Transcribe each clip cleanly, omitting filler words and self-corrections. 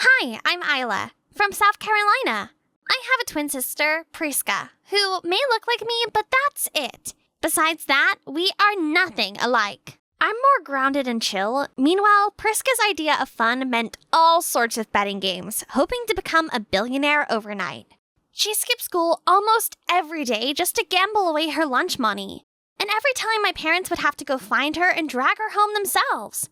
Hi, I'm Isla, from South Carolina. I have a twin sister, Priska, who may look like me, but that's it. Besides that, we are nothing alike. I'm more grounded and chill. Meanwhile, Priska's idea of fun meant all sorts of betting games, hoping to become a billionaire overnight. She skipped school almost every day just to gamble away her lunch money. And every time my parents would have to go find her and drag her home themselves.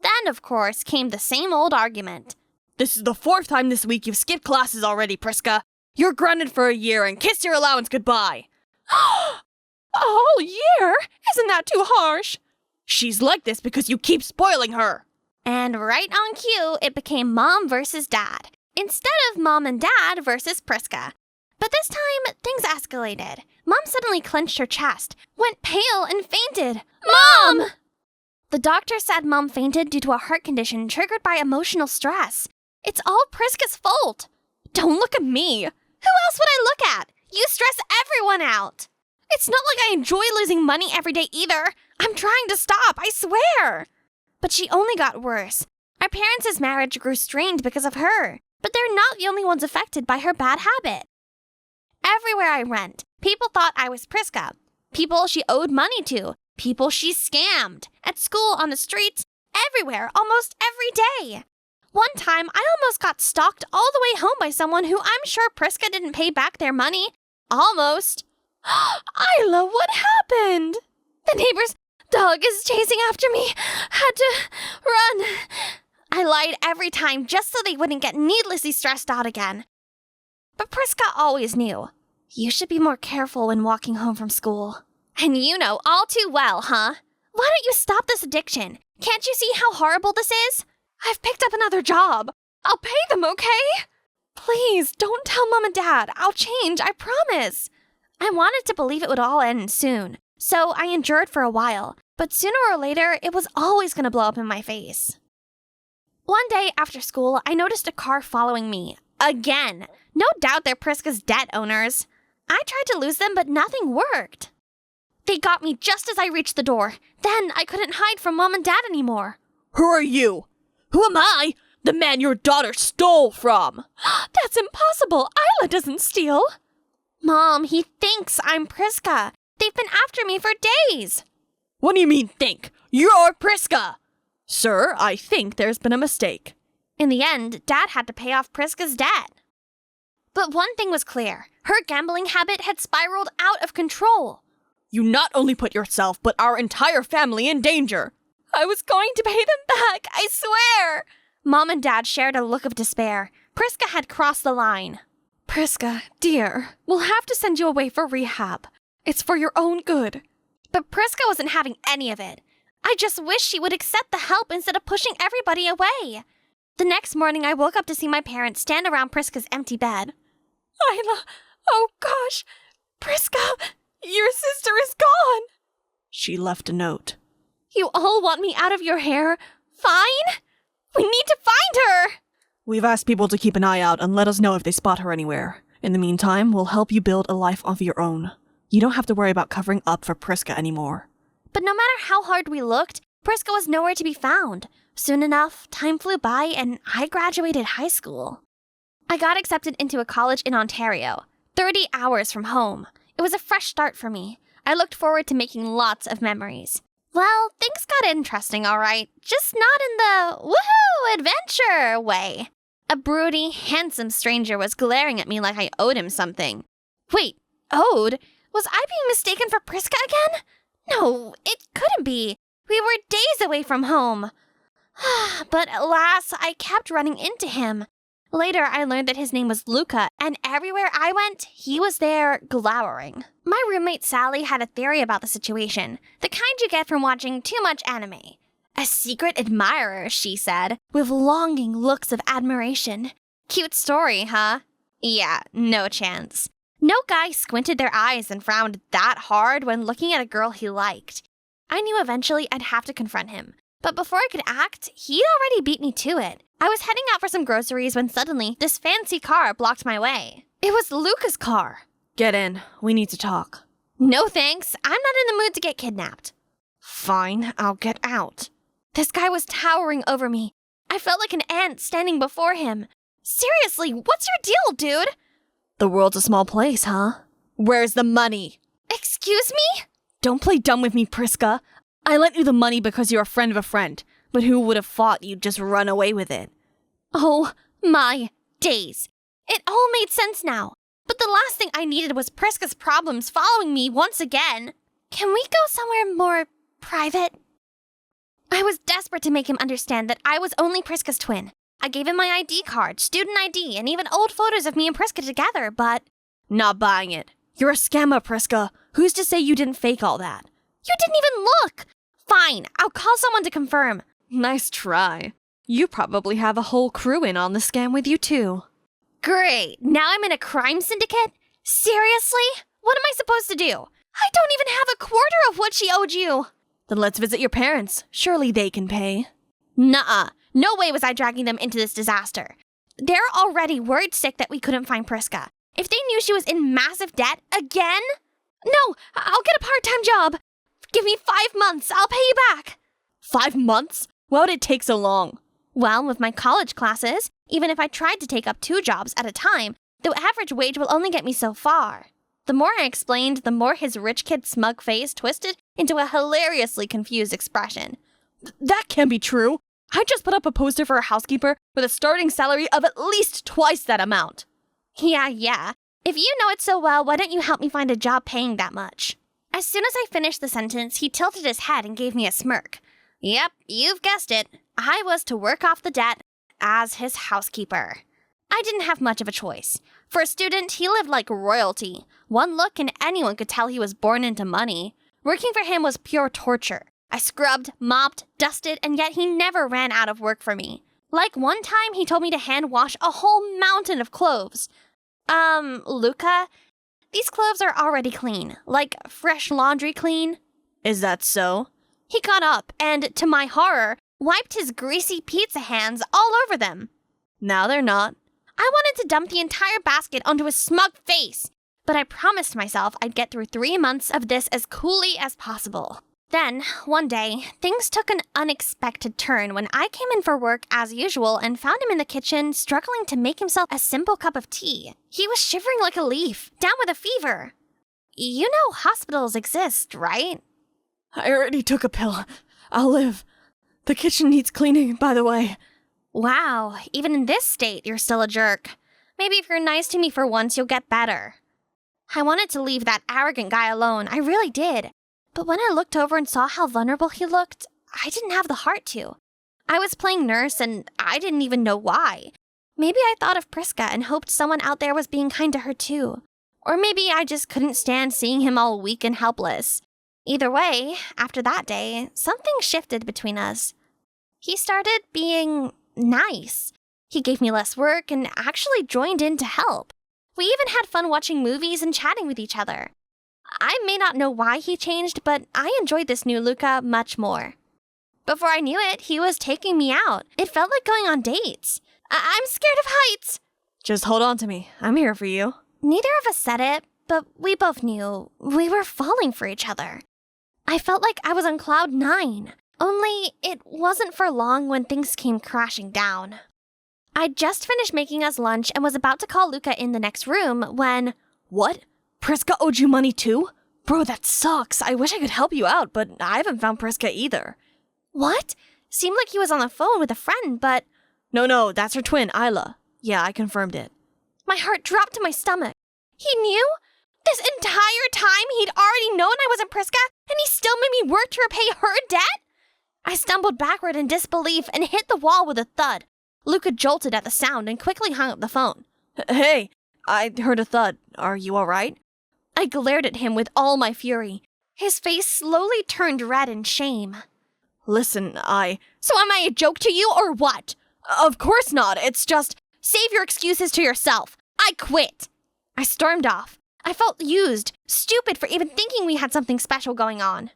Then, of course, came the same old argument. This is the 4th time this week you've skipped classes already, Priska. You're grounded for a year and kiss your allowance goodbye. A whole year? Isn't that too harsh? She's like this because you keep spoiling her. And right on cue, it became Mom versus Dad, instead of Mom and Dad versus Priska. But this time, things escalated. Mom suddenly clenched her chest, went pale, and fainted. Mom! The doctor said Mom fainted due to a heart condition triggered by emotional stress. It's all Priska's fault. Don't look at me. Who else would I look at? You stress everyone out. It's not like I enjoy losing money every day either. I'm trying to stop, I swear. But she only got worse. Our parents' marriage grew strained because of her. But they're not the only ones affected by her bad habit. Everywhere I went, people thought I was Priska. People she owed money to. People she scammed. At school, on the streets, everywhere, almost every day. One time, I almost got stalked all the way home by someone who I'm sure Priska didn't pay back their money. Almost. Isla, what happened? The neighbor's dog is chasing after me. Had to run. I lied every time just so they wouldn't get needlessly stressed out again. But Priska always knew. You should be more careful when walking home from school. And you know all too well, huh? Why don't you stop this addiction? Can't you see how horrible this is? I've picked up another job. I'll pay them, okay? Please, don't tell Mom and Dad. I'll change, I promise. I wanted to believe it would all end soon, so I endured for a while. But sooner or later, it was always going to blow up in my face. One day after school, I noticed a car following me. Again. No doubt they're Priska's debt owners. I tried to lose them, but nothing worked. They got me just as I reached the door. Then I couldn't hide from Mom and Dad anymore. Who are you? Who am I? The man your daughter stole from. That's impossible. Isla doesn't steal. Mom, he thinks I'm Priska. They've been after me for days. What do you mean, think? You're Priska. Sir, I think there's been a mistake. In the end, Dad had to pay off Priska's debt. But one thing was clear. Her gambling habit had spiraled out of control. You not only put yourself, but our entire family in danger. I was going to pay them back, I swear. Mom and Dad shared a look of despair. Priska had crossed the line. Priska, dear, we'll have to send you away for rehab. It's for your own good. But Priska wasn't having any of it. I just wish she would accept the help instead of pushing everybody away. The next morning, I woke up to see my parents stand around Priska's empty bed. Isla, oh gosh, Priska, your sister is gone. She left a note. You all want me out of your hair? Fine. We need to find her. We've asked people to keep an eye out and let us know if they spot her anywhere. In the meantime, we'll help you build a life of your own. You don't have to worry about covering up for Priska anymore. But no matter how hard we looked, Priska was nowhere to be found. Soon enough, time flew by and I graduated high school. I got accepted into a college in Ontario, 30 hours from home. It was a fresh start for me. I looked forward to making lots of memories. Well, things got interesting, all right. Just not in the woohoo adventure way. A broody, handsome stranger was glaring at me like I owed him something. Wait, owed? Was I being mistaken for Priska again? No, it couldn't be. We were days away from home. But alas, I kept running into him. Later, I learned that his name was Luca, and everywhere I went, he was there glowering. My roommate Sally had a theory about the situation, the kind you get from watching too much anime. A secret admirer, she said, with longing looks of admiration. Cute story, huh? Yeah, no chance. No guy squinted their eyes and frowned that hard when looking at a girl he liked. I knew eventually I'd have to confront him. But before I could act, he'd already beat me to it. I was heading out for some groceries when suddenly this fancy car blocked my way. It was Luca's car. Get in. We need to talk. No thanks. I'm not in the mood to get kidnapped. Fine, I'll get out. This guy was towering over me. I felt like an ant standing before him. Seriously, what's your deal, dude? The world's a small place, huh? Where's the money? Excuse me? Don't play dumb with me, Priska. I lent you the money because you're a friend of a friend, but who would have thought you'd just run away with it? Oh my days. It all made sense now. But the last thing I needed was Priska's problems following me once again. Can we go somewhere more private? I was desperate to make him understand that I was only Priska's twin. I gave him my ID card, student ID, and even old photos of me and Priska together, but... Not buying it. You're a scammer, Priska. Who's to say you didn't fake all that? You didn't even look! Fine, I'll call someone to confirm. Nice try. You probably have a whole crew in on the scam with you, too. Great, now I'm in a crime syndicate? Seriously? What am I supposed to do? I don't even have a quarter of what she owed you. Then let's visit your parents. Surely they can pay. Nuh-uh. No way was I dragging them into this disaster. They're already worried sick that we couldn't find Priska. If they knew she was in massive debt again? No, I'll get a part-time job. Give me 5 months. I'll pay you back. 5 months? Why would it take so long? Well, with my college classes, even if I tried to take up 2 jobs at a time, the average wage will only get me so far. The more I explained, the more his rich kid smug face twisted into a hilariously confused expression. That can't be true. I just put up a poster for a housekeeper with a starting salary of at least twice that amount. Yeah. If you know it so well, why don't you help me find a job paying that much? As soon as I finished the sentence, he tilted his head and gave me a smirk. Yep, you've guessed it. I was to work off the debt as his housekeeper. I didn't have much of a choice. For a student, he lived like royalty. One look and anyone could tell he was born into money. Working for him was pure torture. I scrubbed, mopped, dusted, and yet he never ran out of work for me. Like one time, he told me to hand wash a whole mountain of clothes. Luca, these clothes are already clean. Like fresh laundry clean. Is that so? He got up and, to my horror, wiped his greasy pizza hands all over them. Now they're not. I wanted to dump the entire basket onto his smug face, but I promised myself I'd get through 3 months of this as coolly as possible. Then, one day, things took an unexpected turn when I came in for work as usual and found him in the kitchen struggling to make himself a simple cup of tea. He was shivering like a leaf, down with a fever. You know hospitals exist, right? I already took a pill. I'll live. The kitchen needs cleaning, by the way. Wow, even in this state, you're still a jerk. Maybe if you're nice to me for once, you'll get better. I wanted to leave that arrogant guy alone, I really did. But when I looked over and saw how vulnerable he looked, I didn't have the heart to. I was playing nurse and I didn't even know why. Maybe I thought of Priska and hoped someone out there was being kind to her too. Or maybe I just couldn't stand seeing him all weak and helpless. Either way, after that day, something shifted between us. He started being nice. He gave me less work and actually joined in to help. We even had fun watching movies and chatting with each other. I may not know why he changed, but I enjoyed this new Luca much more. Before I knew it, he was taking me out. It felt like going on dates. I'm scared of heights. Just hold on to me. I'm here for you. Neither of us said it, but we both knew we were falling for each other. I felt like I was on cloud 9. Only it wasn't for long when things came crashing down. I'd just finished making us lunch and was about to call Luca in the next room when... What? Priska owed you money too? Bro, that sucks. I wish I could help you out, but I haven't found Priska either. What? Seemed like he was on the phone with a friend, but... No, that's her twin, Isla. Yeah, I confirmed it. My heart dropped to my stomach. He knew? This entire time he'd already known I wasn't Priska, and he still made me work to repay her debt? I stumbled backward in disbelief and hit the wall with a thud. Luca jolted at the sound and quickly hung up the phone. Hey, I heard a thud. Are you all right? I glared at him with all my fury. His face slowly turned red in shame. Listen, So am I a joke to you or what? Of course not. It's just... Save your excuses to yourself. I quit. I stormed off. I felt used, stupid for even thinking we had something special going on.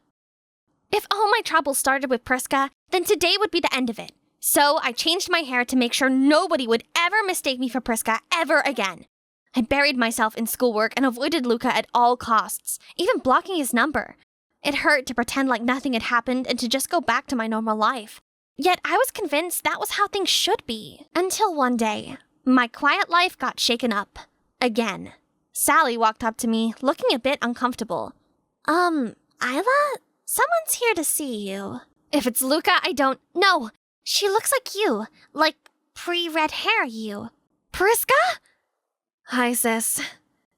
If all my troubles started with Priska, then today would be the end of it. So I changed my hair to make sure nobody would ever mistake me for Priska ever again. I buried myself in schoolwork and avoided Luca at all costs, even blocking his number. It hurt to pretend like nothing had happened and to just go back to my normal life. Yet I was convinced that was how things should be. Until one day, my quiet life got shaken up. Again. Sally walked up to me, looking a bit uncomfortable. Isla? Someone's here to see you. If it's Luca, I don't... No, she looks like you. Like pre-red hair you. Priska? Hi, sis.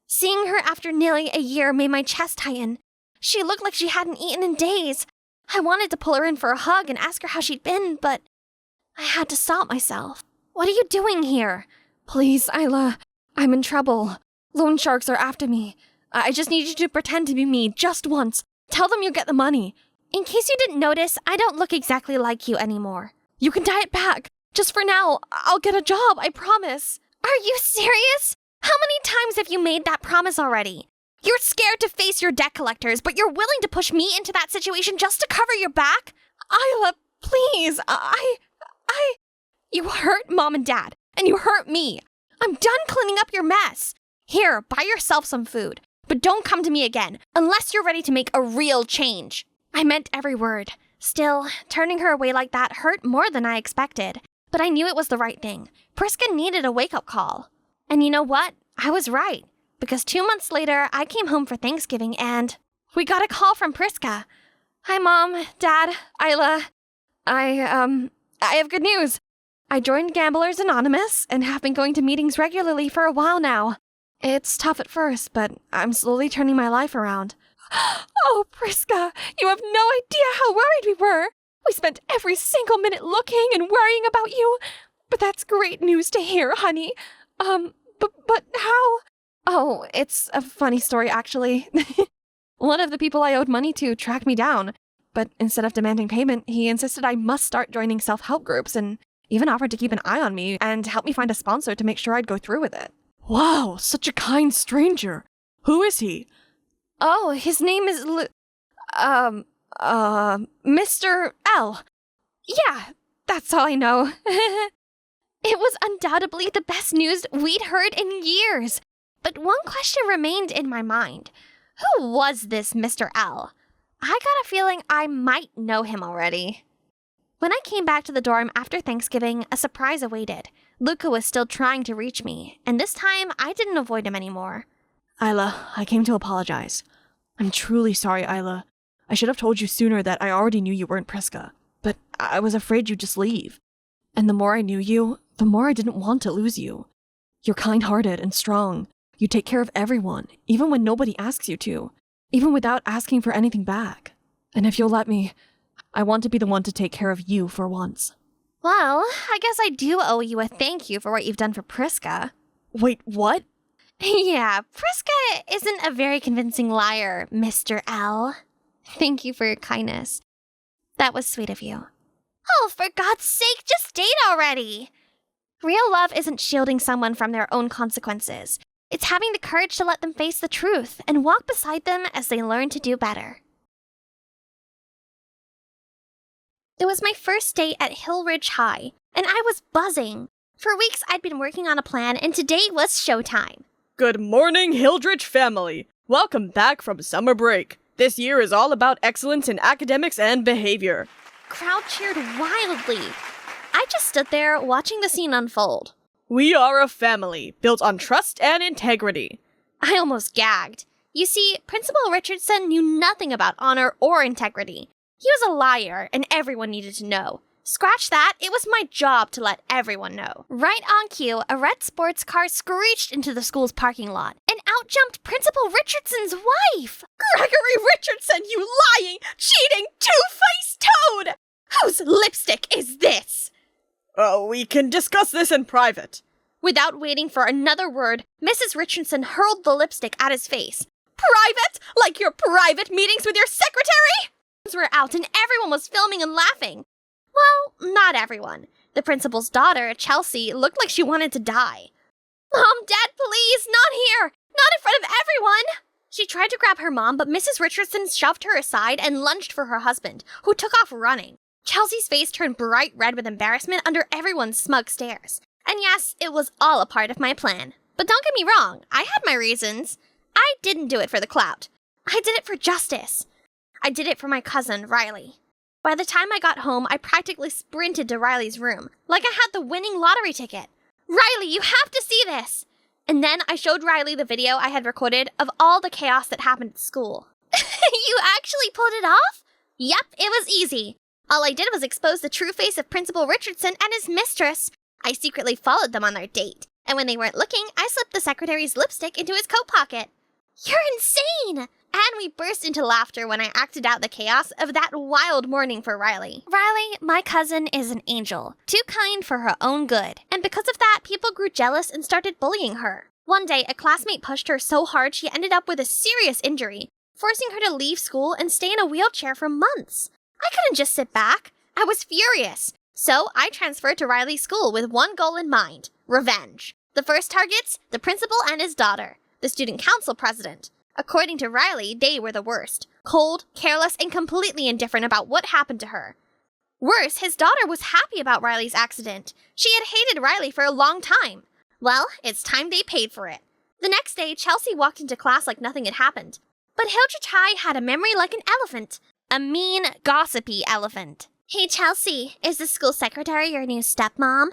Seeing her after nearly a year made my chest tighten. She looked like she hadn't eaten in days. I wanted to pull her in for a hug and ask her how she'd been, but I had to stop myself. What are you doing here? Please, Isla. I'm in trouble. Loan sharks are after me. I just need you to pretend to be me just once. Tell them you get the money. In case you didn't notice, I don't look exactly like you anymore. You can dye it back. Just for now. I'll get a job, I promise. Are you serious? How many times have you made that promise already? You're scared to face your debt collectors, but you're willing to push me into that situation just to cover your back? Isla, please. You hurt Mom and Dad, and you hurt me. I'm done cleaning up your mess. Here, buy yourself some food. But don't come to me again, unless you're ready to make a real change. I meant every word. Still, turning her away like that hurt more than I expected. But I knew it was the right thing. Priska needed a wake-up call. And you know what? I was right. Because 2 months later, I came home for Thanksgiving and we got a call from Priska. Hi, Mom, Dad, Isla. I have good news. I joined Gamblers Anonymous and have been going to meetings regularly for a while now. It's tough at first, but I'm slowly turning my life around. Oh, Priska, you have no idea how worried we were. We spent every single minute looking and worrying about you. But that's great news to hear, honey. But how? Oh, it's a funny story, actually. One of the people I owed money to tracked me down, but instead of demanding payment, he insisted I must start joining self-help groups and even offered to keep an eye on me and help me find a sponsor to make sure I'd go through with it. Wow, such a kind stranger. Who is he? Oh, his name is Mr. L. Yeah, that's all I know. It was undoubtedly the best news we'd heard in years. But one question remained in my mind. Who was this Mr. L? I got a feeling I might know him already. When I came back to the dorm after Thanksgiving, a surprise awaited. Luca was still trying to reach me, and this time I didn't avoid him anymore. Isla, I came to apologize. I'm truly sorry, Isla. I should have told you sooner that I already knew you weren't Priska, but I was afraid you'd just leave. And the more I knew you, the more I didn't want to lose you. You're kind-hearted and strong. You take care of everyone, even when nobody asks you to, even without asking for anything back. And if you'll let me, I want to be the one to take care of you for once. Well, I guess I do owe you a thank you for what you've done for Priska. Wait, what? Yeah, Priska isn't a very convincing liar, Mr. L. Thank you for your kindness. That was sweet of you. Oh, for God's sake, just date already! Real love isn't shielding someone from their own consequences. It's having the courage to let them face the truth and walk beside them as they learn to do better. It was my first day at Hill Ridge High, and I was buzzing. For weeks, I'd been working on a plan, and today was showtime. Good morning, Hildrich family. Welcome back from summer break. This year is all about excellence in academics and behavior. Crowd cheered wildly. I just stood there watching the scene unfold. We are a family built on trust and integrity. I almost gagged. You see, Principal Richardson knew nothing about honor or integrity. He was a liar, and everyone needed to know. Scratch that, it was my job to let everyone know. Right on cue, a red sports car screeched into the school's parking lot, and out jumped Principal Richardson's wife! Gregory Richardson, you lying, cheating, two-faced toad! Whose lipstick is this? Oh, we can discuss this in private. Without waiting for another word, Mrs. Richardson hurled the lipstick at his face. Private? Like your private meetings with your secretary? Were out and everyone was filming and laughing. Well, not everyone. The principal's daughter, Chelsea, looked like she wanted to die. Mom, Dad, please, not here! Not in front of everyone! She tried to grab her mom, but Mrs. Richardson shoved her aside and lunged for her husband, who took off running. Chelsea's face turned bright red with embarrassment under everyone's smug stares. And yes, it was all a part of my plan. But don't get me wrong, I had my reasons. I didn't do it for the clout. I did it for justice. I did it for my cousin, Riley. By the time I got home, I practically sprinted to Riley's room, like I had the winning lottery ticket. Riley, you have to see this! And then I showed Riley the video I had recorded of all the chaos that happened at school. You actually pulled it off? Yep, it was easy. All I did was expose the true face of Principal Richardson and his mistress. I secretly followed them on their date, and when they weren't looking, I slipped the secretary's lipstick into his coat pocket. You're insane! And we burst into laughter when I acted out the chaos of that wild morning for Riley. Riley, my cousin, is an angel, too kind for her own good. And because of that, people grew jealous and started bullying her. One day, a classmate pushed her so hard she ended up with a serious injury, forcing her to leave school and stay in a wheelchair for months. I couldn't just sit back. I was furious. So I transferred to Riley's school with one goal in mind: revenge. The first targets, the principal and his daughter, the student council president. According to Riley, they were the worst. Cold, careless, and completely indifferent about what happened to her. Worse, his daughter was happy about Riley's accident. She had hated Riley for a long time. Well, it's time they paid for it. The next day, Chelsea walked into class like nothing had happened. But Hildred High had a memory like an elephant. A mean, gossipy elephant. Hey, Chelsea, is the school secretary your new stepmom?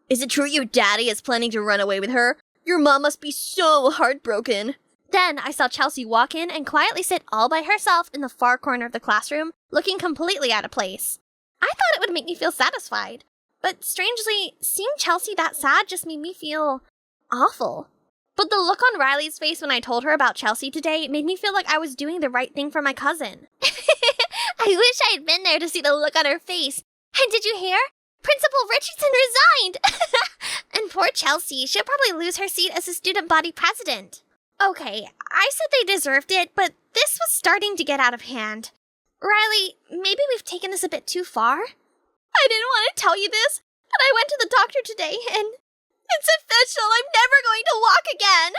Is it true your daddy is planning to run away with her? Your mom must be so heartbroken. Then I saw Chelsea walk in and quietly sit all by herself in the far corner of the classroom, looking completely out of place. I thought it would make me feel satisfied, but strangely, seeing Chelsea that sad just made me feel awful. But the look on Riley's face when I told her about Chelsea today made me feel like I was doing the right thing for my cousin. I wish I had been there to see the look on her face. And did you hear? Principal Richardson resigned! And poor Chelsea, she'll probably lose her seat as the student body president. Okay, I said they deserved it, but this was starting to get out of hand. Riley, maybe we've taken this a bit too far? I didn't want to tell you this, but I went to the doctor today, and it's official. I'm never going to walk again.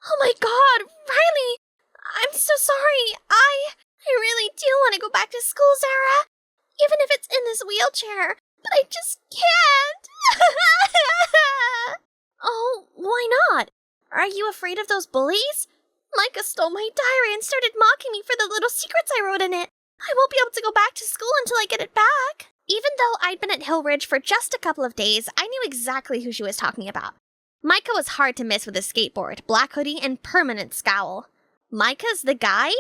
Oh my god, Riley! I'm so sorry. I really do want to go back to school, Zara. Even if it's in this wheelchair. But I just can't. Oh, why not? Are you afraid of those bullies? Micah stole my diary and started mocking me for the little secrets I wrote in it. I won't be able to go back to school until I get it back. Even though I'd been at Hill Ridge for just a couple of days, I knew exactly who she was talking about. Micah was hard to miss with his skateboard, black hoodie, and permanent scowl. Micah's the guy?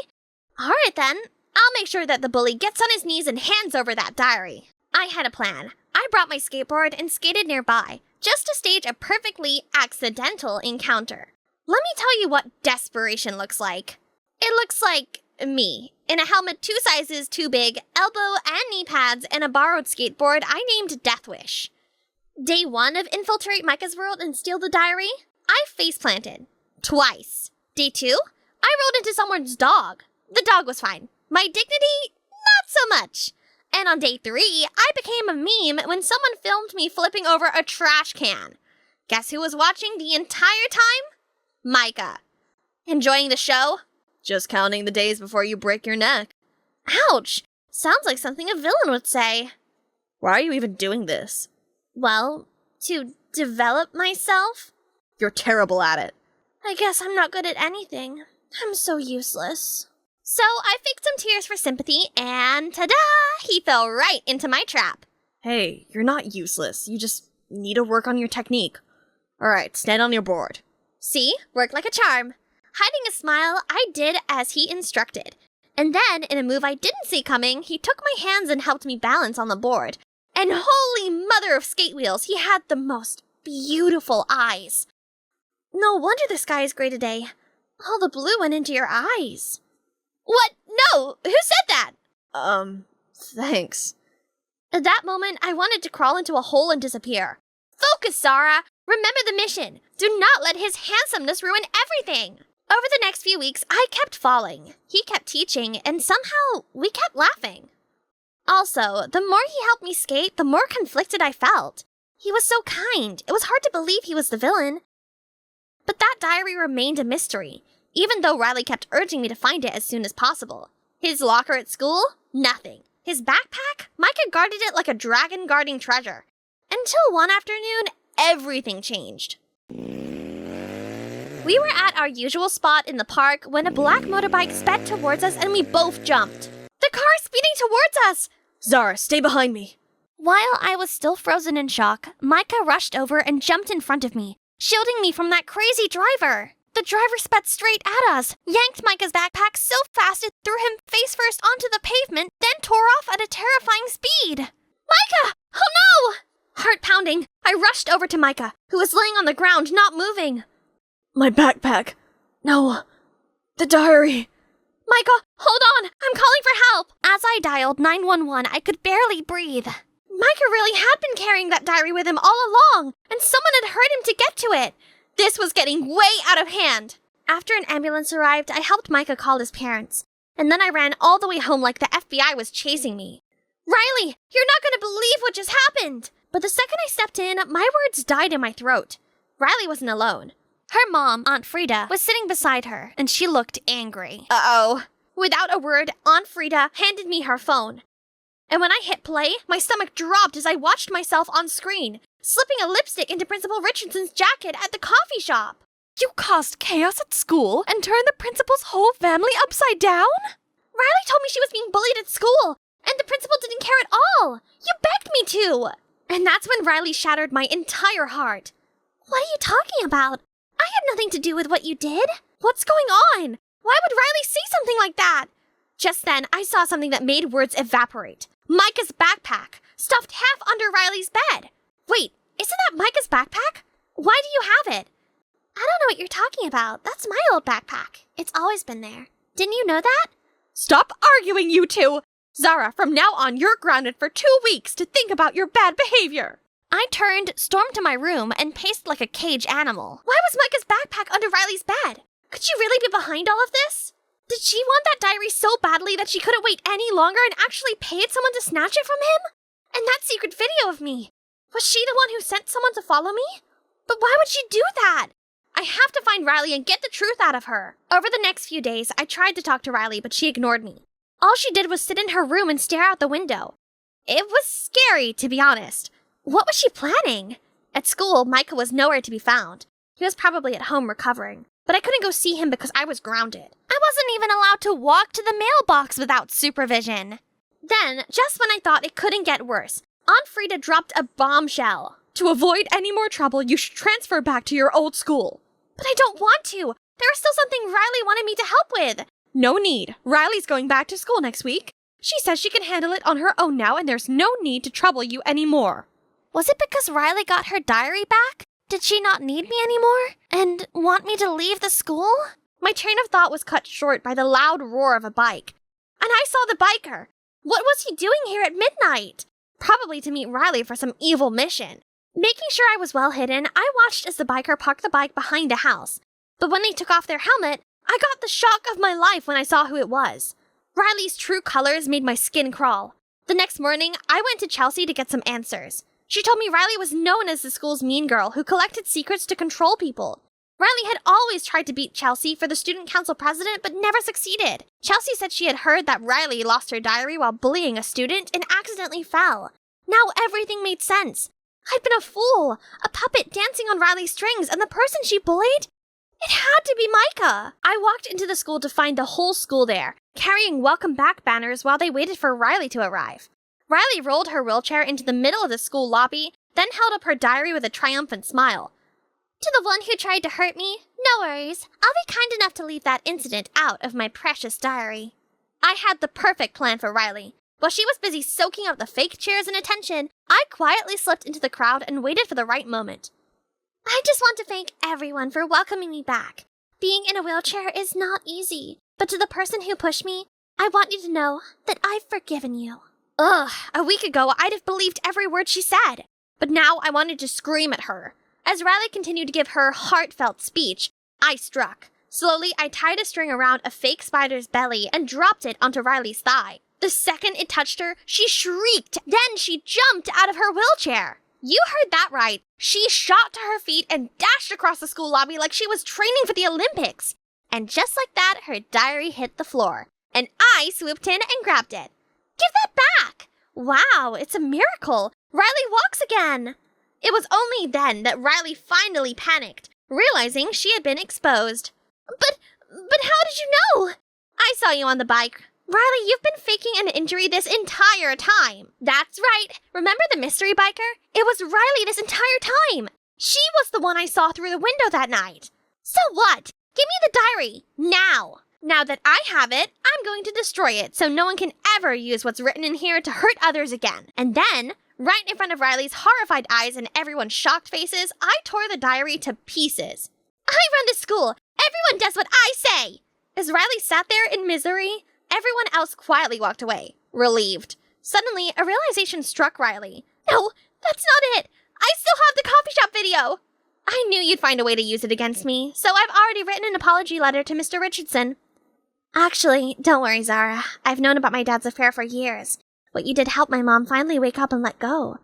Alright then, I'll make sure that the bully gets on his knees and hands over that diary. I had a plan. I brought my skateboard and skated nearby, just to stage a perfectly accidental encounter. Let me tell you what desperation looks like. It looks like me, in a helmet 2 sizes too big, elbow and knee pads, and a borrowed skateboard I named Death Wish. Day 1 of Infiltrate Micah's World and Steal the Diary, I face-planted. Twice. Day 2, I rolled into someone's dog. The dog was fine. My dignity, not so much. And on day 3, I became a meme when someone filmed me flipping over a trash can. Guess who was watching the entire time? Micah. Enjoying the show? Just counting the days before you break your neck. Ouch. Sounds like something a villain would say. Why are you even doing this? Well, to develop myself. You're terrible at it. I guess I'm not good at anything. I'm so useless. So I faked some tears for sympathy, and ta-da! He fell right into my trap. Hey, you're not useless. You just need to work on your technique. Alright, stand on your board. See? Worked like a charm. Hiding a smile, I did as he instructed. And then, in a move I didn't see coming, he took my hands and helped me balance on the board. And holy mother of skate wheels, he had the most beautiful eyes. No wonder the sky is gray today. All the blue went into your eyes. What? No! Who said that? Thanks. At that moment, I wanted to crawl into a hole and disappear. Focus, Zara! Remember the mission. Do not let his handsomeness ruin everything. Over the next few weeks, I kept falling. He kept teaching, and somehow we kept laughing. Also, the more he helped me skate, the more conflicted I felt. He was so kind. It was hard to believe he was the villain. But that diary remained a mystery, even though Riley kept urging me to find it as soon as possible. His locker at school? Nothing. His backpack? Micah guarded it like a dragon guarding treasure. Until one afternoon, everything changed. We were at our usual spot in the park when a black motorbike sped towards us and we both jumped. The car is speeding towards us! Zara, stay behind me. While I was still frozen in shock, Micah rushed over and jumped in front of me, shielding me from that crazy driver. The driver sped straight at us, yanked Micah's backpack so fast it threw him face first onto the pavement, then tore off at a terrifying speed. Micah! Oh no! Heart pounding, I rushed over to Micah, who was laying on the ground, not moving. My backpack. No. The diary. Micah, hold on! I'm calling for help! As I dialed 911, I could barely breathe. Micah really had been carrying that diary with him all along, and someone had hurt him to get to it. This was getting way out of hand. After an ambulance arrived, I helped Micah call his parents, and then I ran all the way home like the FBI was chasing me. Riley, you're not going to believe what just happened! But the second I stepped in, my words died in my throat. Riley wasn't alone. Her mom, Aunt Frida, was sitting beside her, and she looked angry. Uh-oh. Without a word, Aunt Frida handed me her phone. And when I hit play, my stomach dropped as I watched myself on screen, slipping a lipstick into Principal Richardson's jacket at the coffee shop. You caused chaos at school and turned the principal's whole family upside down? Riley told me she was being bullied at school, and the principal didn't care at all. You begged me to. And that's when Riley shattered my entire heart. What are you talking about? I had nothing to do with what you did. What's going on? Why would Riley say something like that? Just then, I saw something that made words evaporate. Micah's backpack, stuffed half under Riley's bed. Wait, isn't that Micah's backpack? Why do you have it? I don't know what you're talking about. That's my old backpack. It's always been there. Didn't you know that? Stop arguing, you two! Zara, from now on, you're grounded for 2 weeks to think about your bad behavior. I turned, stormed to my room, and paced like a caged animal. Why was Micah's backpack under Riley's bed? Could she really be behind all of this? Did she want that diary so badly that she couldn't wait any longer and actually paid someone to snatch it from him? And that secret video of me, was she the one who sent someone to follow me? But why would she do that? I have to find Riley and get the truth out of her. Over the next few days, I tried to talk to Riley, but she ignored me. All she did was sit in her room and stare out the window. It was scary, to be honest. What was she planning? At school, Micah was nowhere to be found. He was probably at home recovering, but I couldn't go see him because I was grounded. I wasn't even allowed to walk to the mailbox without supervision. Then, just when I thought it couldn't get worse, Aunt Frida dropped a bombshell. To avoid any more trouble, you should transfer back to your old school. But I don't want to. There was still something Riley wanted me to help with. No need. Riley's going back to school next week. She says she can handle it on her own now, and there's no need to trouble you anymore. Was it because Riley got her diary back? Did she not need me anymore? And want me to leave the school? My train of thought was cut short by the loud roar of a bike. And I saw the biker. What was he doing here at midnight? Probably to meet Riley for some evil mission. Making sure I was well hidden, I watched as the biker parked the bike behind a house. But when they took off their helmet, I got the shock of my life when I saw who it was. Riley's true colors made my skin crawl. The next morning, I went to Chelsea to get some answers. She told me Riley was known as the school's mean girl who collected secrets to control people. Riley had always tried to beat Chelsea for the student council president, but never succeeded. Chelsea said she had heard that Riley lost her diary while bullying a student and accidentally fell. Now everything made sense. I'd been a fool, a puppet dancing on Riley's strings, and the person she bullied? It had to be Micah. I walked into the school to find the whole school there, carrying welcome back banners while they waited for Riley to arrive. Riley rolled her wheelchair into the middle of the school lobby, then held up her diary with a triumphant smile. To the one who tried to hurt me, no worries. I'll be kind enough to leave that incident out of my precious diary. I had the perfect plan for Riley. While she was busy soaking up the fake cheers and attention, I quietly slipped into the crowd and waited for the right moment. I just want to thank everyone for welcoming me back. Being in a wheelchair is not easy, but to the person who pushed me, I want you to know that I've forgiven you. Ugh, a week ago I'd have believed every word she said, but now I wanted to scream at her. As Riley continued to give her heartfelt speech, I struck. Slowly, I tied a string around a fake spider's belly and dropped it onto Riley's thigh. The second it touched her, she shrieked. Then she jumped out of her wheelchair. You heard that right. She shot to her feet and dashed across the school lobby like she was training for the Olympics. And just like that, her diary hit the floor. And I swooped in and grabbed it. Give that back! Wow, it's a miracle. Riley walks again. It was only then that Riley finally panicked, realizing she had been exposed. But how did you know? I saw you on the bike. Riley, you've been faking an injury this entire time. That's right. Remember the mystery biker? It was Riley this entire time. She was the one I saw through the window that night. So what? Give me the diary. Now. Now that I have it, I'm going to destroy it so no one can ever use what's written in here to hurt others again. And then, right in front of Riley's horrified eyes and everyone's shocked faces, I tore the diary to pieces. I run the school. Everyone does what I say. As Riley sat there in misery, everyone else quietly walked away, relieved. Suddenly, a realization struck Riley. No, that's not it. I still have the coffee shop video. I knew you'd find a way to use it against me, so I've already written an apology letter to Mr. Richardson. Actually, don't worry, Zara. I've known about my dad's affair for years. What you did helped my mom finally wake up and let go.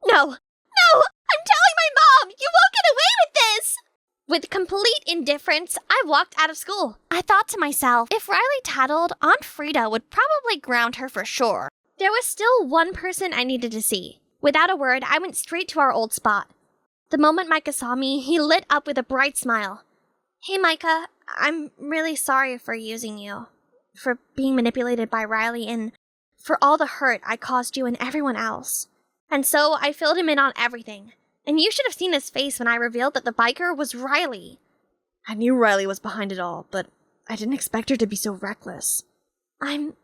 No! I'm telling my mom! You won't get away with this! With complete indifference, I walked out of school. I thought to myself, if Riley tattled, Aunt Frida would probably ground her for sure. There was still one person I needed to see. Without a word, I went straight to our old spot. The moment Micah saw me, he lit up with a bright smile. Hey, Micah, I'm really sorry for using you, for being manipulated by Riley, and for all the hurt I caused you and everyone else. And so I filled him in on everything. And you should have seen his face when I revealed that the biker was Riley. I knew Riley was behind it all, but I didn't expect her to be so reckless. I'm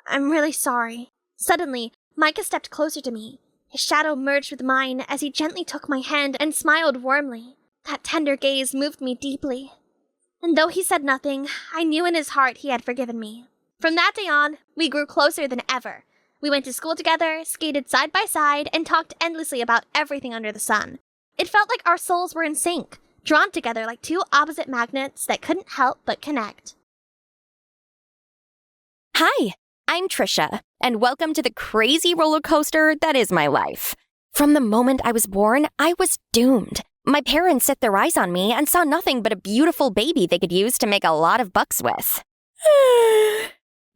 really sorry. Suddenly, Micah stepped closer to me. His shadow merged with mine as he gently took my hand and smiled warmly. That tender gaze moved me deeply. And though he said nothing, I knew in his heart he had forgiven me. From that day on, we grew closer than ever. We went to school together, skated side by side, and talked endlessly about everything under the sun. It felt like our souls were in sync, drawn together like two opposite magnets that couldn't help but connect. Hi, I'm Trisha, and welcome to the crazy roller coaster that is my life. From the moment I was born, I was doomed. My parents set their eyes on me and saw nothing but a beautiful baby they could use to make a lot of bucks with.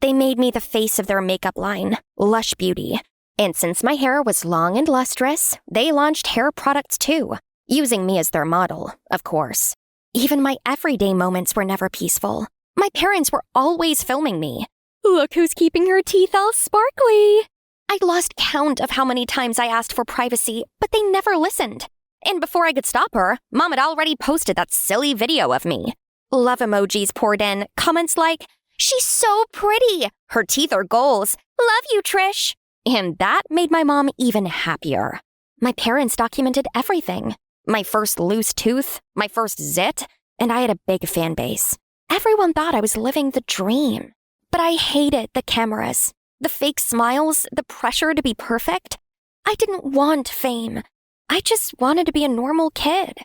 They made me the face of their makeup line, Lush Beauty. And since my hair was long and lustrous, they launched hair products too, using me as their model, of course. Even my everyday moments were never peaceful. My parents were always filming me. Look who's keeping her teeth all sparkly. I lost count of how many times I asked for privacy, but they never listened. And before I could stop her, Mom had already posted that silly video of me. Love emojis poured in, comments like, "She's so pretty. Her teeth are goals. Love you, Trish." And that made my mom even happier. My parents documented everything. My first loose tooth, my first zit, and I had a big fan base. Everyone thought I was living the dream. But I hated the cameras, the fake smiles, the pressure to be perfect. I didn't want fame. I just wanted to be a normal kid.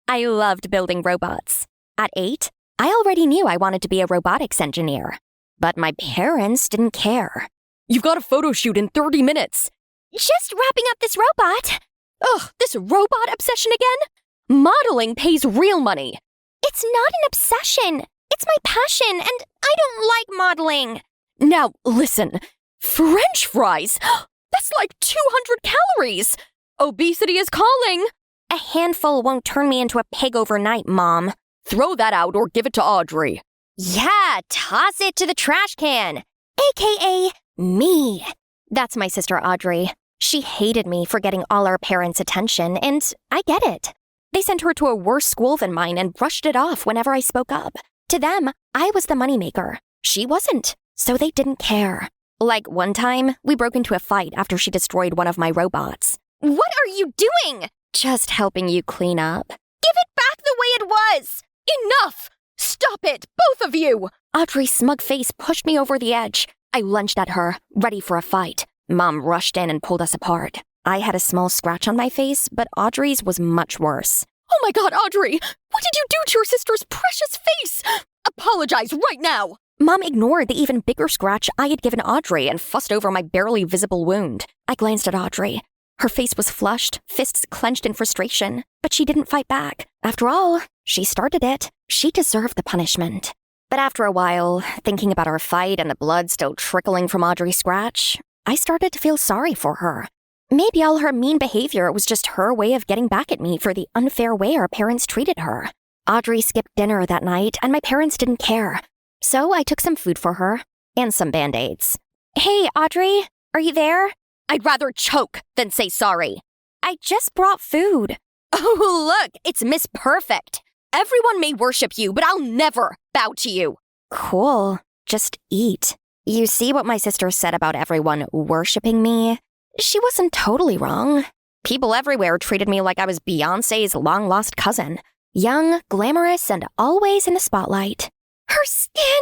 I loved building robots. At 8, I already knew I wanted to be a robotics engineer. But my parents didn't care. "You've got a photo shoot in 30 minutes. Just wrapping up this robot. Ugh, this robot obsession again? Modeling pays real money. It's not an obsession. It's my passion, and I don't like modeling. Now, listen. French fries? That's like 200 calories. Obesity is calling. A handful won't turn me into a pig overnight, Mom. Throw that out or give it to Audrey. Yeah, toss it to the trash can. AKA me. That's my sister Audrey. She hated me for getting all our parents' attention, and I get it. They sent her to a worse school than mine and brushed it off whenever I spoke up. To them, I was the moneymaker. She wasn't, so they didn't care. Like one time, we broke into a fight after she destroyed one of my robots. What are you doing? Just helping you clean up. Give it back the way it was. Enough! Stop it, both of you! Audrey's smug face pushed me over the edge. I lunged at her, ready for a fight. Mom rushed in and pulled us apart. I had a small scratch on my face, but Audrey's was much worse. Oh my God, Audrey! What did you do to your sister's precious face? Apologize right now! Mom ignored the even bigger scratch I had given Audrey and fussed over my barely visible wound. I glanced at Audrey. Her face was flushed, fists clenched in frustration, but she didn't fight back. After all, she started it. She deserved the punishment. But after a while, thinking about our fight and the blood still trickling from Audrey's scratch, I started to feel sorry for her. Maybe all her mean behavior was just her way of getting back at me for the unfair way our parents treated her. Audrey skipped dinner that night, and my parents didn't care. So I took some food for her, and some Band-Aids. Hey, Audrey, are you there? I'd rather choke than say sorry. I just brought food. Oh, look, it's Miss Perfect. Everyone may worship you, but I'll never bow to you. Cool, just eat. You see what my sister said about everyone worshiping me? She wasn't totally wrong. People everywhere treated me like I was Beyoncé's long-lost cousin. Young, glamorous, and always in the spotlight. Her skin!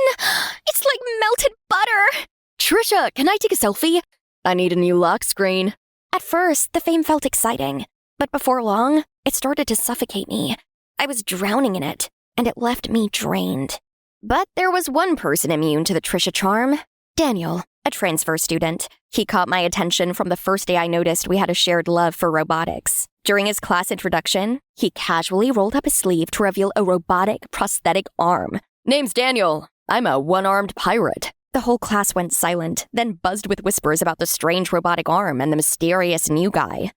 It's like melted butter! Trisha, can I take a selfie? I need a new lock screen. At first, the fame felt exciting, but before long, it started to suffocate me. I was drowning in it, and it left me drained. But there was one person immune to the Trisha charm. Daniel, a transfer student. He caught my attention from the first day I noticed we had a shared love for robotics. During his class introduction, he casually rolled up his sleeve to reveal a robotic prosthetic arm. Name's Daniel. I'm a one-armed pirate. The whole class went silent, then buzzed with whispers about the strange robotic arm and the mysterious new guy.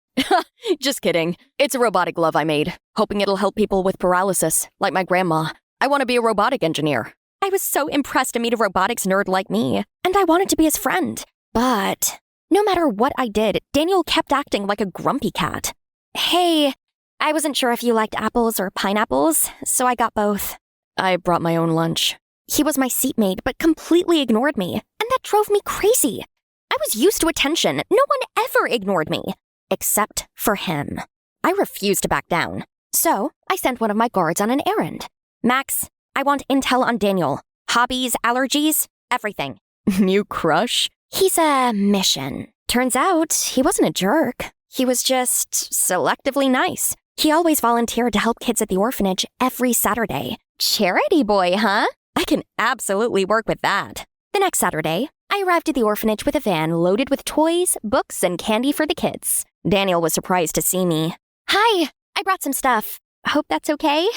Just kidding. It's a robotic glove I made, hoping it'll help people with paralysis, like my grandma. I want to be a robotic engineer. I was so impressed to meet a robotics nerd like me, and I wanted to be his friend. But no matter what I did, Daniel kept acting like a grumpy cat. Hey, I wasn't sure if you liked apples or pineapples, so I got both. I brought my own lunch. He was my seatmate, but completely ignored me, and that drove me crazy. I was used to attention. No one ever ignored me, except for him. I refused to back down, so I sent one of my guards on an errand. Max, I want intel on Daniel. Hobbies, allergies, everything. New crush? He's a mission. Turns out, he wasn't a jerk. He was just selectively nice. He always volunteered to help kids at the orphanage every Saturday. Charity boy, huh? I can absolutely work with that. The next Saturday, I arrived at the orphanage with a van loaded with toys, books, and candy for the kids. Daniel was surprised to see me. Hi, I brought some stuff. Hope that's okay?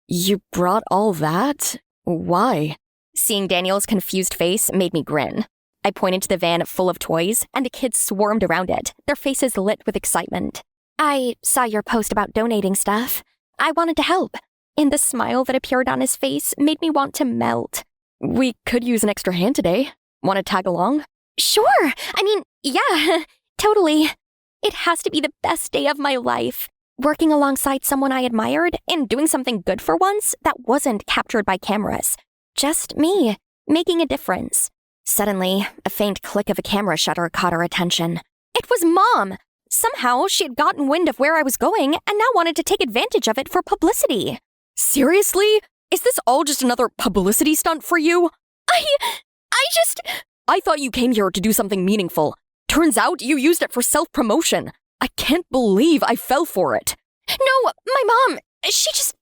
You brought all that? Why? Seeing Daniel's confused face made me grin. I pointed to the van full of toys, and the kids swarmed around it, their faces lit with excitement. I saw your post about donating stuff. I wanted to help. And the smile that appeared on his face made me want to melt. We could use an extra hand today. Want to tag along? Sure. Yeah, totally. It has to be the best day of my life. Working alongside someone I admired and doing something good for once that wasn't captured by cameras. Just me, making a difference. Suddenly, a faint click of a camera shutter caught our attention. It was Mom! Somehow, she had gotten wind of where I was going and now wanted to take advantage of it for publicity. Seriously? Is this all just another publicity stunt for you? I thought you came here to do something meaningful. Turns out you used it for self-promotion. I can't believe I fell for it. No, my mom, she's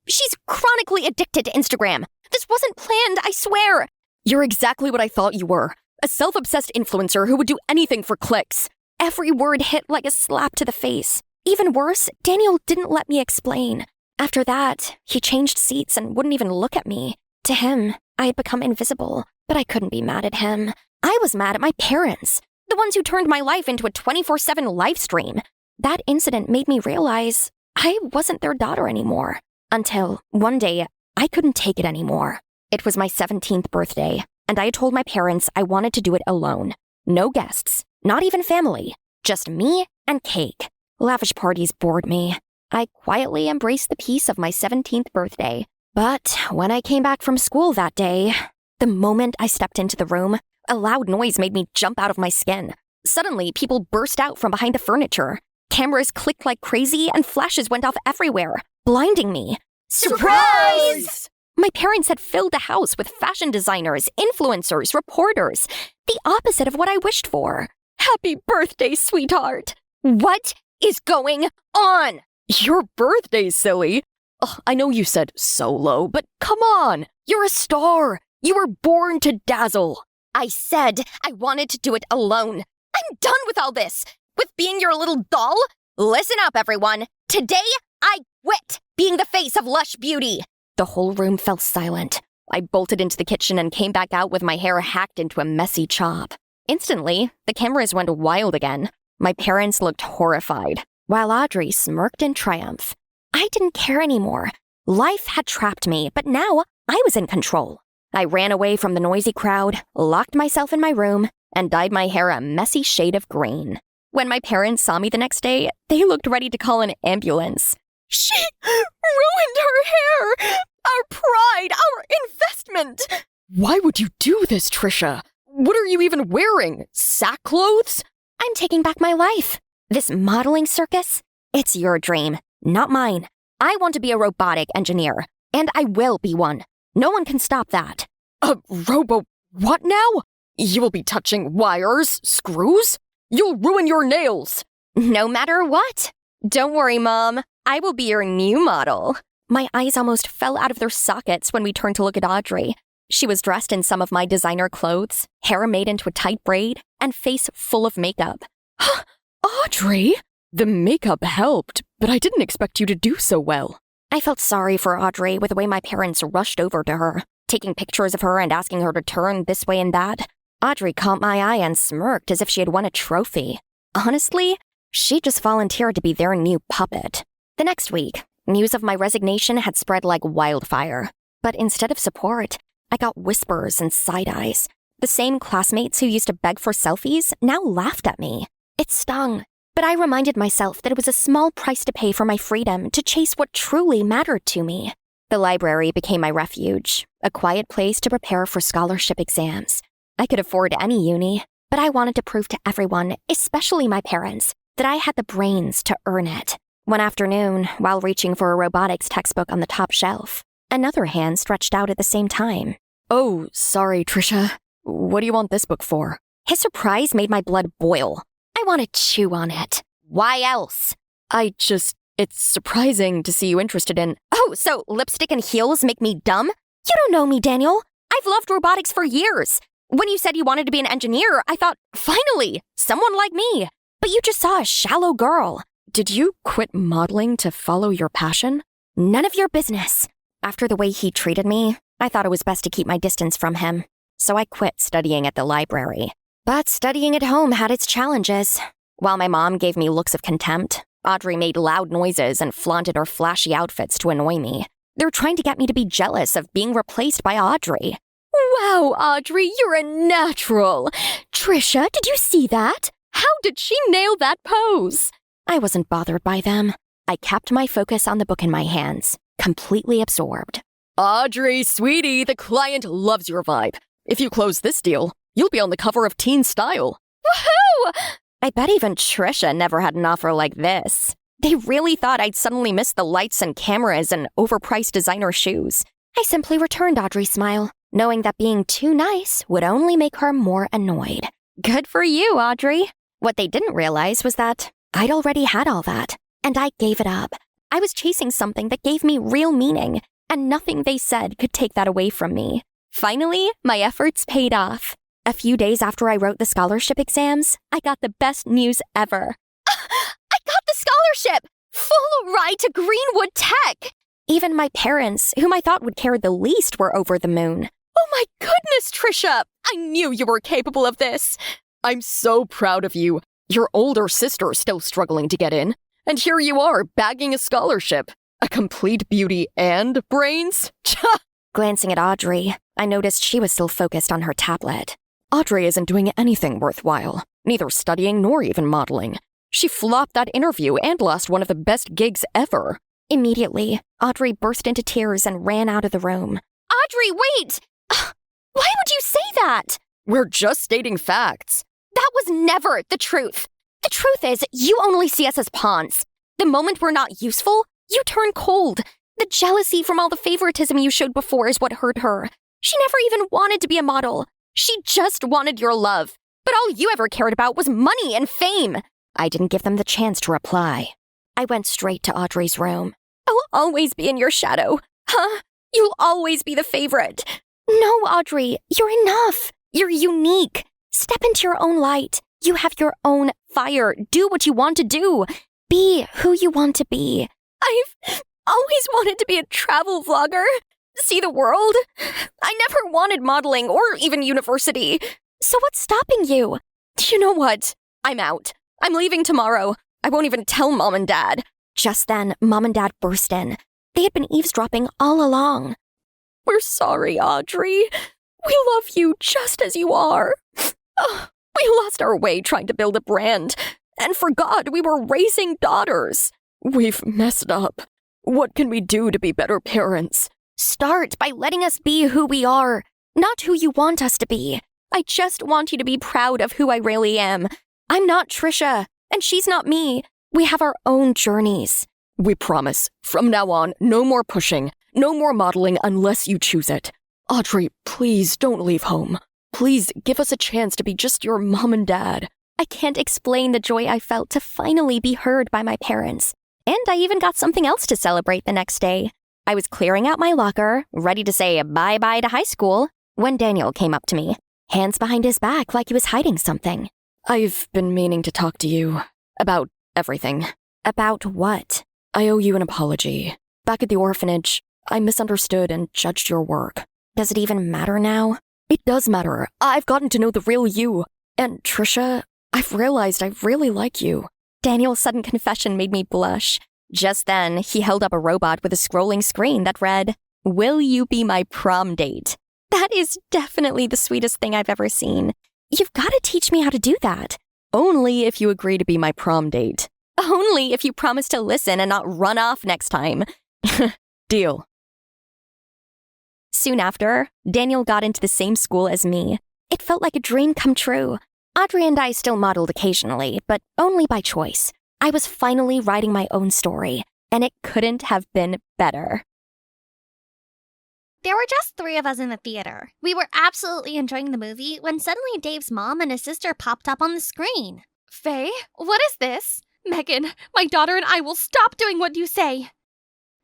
chronically addicted to Instagram. This wasn't planned, I swear. You're exactly what I thought you were. A self-obsessed influencer who would do anything for clicks. Every word hit like a slap to the face. Even worse, Daniel didn't let me explain. After that, he changed seats and wouldn't even look at me. To him, I had become invisible, but I couldn't be mad at him. I was mad at my parents, the ones who turned my life into a 24/7 live stream. That incident made me realize I wasn't their daughter anymore. Until one day, I couldn't take it anymore. It was my 17th birthday, and I told my parents I wanted to do it alone. No guests, not even family, just me and cake. Lavish parties bored me. I quietly embraced the peace of my 17th birthday. But when I came back from school that day, the moment I stepped into the room, a loud noise made me jump out of my skin. Suddenly, people burst out from behind the furniture. Cameras clicked like crazy and flashes went off everywhere, blinding me. Surprise! My parents had filled the house with fashion designers, influencers, reporters. The opposite of what I wished for. Happy birthday, sweetheart! What is going on? Your birthday, silly. Ugh, I know you said solo, but come on. You're a star. You were born to dazzle. I said I wanted to do it alone. I'm done with all this. With being your little doll. Listen up, everyone. Today, I quit being the face of Lush Beauty. The whole room fell silent. I bolted into the kitchen and came back out with my hair hacked into a messy chop. Instantly, the cameras went wild again. My parents looked horrified, while Audrey smirked in triumph. I didn't care anymore. Life had trapped me, but now I was in control. I ran away from the noisy crowd, locked myself in my room, and dyed my hair a messy shade of green. When my parents saw me the next day, they looked ready to call an ambulance. She ruined her hair! Our pride! Our investment! Why would you do this, Trisha? What are you even wearing? Sackclothes? I'm taking back my life. This modeling circus? It's your dream, not mine. I want to be a robotic engineer, and I will be one. No one can stop that. A what now? You will be touching wires, screws? You'll ruin your nails. No matter what. Don't worry, Mom. I will be your new model. My eyes almost fell out of their sockets when we turned to look at Audrey. She was dressed in some of my designer clothes, hair made into a tight braid, and face full of makeup. Audrey? The makeup helped, but I didn't expect you to do so well. I felt sorry for Audrey with the way my parents rushed over to her, taking pictures of her and asking her to turn this way and that. Audrey caught my eye and smirked as if she had won a trophy. Honestly, she just volunteered to be their new puppet. The next week, news of my resignation had spread like wildfire. But instead of support, I got whispers and side eyes. The same classmates who used to beg for selfies now laughed at me. It stung, but I reminded myself that it was a small price to pay for my freedom to chase what truly mattered to me. The library became my refuge, a quiet place to prepare for scholarship exams. I could afford any uni, but I wanted to prove to everyone, especially my parents, that I had the brains to earn it. One afternoon, while reaching for a robotics textbook on the top shelf, another hand stretched out at the same time. Oh, sorry, Trisha. What do you want this book for? His surprise made my blood boil. I want to chew on it. Why else? It's surprising to see you interested in... Oh, so lipstick and heels make me dumb? You don't know me, Daniel. I've loved robotics for years. When you said you wanted to be an engineer, I thought, finally, someone like me. But you just saw a shallow girl. Did you quit modeling to follow your passion? None of your business. After the way he treated me, I thought it was best to keep my distance from him. So I quit studying at the library. But studying at home had its challenges. While my mom gave me looks of contempt, Audrey made loud noises and flaunted her flashy outfits to annoy me. They're trying to get me to be jealous of being replaced by Audrey. Wow, Audrey, you're a natural. Trisha, did you see that? How did she nail that pose? I wasn't bothered by them. I kept my focus on the book in my hands, completely absorbed. Audrey, sweetie, the client loves your vibe. If you close this deal, you'll be on the cover of Teen Style. Woohoo! I bet even Trisha never had an offer like this. They really thought I'd suddenly miss the lights and cameras and overpriced designer shoes. I simply returned Audrey's smile, knowing that being too nice would only make her more annoyed. Good for you, Audrey. What they didn't realize was that I'd already had all that, and I gave it up. I was chasing something that gave me real meaning, and nothing they said could take that away from me. Finally, my efforts paid off. A few days after I wrote the scholarship exams, I got the best news ever. I got the scholarship! Full ride to Greenwood Tech! Even my parents, whom I thought would care the least, were over the moon. Oh my goodness, Trisha! I knew you were capable of this. I'm so proud of you. Your older sister's still struggling to get in. And here you are, bagging a scholarship. A complete beauty and brains? Glancing at Audrey, I noticed she was still focused on her tablet. Audrey isn't doing anything worthwhile, neither studying nor even modeling. She flopped that interview and lost one of the best gigs ever. Immediately, Audrey burst into tears and ran out of the room. Audrey, wait! Why would you say that? We're just stating facts. That was never the truth. The truth is, you only see us as pawns. The moment we're not useful, you turn cold. The jealousy from all the favoritism you showed before is what hurt her. She never even wanted to be a model. She just wanted your love. But all you ever cared about was money and fame. I didn't give them the chance to reply. I went straight to Audrey's room. I'll always be in your shadow. Huh? You'll always be the favorite. No, Audrey, you're enough. You're unique. Step into your own light. You have your own fire. Do what you want to do. Be who you want to be. I've always wanted to be a travel vlogger. See the world. I never wanted modeling or even university. So what's stopping you? You know what? I'm out. I'm leaving tomorrow. I won't even tell Mom and Dad. Just then, Mom and Dad burst in. They had been eavesdropping all along. We're sorry, Audrey. We love you just as you are. We lost our way trying to build a brand and forgot we were raising daughters. We've messed up. What can we do to be better parents? Start by letting us be who we are, not who you want us to be. I just want you to be proud of who I really am. I'm not Trisha, and she's not me. We have our own journeys. We promise. From now on, no more pushing, no more modeling unless you choose it. Audrey, please don't leave home. Please give us a chance to be just your mom and dad. I can't explain the joy I felt to finally be heard by my parents. And I even got something else to celebrate the next day. I was clearing out my locker, ready to say bye-bye to high school, when Daniel came up to me, hands behind his back like he was hiding something. I've been meaning to talk to you about everything. About what? I owe you an apology. Back at the orphanage, I misunderstood and judged your work. Does it even matter now? It does matter. I've gotten to know the real you. And Trisha, I've realized I really like you. Daniel's sudden confession made me blush. Just then, he held up a robot with a scrolling screen that read, "Will you be my prom date?" That is definitely the sweetest thing I've ever seen. You've got to teach me how to do that. Only if you agree to be my prom date. Only if you promise to listen and not run off next time. Deal. Soon after, Daniel got into the same school as me. It felt like a dream come true. Audrey and I still modeled occasionally, but only by choice. I was finally writing my own story, and it couldn't have been better. There were just 3 of us in the theater. We were absolutely enjoying the movie when suddenly Dave's mom and his sister popped up on the screen. Faye, what is this? Megan, my daughter and I will stop doing what you say.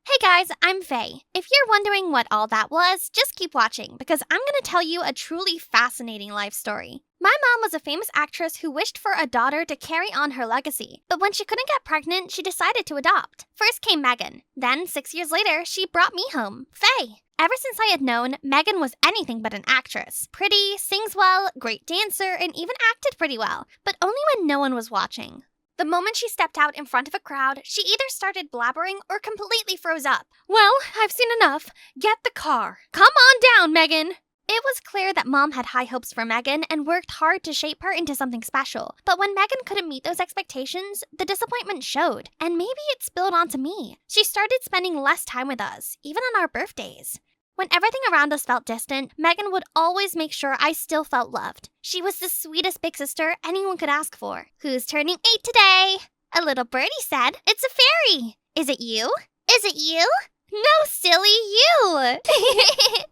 Hey guys, I'm Faye. If you're wondering what all that was, just keep watching because I'm going to tell you a truly fascinating life story. My mom was a famous actress who wished for a daughter to carry on her legacy, but when she couldn't get pregnant, she decided to adopt. First came Megan. Then, 6 years later, she brought me home, Faye. Ever since I had known, Megan was anything but an actress. Pretty, sings well, great dancer, and even acted pretty well, but only when no one was watching. The moment she stepped out in front of a crowd, she either started blabbering or completely froze up. Well, I've seen enough. Get the car. Come on down, Megan. It was clear that Mom had high hopes for Megan and worked hard to shape her into something special. But when Megan couldn't meet those expectations, the disappointment showed, and maybe it spilled onto me. She started spending less time with us, even on our birthdays. When everything around us felt distant, Megan would always make sure I still felt loved. She was the sweetest big sister anyone could ask for. Who's turning 8 today? A little birdie said, "It's a fairy." Is it you? Is it you? No, silly, you!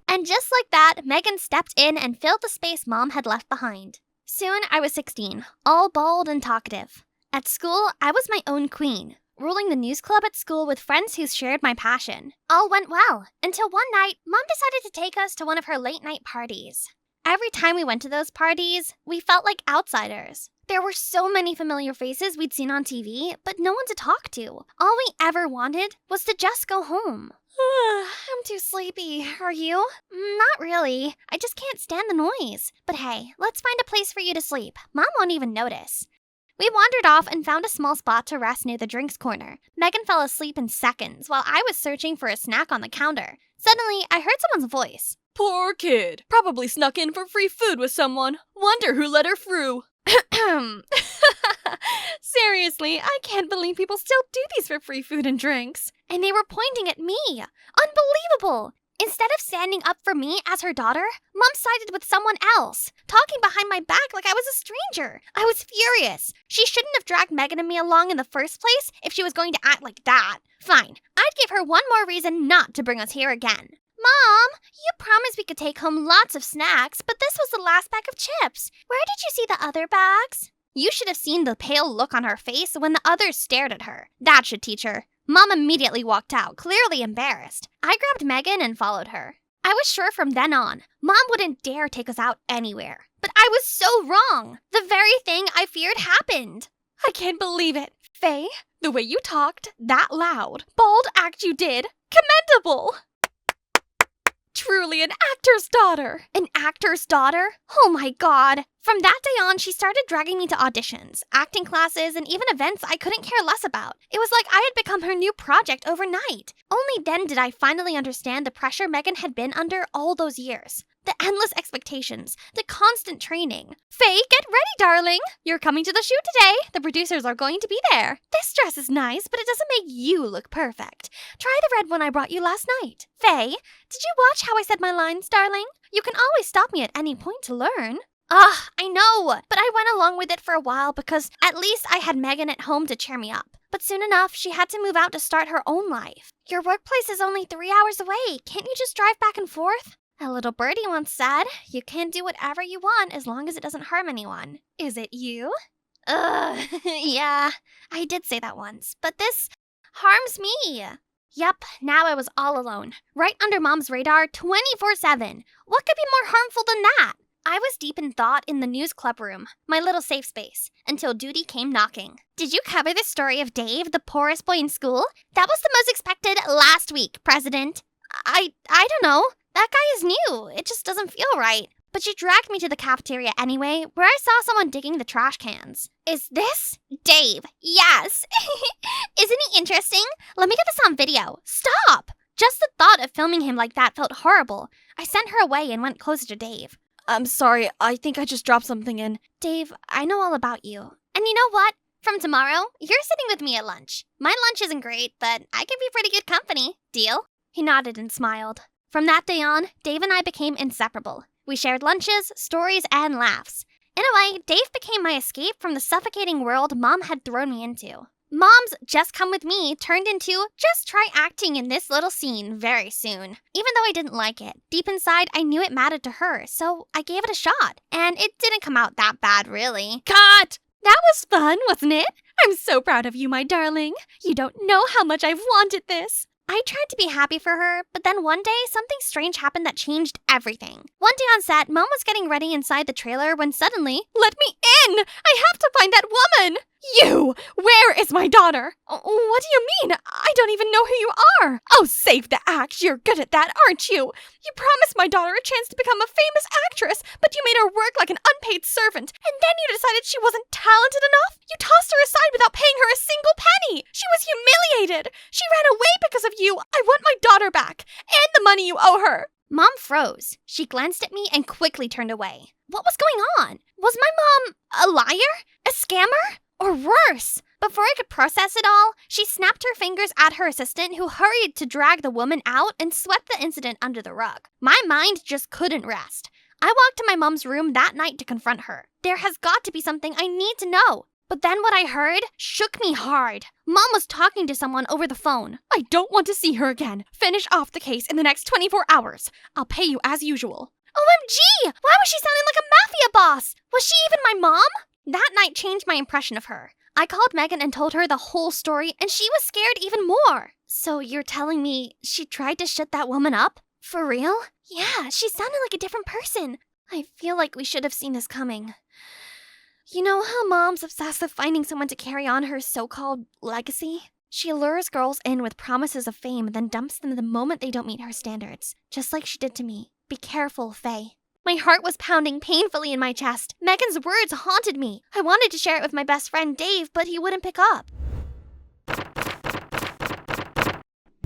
And just like that, Megan stepped in and filled the space Mom had left behind. Soon, I was 16, all bold and talkative. At school, I was my own queen, ruling the news club at school with friends who shared my passion. All went well, until one night, Mom decided to take us to one of her late-night parties. Every time we went to those parties, we felt like outsiders. There were so many familiar faces we'd seen on TV, but no one to talk to. All we ever wanted was to just go home. I'm too sleepy. Are you? Not really. I just can't stand the noise. But hey, let's find a place for you to sleep. Mom won't even notice. We wandered off and found a small spot to rest near the drinks corner. Megan fell asleep in seconds while I was searching for a snack on the counter. Suddenly, I heard someone's voice. Poor kid. Probably snuck in for free food with someone. Wonder who let her through. Seriously, I can't believe people still do these for free food and drinks. And they were pointing at me. Unbelievable! Instead of standing up for me as her daughter, Mom sided with someone else, talking behind my back like I was a stranger. I was furious. She shouldn't have dragged Megan and me along in the first place if she was going to act like that. Fine, I'd give her one more reason not to bring us here again. Mom, you promised we could take home lots of snacks, but this was the last bag of chips. Where did you see the other bags? You should have seen the pale look on her face when the others stared at her. That should teach her. Mom immediately walked out, clearly embarrassed. I grabbed Megan and followed her. I was sure from then on, Mom wouldn't dare take us out anywhere. But I was so wrong. The very thing I feared happened. I can't believe it. Faye, the way you talked, that loud, bold act you did, commendable. truly an actor's daughter. An actor's daughter? Oh my god. From that day on, she started dragging me to auditions, acting classes, and even events I couldn't care less about. It was like I had become her new project overnight. Only then did I finally understand the pressure Megan had been under all those years. The endless expectations, the constant training. Faye, get ready, darling. You're coming to the shoot today. The producers are going to be there. This dress is nice, but it doesn't make you look perfect. Try the red one I brought you last night. Faye, did you watch how I said my lines, darling? You can always stop me at any point to learn. I know, but I went along with it for a while because at least I had Megan at home to cheer me up. But soon enough, she had to move out to start her own life. Your workplace is only 3 hours away. Can't you just drive back and forth? A little birdie once said, you can do whatever you want as long as it doesn't harm anyone. Is it you? Yeah, I did say that once, but this harms me. Yep, now I was all alone, right under Mom's radar 24/7. What could be more harmful than that? I was deep in thought in the news club room, my little safe space, until duty came knocking. Did you cover the story of Dave, the poorest boy in school? That was the most expected last week, President. I don't know. That guy is new. It just doesn't feel right. But you dragged me to the cafeteria anyway, where I saw someone digging the trash cans. Is this Dave? Yes. Isn't he interesting? Let me get this on video. Stop! Just the thought of filming him like that felt horrible. I sent her away and went closer to Dave. I'm sorry, I think I just dropped something in. Dave, I know all about you. And you know what? From tomorrow, you're sitting with me at lunch. My lunch isn't great, but I can be pretty good company. Deal? He nodded and smiled. From that day on, Dave and I became inseparable. We shared lunches, stories, and laughs. In a way, Dave became my escape from the suffocating world Mom had thrown me into. Mom's Just Come With Me turned into just try acting in this little scene very soon. Even though I didn't like it, deep inside I knew it mattered to her, so I gave it a shot. And it didn't come out that bad, really. Cut! That was fun, wasn't it? I'm so proud of you, my darling. You don't know how much I've wanted this. I tried to be happy for her, but then one day something strange happened that changed everything. One day on set, Mom was getting ready inside the trailer when suddenly, Let me in! I have to find that woman! You! Where is my daughter? What do you mean? I don't even know who you are. Oh, save the act. You're good at that, aren't you? You promised my daughter a chance to become a famous actress, but you made her work like an unpaid servant, and then you decided she wasn't talented enough? You tossed her aside without paying her a single penny. She was humiliated. She ran away because of you. I want my daughter back, and the money you owe her. Mom froze. She glanced at me and quickly turned away. What was going on? Was my mom a liar? A scammer? Or worse? Before I could process it all, she snapped her fingers at her assistant who hurried to drag the woman out and swept the incident under the rug. My mind just couldn't rest. I walked to my mom's room that night to confront her. There has got to be something I need to know. But then what I heard shook me hard. Mom was talking to someone over the phone. I don't want to see her again. Finish off the case in the next 24 hours. I'll pay you as usual. OMG! Why was she sounding like a mafia boss? Was she even my mom? That night changed my impression of her. I called Megan and told her the whole story, and she was scared even more. So you're telling me she tried to shut that woman up? For real? Yeah, she sounded like a different person. I feel like we should have seen this coming. You know how Mom's obsessed with finding someone to carry on her so-called legacy? She lures girls in with promises of fame, then dumps them the moment they don't meet her standards. Just like she did to me. Be careful, Faye. My heart was pounding painfully in my chest. Megan's words haunted me. I wanted to share it with my best friend Dave, but he wouldn't pick up.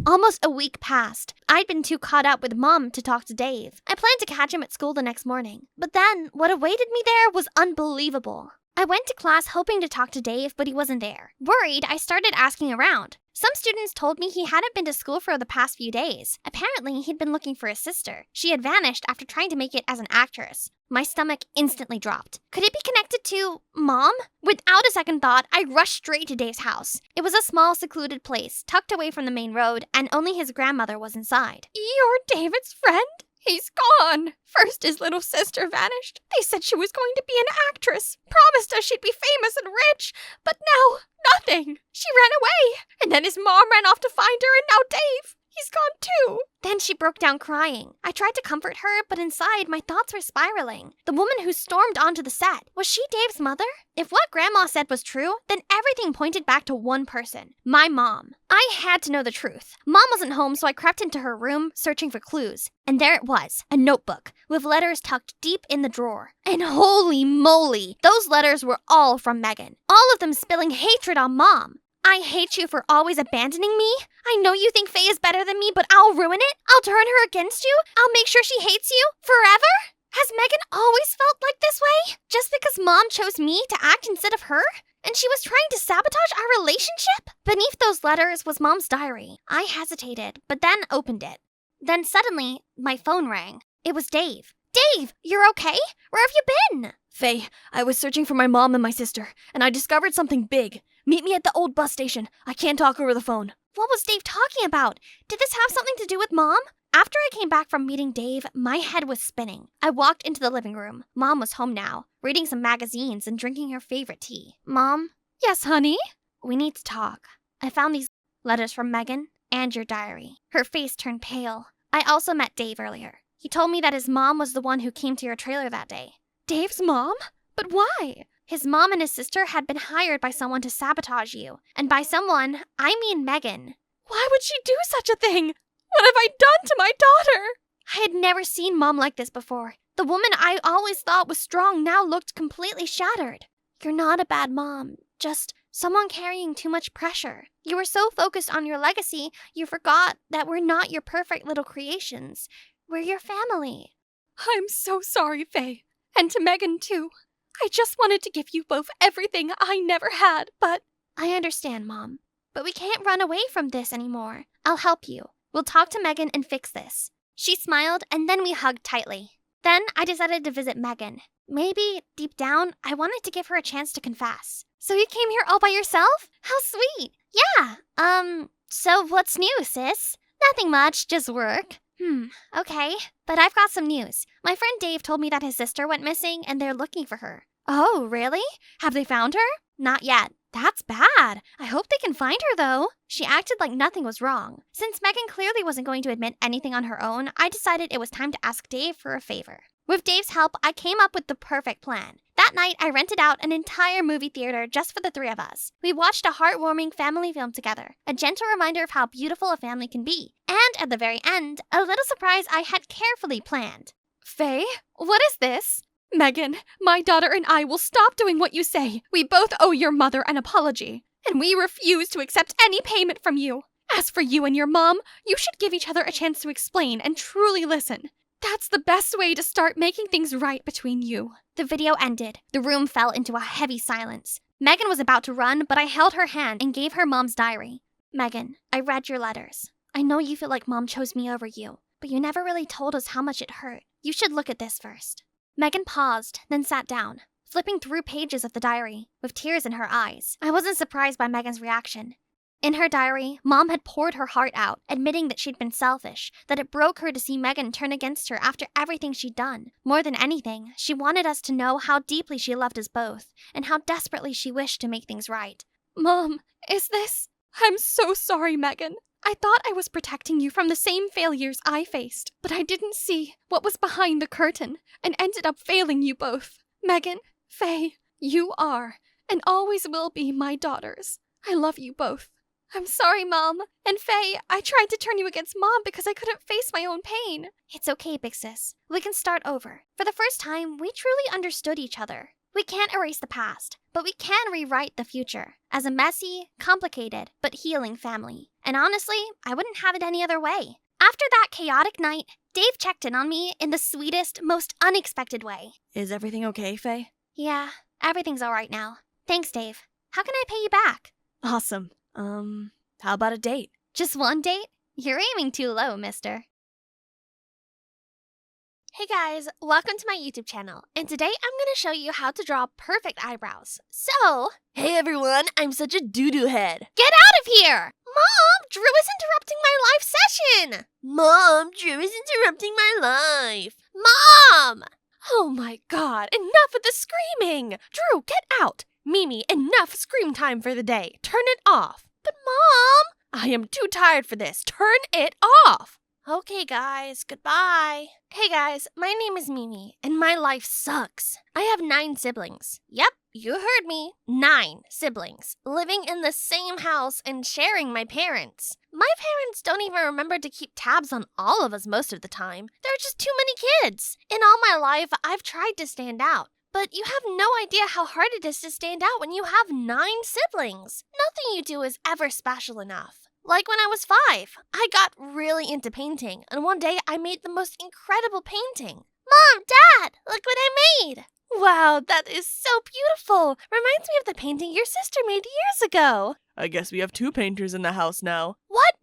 Almost a week passed. I'd been too caught up with Mom to talk to Dave. I planned to catch him at school the next morning. But then, what awaited me there was unbelievable. I went to class hoping to talk to Dave, but he wasn't there. Worried, I started asking around. Some students told me he hadn't been to school for the past few days. Apparently, he'd been looking for his sister. She had vanished after trying to make it as an actress. My stomach instantly dropped. Could it be connected to Mom? Without a second thought, I rushed straight to Dave's house. It was a small, secluded place, tucked away from the main road, and only his grandmother was inside. You're David's friend? He's gone. First, his little sister vanished. They said she was going to be an actress. Promised us she'd be famous and rich. But now, nothing. She ran away. And then his mom ran off to find her, and now Dave. He's gone too. Then she broke down crying. I tried to comfort her, but inside my thoughts were spiraling. The woman who stormed onto the set, was she Dave's mother? If what Grandma said was true, then everything pointed back to one person, my mom. I had to know the truth. Mom wasn't home, so I crept into her room, searching for clues. And there it was, a notebook, with letters tucked deep in the drawer. And holy moly, those letters were all from Megan. All of them spilling hatred on Mom. I hate you for always abandoning me. I know you think Faye is better than me, but I'll ruin it. I'll turn her against you. I'll make sure she hates you forever. Has Megan always felt like this way? Just because Mom chose me to act instead of her? And she was trying to sabotage our relationship? Beneath those letters was Mom's diary. I hesitated, but then opened it. Then suddenly, my phone rang. It was Dave. Dave, you're okay? Where have you been? Faye, I was searching for my mom and my sister, and I discovered something big. Meet me at the old bus station. I can't talk over the phone. What was Dave talking about? Did this have something to do with Mom? After I came back from meeting Dave, my head was spinning. I walked into the living room. Mom was home now, reading some magazines and drinking her favorite tea. Mom? Yes, honey? We need to talk. I found these letters from Megan and your diary. Her face turned pale. I also met Dave earlier. He told me that his mom was the one who came to your trailer that day. Dave's mom? But why? His mom and his sister had been hired by someone to sabotage you. And by someone, I mean Megan. Why would she do such a thing? What have I done to my daughter? I had never seen Mom like this before. The woman I always thought was strong now looked completely shattered. You're not a bad mom, just someone carrying too much pressure. You were so focused on your legacy, you forgot that we're not your perfect little creations. We're your family. I'm so sorry, Faye. And to Megan, too. I just wanted to give you both everything I never had, but... I understand, Mom. But we can't run away from this anymore. I'll help you. We'll talk to Megan and fix this. She smiled, and then we hugged tightly. Then I decided to visit Megan. Maybe, deep down, I wanted to give her a chance to confess. So you came here all by yourself? How sweet. Yeah, so what's new, sis? Nothing much, just work. Okay. But I've got some news. My friend Dave told me that his sister went missing and they're looking for her. Oh, really? Have they found her? Not yet. That's bad. I hope they can find her, though. She acted like nothing was wrong. Since Megan clearly wasn't going to admit anything on her own, I decided it was time to ask Dave for a favor. With Dave's help, I came up with the perfect plan. That night, I rented out an entire movie theater just for the three of us. We watched a heartwarming family film together, a gentle reminder of how beautiful a family can be. And at the very end, a little surprise I had carefully planned. Faye, what is this? Megan, my daughter and I will stop doing what you say. We both owe your mother an apology, and we refuse to accept any payment from you. As for you and your mom, you should give each other a chance to explain and truly listen. That's the best way to start making things right between you. The video ended. The room fell into a heavy silence. Megan was about to run, but I held her hand and gave her Mom's diary. Megan, I read your letters. I know you feel like Mom chose me over you, but you never really told us how much it hurt. You should look at this first. Megan paused, then sat down, flipping through pages of the diary, with tears in her eyes. I wasn't surprised by Megan's reaction. In her diary, Mom had poured her heart out, admitting that she'd been selfish, that it broke her to see Megan turn against her after everything she'd done. More than anything, she wanted us to know how deeply she loved us both, and how desperately she wished to make things right. Mom, is this... I'm so sorry, Megan. I thought I was protecting you from the same failures I faced, but I didn't see what was behind the curtain and ended up failing you both. Megan, Faye, you are and always will be my daughters. I love you both. I'm sorry, Mom. And Faye, I tried to turn you against Mom because I couldn't face my own pain. It's okay, big sis. We can start over. For the first time, we truly understood each other. We can't erase the past, but we can rewrite the future as a messy, complicated, but healing family. And honestly, I wouldn't have it any other way. After that chaotic night, Dave checked in on me in the sweetest, most unexpected way. Is everything okay, Faye? Yeah, everything's all right now. Thanks, Dave. How can I pay you back? Awesome. How about a date? Just one date? You're aiming too low, mister. Hey guys, welcome to my YouTube channel, and today I'm going to show you how to draw perfect eyebrows. So, Hey everyone, I'm such a doo-doo head. get out of here! Mom, Drew is interrupting my live session! Mom, Drew is interrupting my life. Mom! Oh my god, enough with the screaming! Drew, get out! Mimi, enough scream time for the day. Turn it off. But Mom! I am too tired for this. Turn it off. Okay, guys, goodbye. Hey, guys, my name is Mimi, and my life sucks. I have 9 siblings. Yep, you heard me. 9 siblings, living in the same house and sharing my parents. My parents don't even remember to keep tabs on all of us most of the time. There are just too many kids. In all my life, I've tried to stand out. But you have no idea how hard it is to stand out when you have 9 siblings. Nothing you do is ever special enough. Like when I was 5, I got really into painting, and one day I made the most incredible painting. Mom, Dad, look what I made! Wow, that is so beautiful. Reminds me of the painting your sister made years ago. I guess we have 2 painters in the house now. What?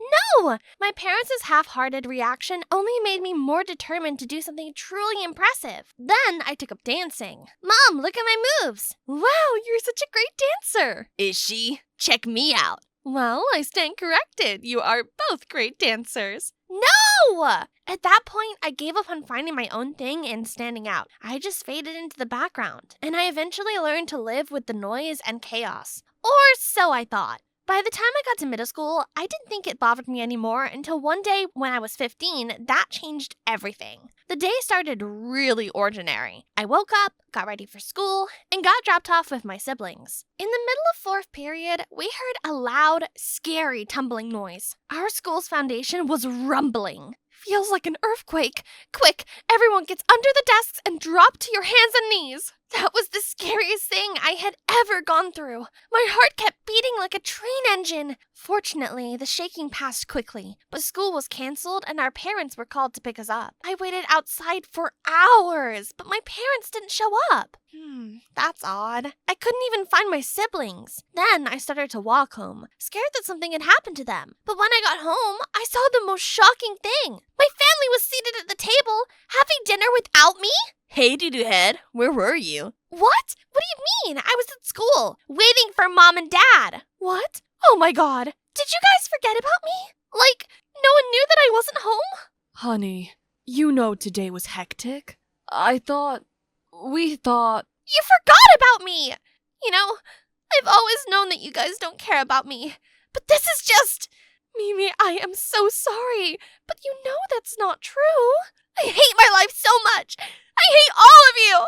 No! My parents' half-hearted reaction only made me more determined to do something truly impressive. Then I took up dancing. Mom, look at my moves. Wow, you're such a great dancer. Is she? Check me out. Well, I stand corrected. You are both great dancers. No! At that point, I gave up on finding my own thing and standing out. I just faded into the background, and I eventually learned to live with the noise and chaos. Or so I thought. By the time I got to middle school, I didn't think it bothered me anymore until one day when I was 15, that changed everything. The day started really ordinary. I woke up, got ready for school, and got dropped off with my siblings. In the middle of 4th period, we heard a loud, scary tumbling noise. Our school's foundation was rumbling. Feels like an earthquake. Quick, everyone gets under the desks and drop to your hands and knees. That was the scariest thing I had ever gone through. My heart kept beating like a train engine. Fortunately, the shaking passed quickly, but school was canceled and our parents were called to pick us up. I waited outside for hours, but my parents didn't show up. That's odd. I couldn't even find my siblings. Then I started to walk home, scared that something had happened to them. But when I got home, I saw the most shocking thing. My family was seated at the table, having dinner without me. Hey, doo-doo head, where were you? What? What do you mean? I was at school, waiting for Mom and Dad. What? Oh my God. Did you guys forget about me? Like, no one knew that I wasn't home? Honey, you know today was hectic. We thought... You forgot about me! You know, I've always known that you guys don't care about me. But this is just... Mimi, I am so sorry. But you know that's not true. I hate my life so much. I hate all of you.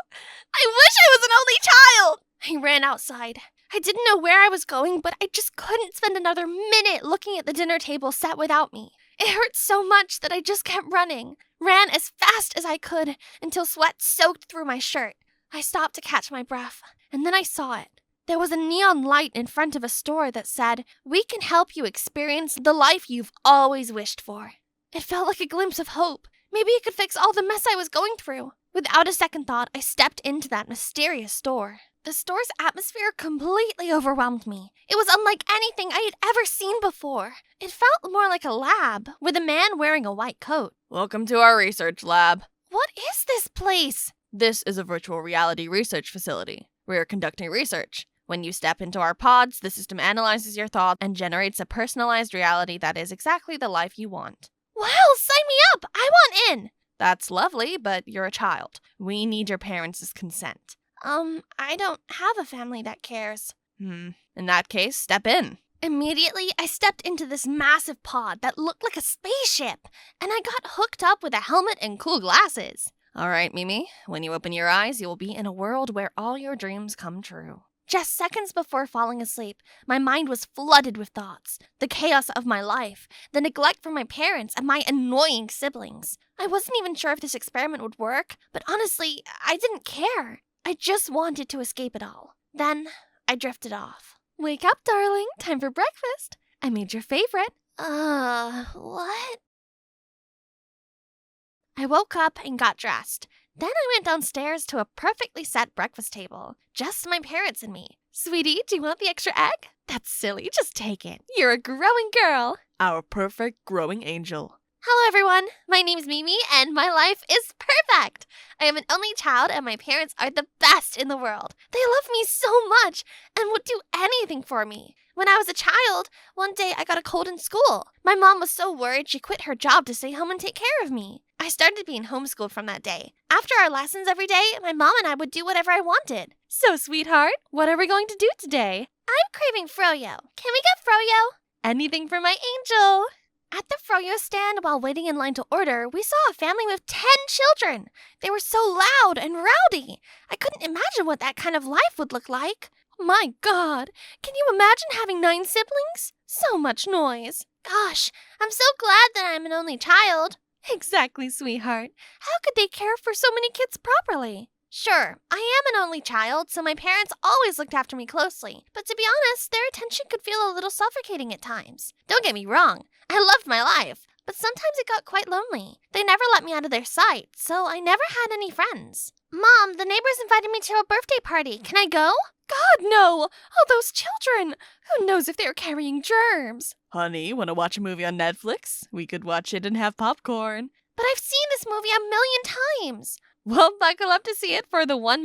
I wish I was an only child. I ran outside. I didn't know where I was going, but I just couldn't spend another minute looking at the dinner table set without me. It hurt so much that I just kept running. Ran as fast as I could until sweat soaked through my shirt. I stopped to catch my breath, and then I saw it. There was a neon light in front of a store that said, "We can help you experience the life you've always wished for." It felt like a glimpse of hope. Maybe it could fix all the mess I was going through. Without a second thought, I stepped into that mysterious store. The store's atmosphere completely overwhelmed me. It was unlike anything I had ever seen before. It felt more like a lab, with a man wearing a white coat. Welcome to our research lab. What is this place? This is a virtual reality research facility. We are conducting research. When you step into our pods, the system analyzes your thoughts and generates a personalized reality that is exactly the life you want. Wow, sign me up! I want in! That's lovely, but you're a child. We need your parents' consent. I don't have a family that cares. In that case, step in. Immediately, I stepped into this massive pod that looked like a spaceship, and I got hooked up with a helmet and cool glasses. All right, Mimi, when you open your eyes, you will be in a world where all your dreams come true. Just seconds before falling asleep, my mind was flooded with thoughts. The chaos of my life, the neglect from my parents, and my annoying siblings. I wasn't even sure if this experiment would work, but honestly, I didn't care. I just wanted to escape it all. Then, I drifted off. Wake up, darling. Time for breakfast. I made your favorite. What? I woke up and got dressed. Then I went downstairs to a perfectly set breakfast table. Just my parents and me. Sweetie, do you want the extra egg? That's silly. Just take it. You're a growing girl. Our perfect growing angel. Hello, everyone. My name's Mimi, and my life is perfect. I am an only child, and my parents are the best in the world. They love me so much and would do anything for me. When I was a child, one day I got a cold in school. My mom was so worried she quit her job to stay home and take care of me. I started being homeschooled from that day. After our lessons every day, my mom and I would do whatever I wanted. So, sweetheart, what are we going to do today? I'm craving froyo. Can we get froyo? Anything for my angel. At the froyo stand while waiting in line to order, we saw a family with 10 children. They were so loud and rowdy. I couldn't imagine what that kind of life would look like. My God, can you imagine having 9 siblings? So much noise. Gosh, I'm so glad that I'm an only child. Exactly, sweetheart. How could they care for so many kids properly? Sure, I am an only child, so my parents always looked after me closely. But to be honest, their attention could feel a little suffocating at times. Don't get me wrong, I loved my life, but sometimes it got quite lonely. They never let me out of their sight, so I never had any friends. Mom, the neighbors invited me to a birthday party. Can I go? God, no! All those children! Who knows if they're carrying germs? Honey, want to watch a movie on Netflix? We could watch it and have popcorn. But I've seen this movie a million times. Well, buckle up to see it for the 1,000,001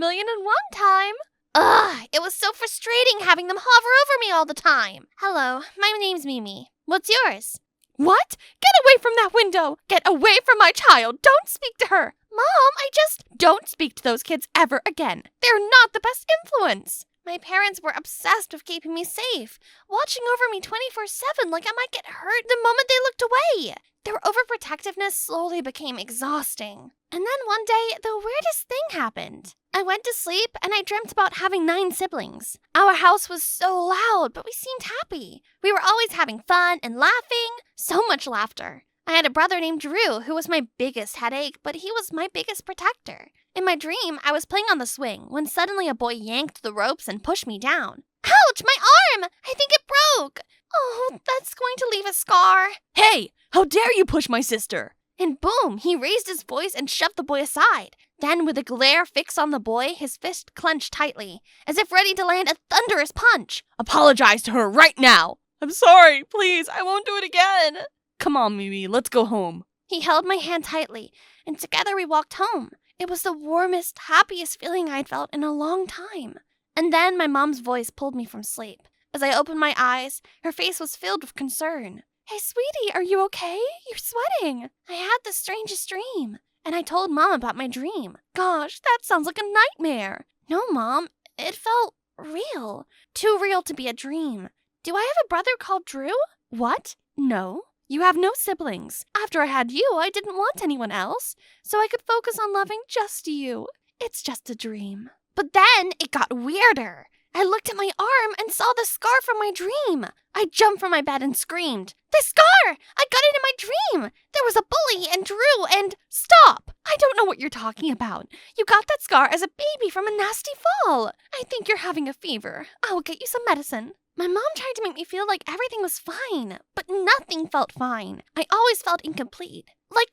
time. Ugh, it was so frustrating having them hover over me all the time. Hello, my name's Mimi. What's yours? What? Get away from that window! Get away from my child! Don't speak to her! Mom, I just... Don't speak to those kids ever again. They're not the best influence. My parents were obsessed with keeping me safe, watching over me 24/7 like I might get hurt the moment they looked away. Their overprotectiveness slowly became exhausting. And then one day, the weirdest thing happened. I went to sleep and I dreamt about having 9 siblings. Our house was so loud, but we seemed happy. We were always having fun and laughing, so much laughter. I had a brother named Drew who was my biggest headache, but he was my biggest protector. In my dream, I was playing on the swing when suddenly a boy yanked the ropes and pushed me down. Ouch, my arm! I think it broke. Oh, that's going to leave a scar. Hey, how dare you push my sister? And boom, he raised his voice and shoved the boy aside. Then, with a glare fixed on the boy, his fist clenched tightly, as if ready to land a thunderous punch. Apologize to her right now. I'm sorry, please, I won't do it again. Come on, Mimi, let's go home. He held my hand tightly, and together we walked home. It was the warmest, happiest feeling I'd felt in a long time. And then my mom's voice pulled me from sleep. As I opened my eyes, her face was filled with concern. Hey, sweetie, are you okay? You're sweating. I had the strangest dream, and I told Mom about my dream. Gosh, that sounds like a nightmare. No, Mom, it felt real. Too real to be a dream. Do I have a brother called Drew? What? No. You have no siblings. After I had you, I didn't want anyone else, so I could focus on loving just you. It's just a dream. But then it got weirder. I looked at my arm and saw the scar from my dream. I jumped from my bed and screamed, "The scar! I got it in my dream! There was a bully and Drew and—" Stop! I don't know what you're talking about. You got that scar as a baby from a nasty fall. I think you're having a fever. I'll get you some medicine. My mom tried to make me feel like everything was fine, but nothing felt fine. I always felt incomplete. Like,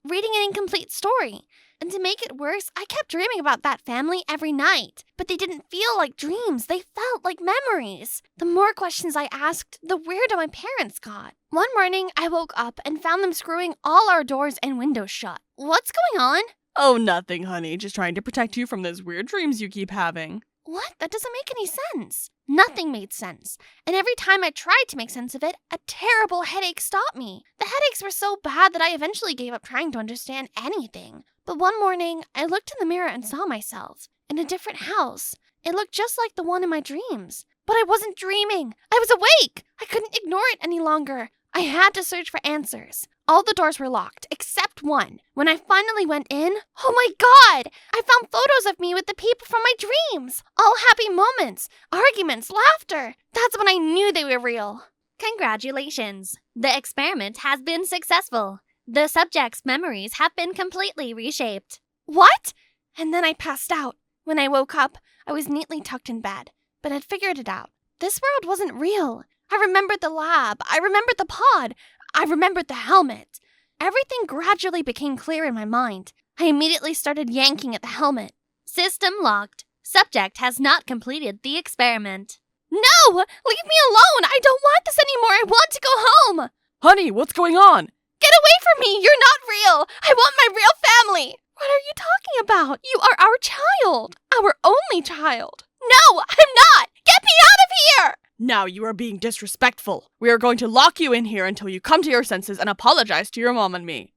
reading an incomplete story. And to make it worse, I kept dreaming about that family every night. But they didn't feel like dreams. They felt like memories. The more questions I asked, the weirder my parents got. One morning, I woke up and found them screwing all our doors and windows shut. What's going on? Oh, nothing, honey. Just trying to protect you from those weird dreams you keep having. What? That doesn't make any sense. Nothing made sense. And every time I tried to make sense of it, a terrible headache stopped me. The headaches were so bad that I eventually gave up trying to understand anything. But one morning, I looked in the mirror and saw myself in a different house. It looked just like the one in my dreams. But I wasn't dreaming. I was awake. I couldn't ignore it any longer. I had to search for answers. All the doors were locked, except one. When I finally went in, oh my God! I found photos of me with the people from my dreams. All happy moments, arguments, laughter. That's when I knew they were real. Congratulations! The experiment has been successful. The subject's memories have been completely reshaped. What? And then I passed out. When I woke up, I was neatly tucked in bed, but I'd figured it out. This world wasn't real. I remembered the lab. I remembered the pod. I remembered the helmet. Everything gradually became clear in my mind. I immediately started yanking at the helmet. System locked. Subject has not completed the experiment. No! Leave me alone! I don't want this anymore! I want to go home! Honey, what's going on? Get away from me! You're not real! I want my real family! What are you talking about? You are our child! Our only child! No, I'm not! Get me out of here! Now you are being disrespectful. We are going to lock you in here until you come to your senses and apologize to your mom and me.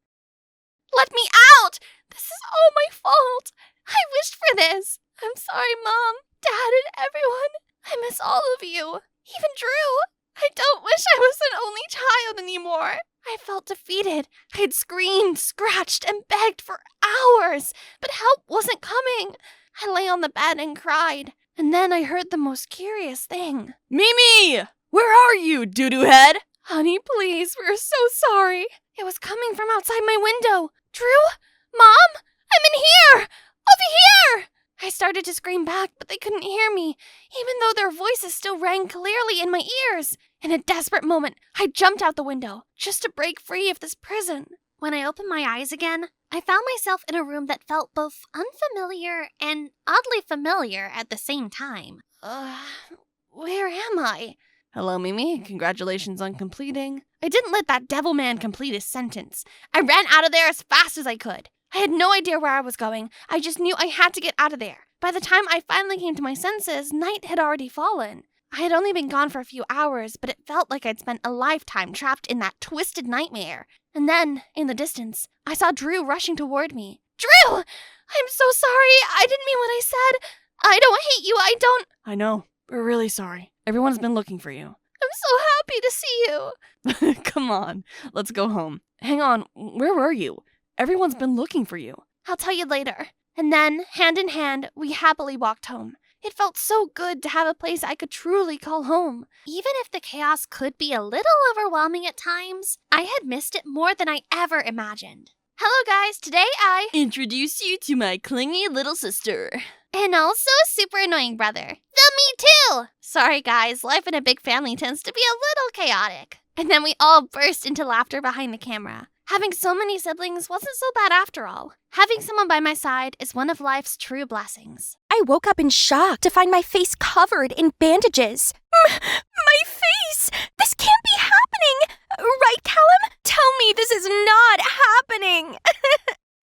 Let me out! This is all my fault. I wished for this. I'm sorry, Mom, Dad, and everyone. I miss all of you. Even Drew. I don't wish I was an only child anymore. I felt defeated. I'd screamed, scratched, and begged for hours, but help wasn't coming. I lay on the bed and cried, and then I heard the most curious thing. Mimi! Where are you, doo-doo head? Honey, please, we're so sorry. It was coming from outside my window. Drew? Mom? I'm in here! Over here! I started to scream back, but they couldn't hear me, even though their voices still rang clearly in my ears. In a desperate moment, I jumped out the window, just to break free of this prison. When I opened my eyes again, I found myself in a room that felt both unfamiliar and oddly familiar at the same time. Where am I? Hello, Mimi. Congratulations on completing. I didn't let that devil man complete his sentence. I ran out of there as fast as I could. I had no idea where I was going. I just knew I had to get out of there. By the time I finally came to my senses, night had already fallen. I had only been gone for a few hours, but it felt like I'd spent a lifetime trapped in that twisted nightmare. And then, in the distance, I saw Drew rushing toward me. Drew! I'm so sorry. I didn't mean what I said. I don't hate you. I don't... I know. We're really sorry. Everyone's been looking for you. I'm so happy to see you. Come on. Let's go home. Hang on. Where were you? Everyone's been looking for you. I'll tell you later. And then, hand in hand, we happily walked home. It felt so good to have a place I could truly call home. Even if the chaos could be a little overwhelming at times, I had missed it more than I ever imagined. Hello guys, today I introduce you to my clingy little sister. And also super annoying brother. The me too! Sorry guys, life in a big family tends to be a little chaotic. And then we all burst into laughter behind the camera. Having so many siblings wasn't so bad after all. Having someone by my side is one of life's true blessings. I woke up in shock to find my face covered in bandages. My face! This can't be happening! Right, Callum? Tell me this is not happening!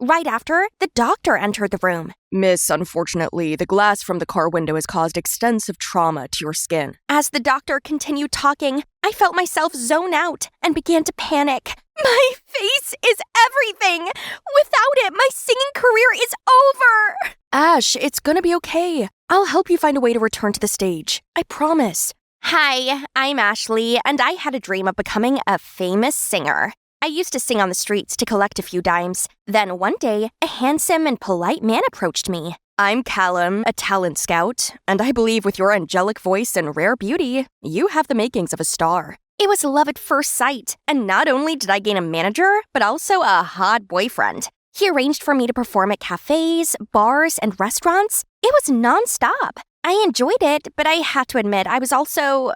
Right after, the doctor entered the room. Miss, unfortunately, the glass from the car window has caused extensive trauma to your skin. As the doctor continued talking, I felt myself zone out and began to panic. My face is everything! Without it, my singing career is over! Ash, it's gonna be okay. I'll help you find a way to return to the stage. I promise. Hi, I'm Ashley, and I had a dream of becoming a famous singer. I used to sing on the streets to collect a few dimes. Then one day, a handsome and polite man approached me. I'm Callum, a talent scout, and I believe with your angelic voice and rare beauty, you have the makings of a star. It was love at first sight, and not only did I gain a manager, but also a hot boyfriend. He arranged for me to perform at cafes, bars, and restaurants. It was nonstop. I enjoyed it, but I had to admit I was also,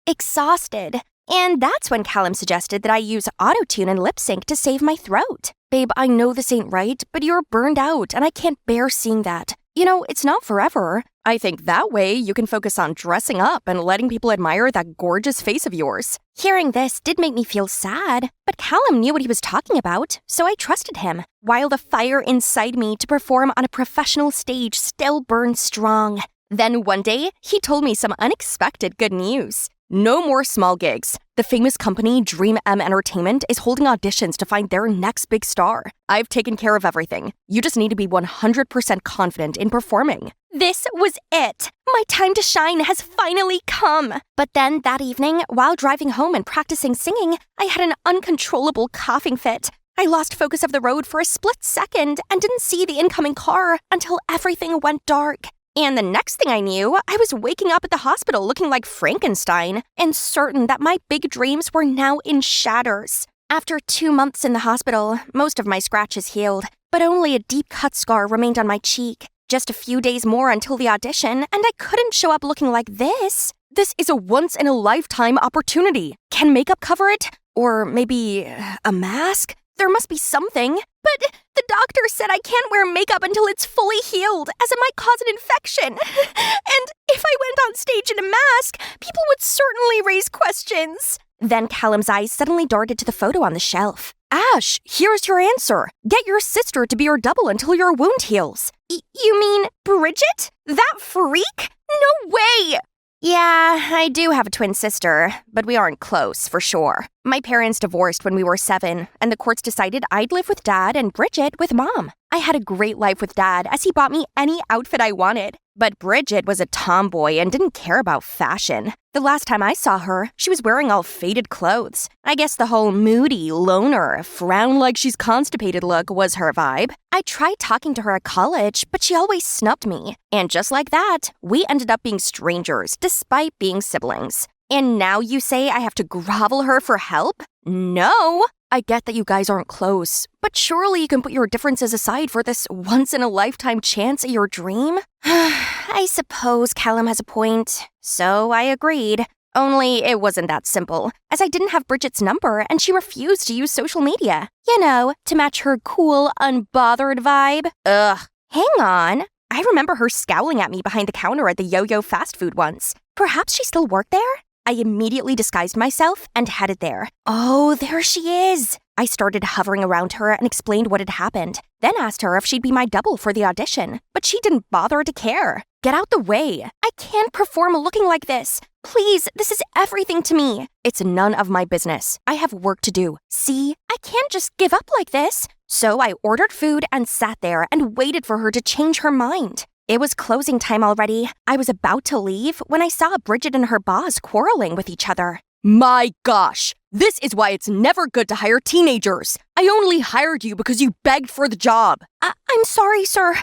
exhausted. And that's when Callum suggested that I use autotune and lip sync to save my throat. Babe, I know this ain't right, but you're burned out, and I can't bear seeing that. You know, it's not forever. I think that way you can focus on dressing up and letting people admire that gorgeous face of yours. Hearing this did make me feel sad, but Callum knew what he was talking about, so I trusted him, while the fire inside me to perform on a professional stage still burned strong. Then one day, he told me some unexpected good news. No more small gigs. The famous company Dream M Entertainment is holding auditions to find their next big star. I've taken care of everything. You just need to be 100% confident in performing. This was it. My time to shine has finally come. But then that evening, while driving home and practicing singing, I had an uncontrollable coughing fit. I lost focus of the road for a split second and didn't see the incoming car until everything went dark. And the next thing I knew, I was waking up at the hospital looking like Frankenstein and certain that my big dreams were now in shatters. After 2 months in the hospital, most of my scratches healed, but only a deep cut scar remained on my cheek. Just a few days more until the audition, and I couldn't show up looking like this. This is a once-in-a-lifetime opportunity. Can makeup cover it? Or maybe a mask? There must be something. But the doctor said I can't wear makeup until it's fully healed, as it might cause an infection. And if I went on stage in a mask, people would certainly raise questions. Then Callum's eyes suddenly darted to the photo on the shelf. Ash, here's your answer. Get your sister to be your double until your wound heals. You mean Bridget? That freak? No way! Yeah, I do have a twin sister, but we aren't close, for sure. My parents divorced when we were 7, and the courts decided I'd live with Dad and Bridget with Mom. I had a great life with Dad, as he bought me any outfit I wanted. But Bridget was a tomboy and didn't care about fashion. The last time I saw her, she was wearing all faded clothes. I guess the whole moody, loner, frown like she's constipated look was her vibe. I tried talking to her at college, but she always snubbed me. And just like that, we ended up being strangers despite being siblings. And now you say I have to grovel her for help? No! I get that you guys aren't close, but surely you can put your differences aside for this once-in-a-lifetime chance at your dream? I suppose Callum has a point, so I agreed. Only it wasn't that simple, as I didn't have Bridget's number and she refused to use social media. You know, to match her cool, unbothered vibe. Ugh. Hang on. I remember her scowling at me behind the counter at the Yo-Yo fast food once. Perhaps she still worked there? I immediately disguised myself and headed there. Oh, there she is. I started hovering around her and explained what had happened, then asked her if she'd be my double for the audition, but she didn't bother to care. Get out the way. I can't perform looking like this. Please, this is everything to me. It's none of my business. I have work to do. See, I can't just give up like this. So I ordered food and sat there and waited for her to change her mind. It was closing time already. I was about to leave when I saw Bridget and her boss quarreling with each other. My gosh! This is why it's never good to hire teenagers. I only hired you because you begged for the job. I'm sorry, sir.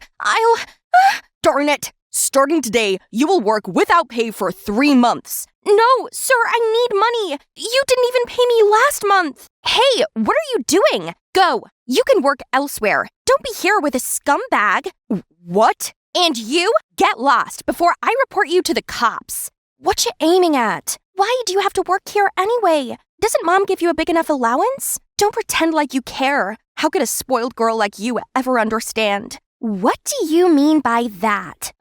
Darn it! Starting today, you will work without pay for 3 months. No, sir, I need money. You didn't even pay me last month. Hey, what are you doing? Go. You can work elsewhere. Don't be here with a scumbag. What? And you, get lost before I report you to the cops. What you aiming at? Why do you have to work here anyway? Doesn't Mom give you a big enough allowance? Don't pretend like you care. How could a spoiled girl like you ever understand? What do you mean by that?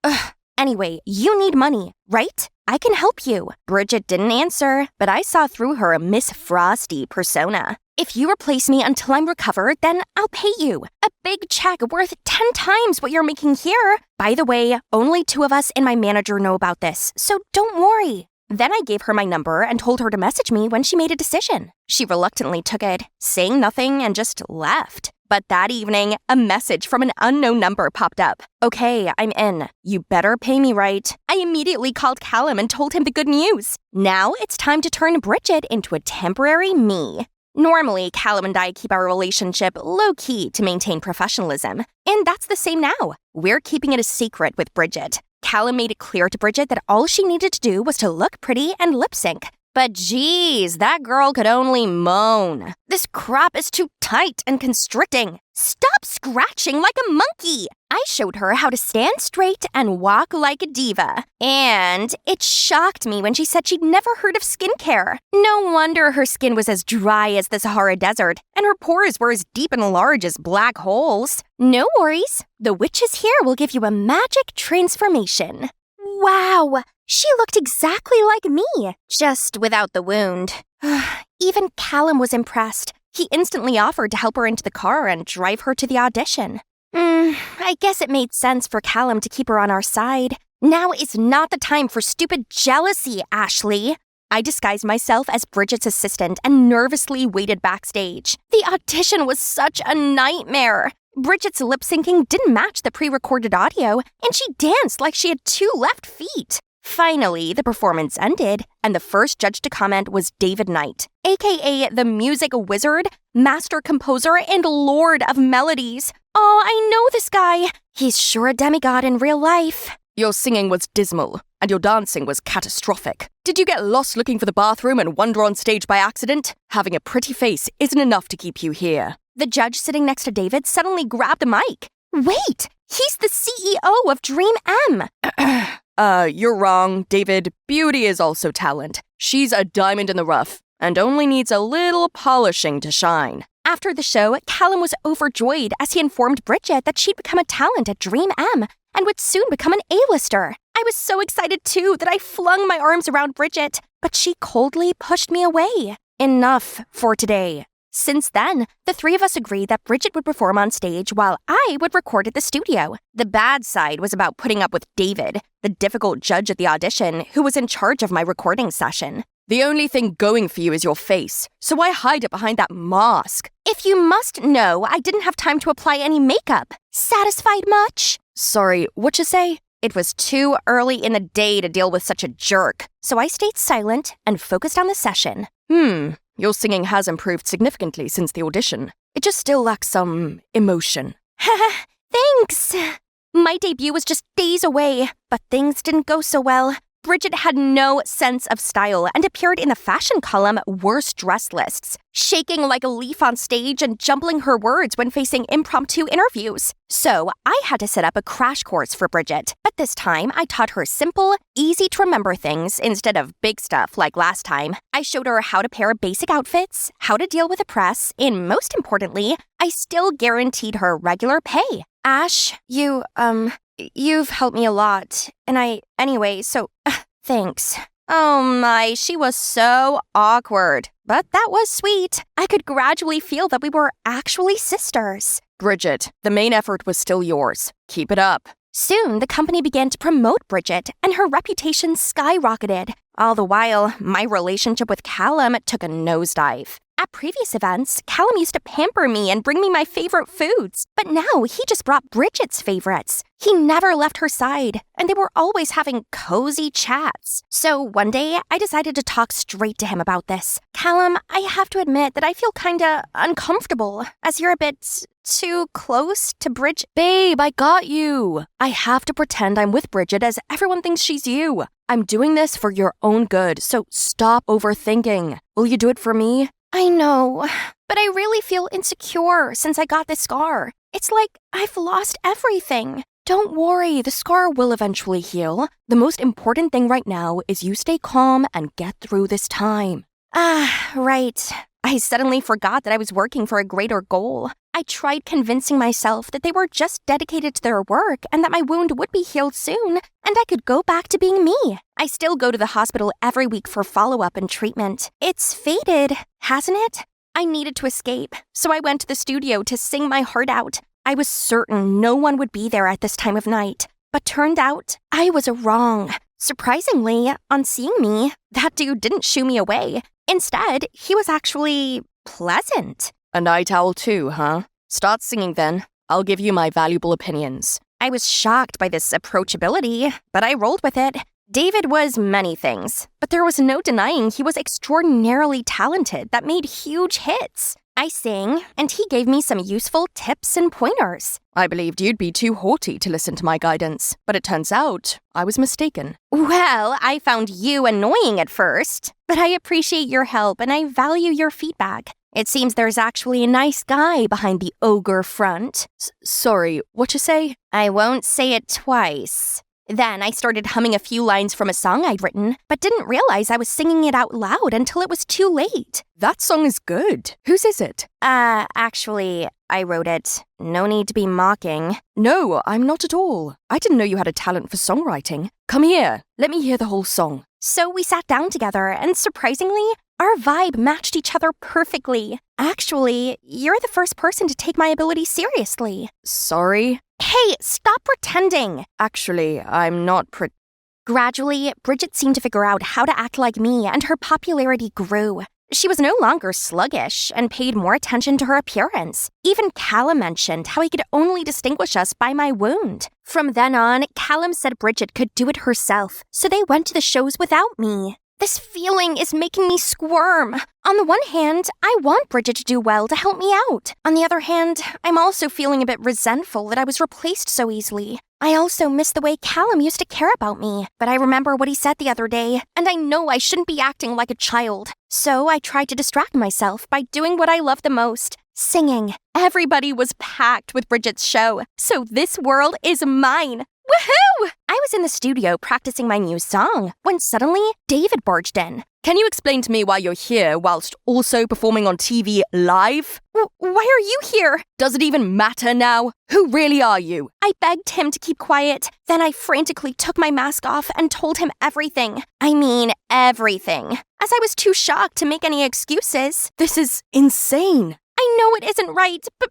Anyway, you need money, right? I can help you. Bridget didn't answer, but I saw through her Miss Frosty persona. If you replace me until I'm recovered, then I'll pay you. A big check worth 10 times what you're making here. By the way, only 2 of us and my manager know about this, so don't worry. Then I gave her my number and told her to message me when she made a decision. She reluctantly took it, saying nothing, and just left. But that evening, a message from an unknown number popped up. Okay, I'm in. You better pay me right. I immediately called Callum and told him the good news. Now it's time to turn Bridget into a temporary me. Normally, Callum and I keep our relationship low-key to maintain professionalism. And that's the same now. We're keeping it a secret with Bridget. Callum made it clear to Bridget that all she needed to do was to look pretty and lip sync. But geez, that girl could only moan. This crop is too tight and constricting. Stop scratching like a monkey. I showed her how to stand straight and walk like a diva. And it shocked me when she said she'd never heard of skincare. No wonder her skin was as dry as the Sahara Desert, and her pores were as deep and large as black holes. No worries. The witches here will give you a magic transformation. Wow, she looked exactly like me, just without the wound. Even Callum was impressed. He instantly offered to help her into the car and drive her to the audition. I guess it made sense for Callum to keep her on our side. Now is not the time for stupid jealousy, Ashley. I disguised myself as Bridget's assistant and nervously waited backstage. The audition was such a nightmare. Bridget's lip-syncing didn't match the pre-recorded audio, and she danced like she had 2 left feet. Finally, the performance ended, and the first judge to comment was David Knight, aka the music wizard, master composer, and lord of melodies. Oh, I know this guy. He's sure a demigod in real life. Your singing was dismal, and your dancing was catastrophic. Did you get lost looking for the bathroom and wander on stage by accident? Having a pretty face isn't enough to keep you here. The judge sitting next to David suddenly grabbed the mic. Wait, he's the CEO of Dream M. You're wrong, David. Beauty is also talent. She's a diamond in the rough, and only needs a little polishing to shine. After the show, Callum was overjoyed as he informed Bridget that she'd become a talent at Dream M and would soon become an A-lister. I was so excited too that I flung my arms around Bridget, but she coldly pushed me away. Enough for today. Since then, the 3 of us agreed that Bridget would perform on stage while I would record at the studio. The bad side was about putting up with David, the difficult judge at the audition who was in charge of my recording session. The only thing going for you is your face, so why hide it behind that mask? If you must know, I didn't have time to apply any makeup. Satisfied much? Sorry, what you say? It was too early in the day to deal with such a jerk, so I stayed silent and focused on the session. Your singing has improved significantly since the audition. It just still lacks some emotion. Thanks! My debut was just days away, but things didn't go so well. Bridget had no sense of style and appeared in the fashion column worst dress lists, shaking like a leaf on stage and jumbling her words when facing impromptu interviews. So I had to set up a crash course for Bridget, but this time I taught her simple, easy-to-remember things instead of big stuff like last time. I showed her how to pair basic outfits, how to deal with the press, and most importantly, I still guaranteed her regular pay. Ash, you've helped me a lot, and thanks. Oh my, she was so awkward. But that was sweet. I could gradually feel that we were actually sisters. Bridget, the main effort was still yours. Keep it up. Soon, the company began to promote Bridget, and her reputation skyrocketed. All the while, my relationship with Callum took a nosedive. At previous events, Callum used to pamper me and bring me my favorite foods, but now he just brought Bridget's favorites. He never left her side, and they were always having cozy chats. So one day, I decided to talk straight to him about this. Callum, I have to admit that I feel kinda uncomfortable, as you're a bit too close to Bridget. Babe, I got you. I have to pretend I'm with Bridget as everyone thinks she's you. I'm doing this for your own good, so stop overthinking. Will you do it for me? I know, but I really feel insecure since I got this scar. It's like I've lost everything. Don't worry, the scar will eventually heal. The most important thing right now is you stay calm and get through this time. Right. I suddenly forgot that I was working for a greater goal. I tried convincing myself that they were just dedicated to their work and that my wound would be healed soon, and I could go back to being me. I still go to the hospital every week for follow-up and treatment. It's faded, hasn't it? I needed to escape, so I went to the studio to sing my heart out. I was certain no one would be there at this time of night, but turned out I was wrong. Surprisingly, on seeing me, that dude didn't shoo me away. Instead, he was actually pleasant. A night owl too, huh? Start singing then. I'll give you my valuable opinions. I was shocked by this approachability, but I rolled with it. David was many things, but there was no denying he was extraordinarily talented that made huge hits. I sang, and he gave me some useful tips and pointers. I believed you'd be too haughty to listen to my guidance, but it turns out I was mistaken. Well, I found you annoying at first, but I appreciate your help and I value your feedback. It seems there's actually a nice guy behind the ogre front. Sorry, what you say? I won't say it twice. Then I started humming a few lines from a song I'd written, but didn't realize I was singing it out loud until it was too late. That song is good. Whose is it? Actually, I wrote it. No need to be mocking. No, I'm not at all. I didn't know you had a talent for songwriting. Come here, let me hear the whole song. So we sat down together, and surprisingly, our vibe matched each other perfectly. Actually, you're the first person to take my ability seriously. Sorry? Hey, stop pretending! Actually, I'm not Gradually, Bridget seemed to figure out how to act like me, and her popularity grew. She was no longer sluggish and paid more attention to her appearance. Even Callum mentioned how he could only distinguish us by my wound. From then on, Callum said Bridget could do it herself, so they went to the shows without me. This feeling is making me squirm. On the one hand, I want Bridget to do well to help me out. On the other hand, I'm also feeling a bit resentful that I was replaced so easily. I also miss the way Callum used to care about me, but I remember what he said the other day, and I know I shouldn't be acting like a child. So I tried to distract myself by doing what I love the most, singing. Everybody was packed with Bridget's show, so this world is mine. Woohoo! I was in the studio practicing my new song when suddenly David barged in. Can you explain to me why you're here whilst also performing on TV live? Why are you here? Does it even matter now? Who really are you? I begged him to keep quiet. Then I frantically took my mask off and told him everything. I mean, everything. As I was too shocked to make any excuses. This is insane. I know it isn't right, but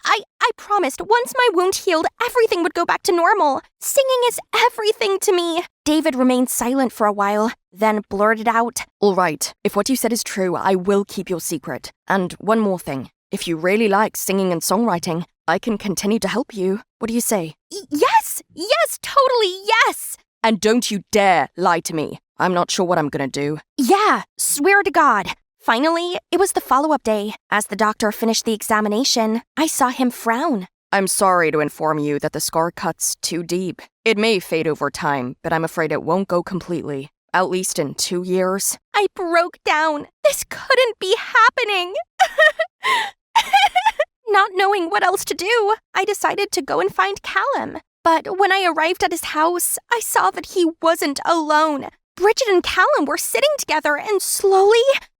I promised once my wound healed, everything would go back to normal. Singing is everything to me. David remained silent for a while, then blurted out, All right, if what you said is true, I will keep your secret. And one more thing. If you really like singing and songwriting, I can continue to help you. What do you say? Yes! yes! Yes, totally yes! And don't you dare lie to me. I'm not sure what I'm gonna do. Yeah, swear to God. Finally, it was the follow-up day. As the doctor finished the examination, I saw him frown. I'm sorry to inform you that the scar cut's too deep. It may fade over time, but I'm afraid it won't go completely. At least in 2 years. I broke down. This couldn't be happening. Not knowing what else to do, I decided to go and find Callum. But when I arrived at his house, I saw that he wasn't alone. Bridget and Callum were sitting together and slowly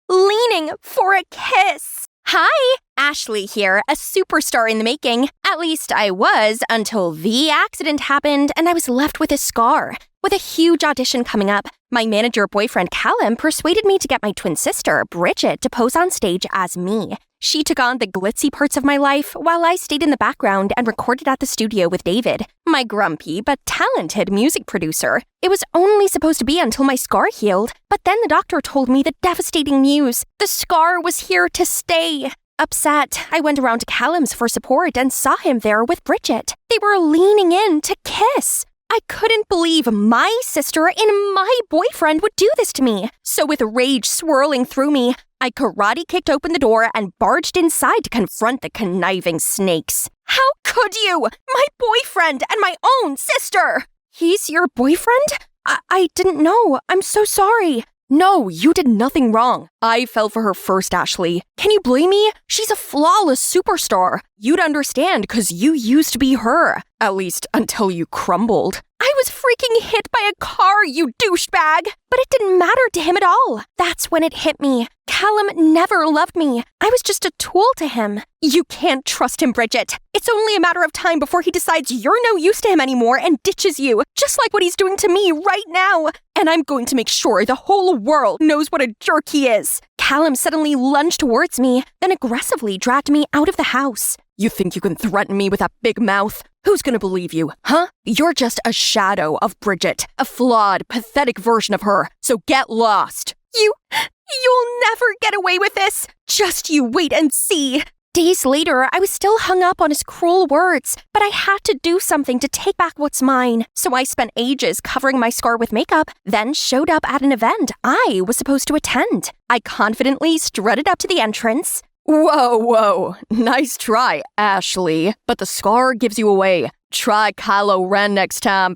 leaning for a kiss. Hi, Ashley here, a superstar in the making. At least I was until the accident happened and I was left with a scar. With a huge audition coming up, my manager boyfriend Callum persuaded me to get my twin sister, Bridget, to pose on stage as me. She took on the glitzy parts of my life while I stayed in the background and recorded at the studio with David, my grumpy but talented music producer. It was only supposed to be until my scar healed, but then the doctor told me the devastating news. The scar was here to stay. Upset, I went around to Callum's for support and saw him there with Bridget. They were leaning in to kiss. I couldn't believe my sister and my boyfriend would do this to me. So with rage swirling through me, I karate kicked open the door and barged inside to confront the conniving snakes. How could you? My boyfriend and my own sister! He's your boyfriend? I didn't know. I'm so sorry. No, you did nothing wrong. I fell for her first, Ashley. Can you blame me? She's a flawless superstar. You'd understand because you used to be her. At least until you crumbled. I was freaking hit by a car, you douchebag! But it didn't matter to him at all. That's when it hit me. Callum never loved me. I was just a tool to him. You can't trust him, Bridget. It's only a matter of time before he decides you're no use to him anymore and ditches you, just like what he's doing to me right now. And I'm going to make sure the whole world knows what a jerk he is. Callum suddenly lunged towards me, then aggressively dragged me out of the house. You think you can threaten me with that big mouth? Who's gonna believe you, huh? You're just a shadow of Bridget, a flawed, pathetic version of her, so get lost. You'll never get away with this. Just you wait and see. Days later, I was still hung up on his cruel words, but I had to do something to take back what's mine. So I spent ages covering my scar with makeup, then showed up at an event I was supposed to attend. I confidently strutted up to the entrance. Whoa. Nice try, Ashley. But the scar gives you away. Try Kylo Ren next time.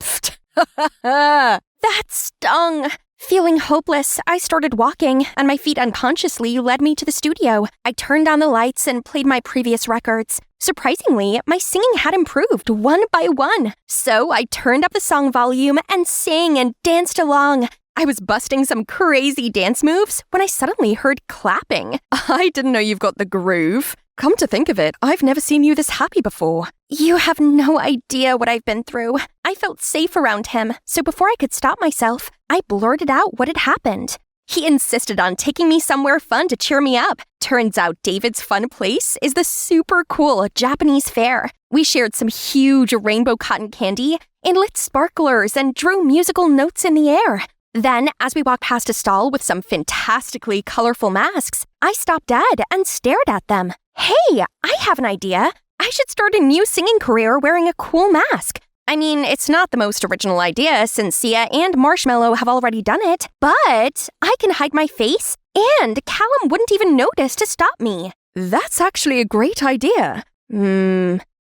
That stung. Feeling hopeless, I started walking, and my feet unconsciously led me to the studio. I turned on the lights and played my previous records. Surprisingly, my singing had improved one by one. So I turned up the song volume and sang and danced along. I was busting some crazy dance moves when I suddenly heard clapping. I didn't know you've got the groove. Come to think of it, I've never seen you this happy before. You have no idea what I've been through. I felt safe around him, so before I could stop myself, I blurted out what had happened. He insisted on taking me somewhere fun to cheer me up. Turns out David's fun place is the super cool Japanese fair. We shared some huge rainbow cotton candy and lit sparklers and drew musical notes in the air. Then, as we walked past a stall with some fantastically colorful masks, I stopped dead and stared at them. Hey, I have an idea. I should start a new singing career wearing a cool mask. I mean, it's not the most original idea since Sia and Marshmallow have already done it, but I can hide my face and Callum wouldn't even notice to stop me. That's actually a great idea.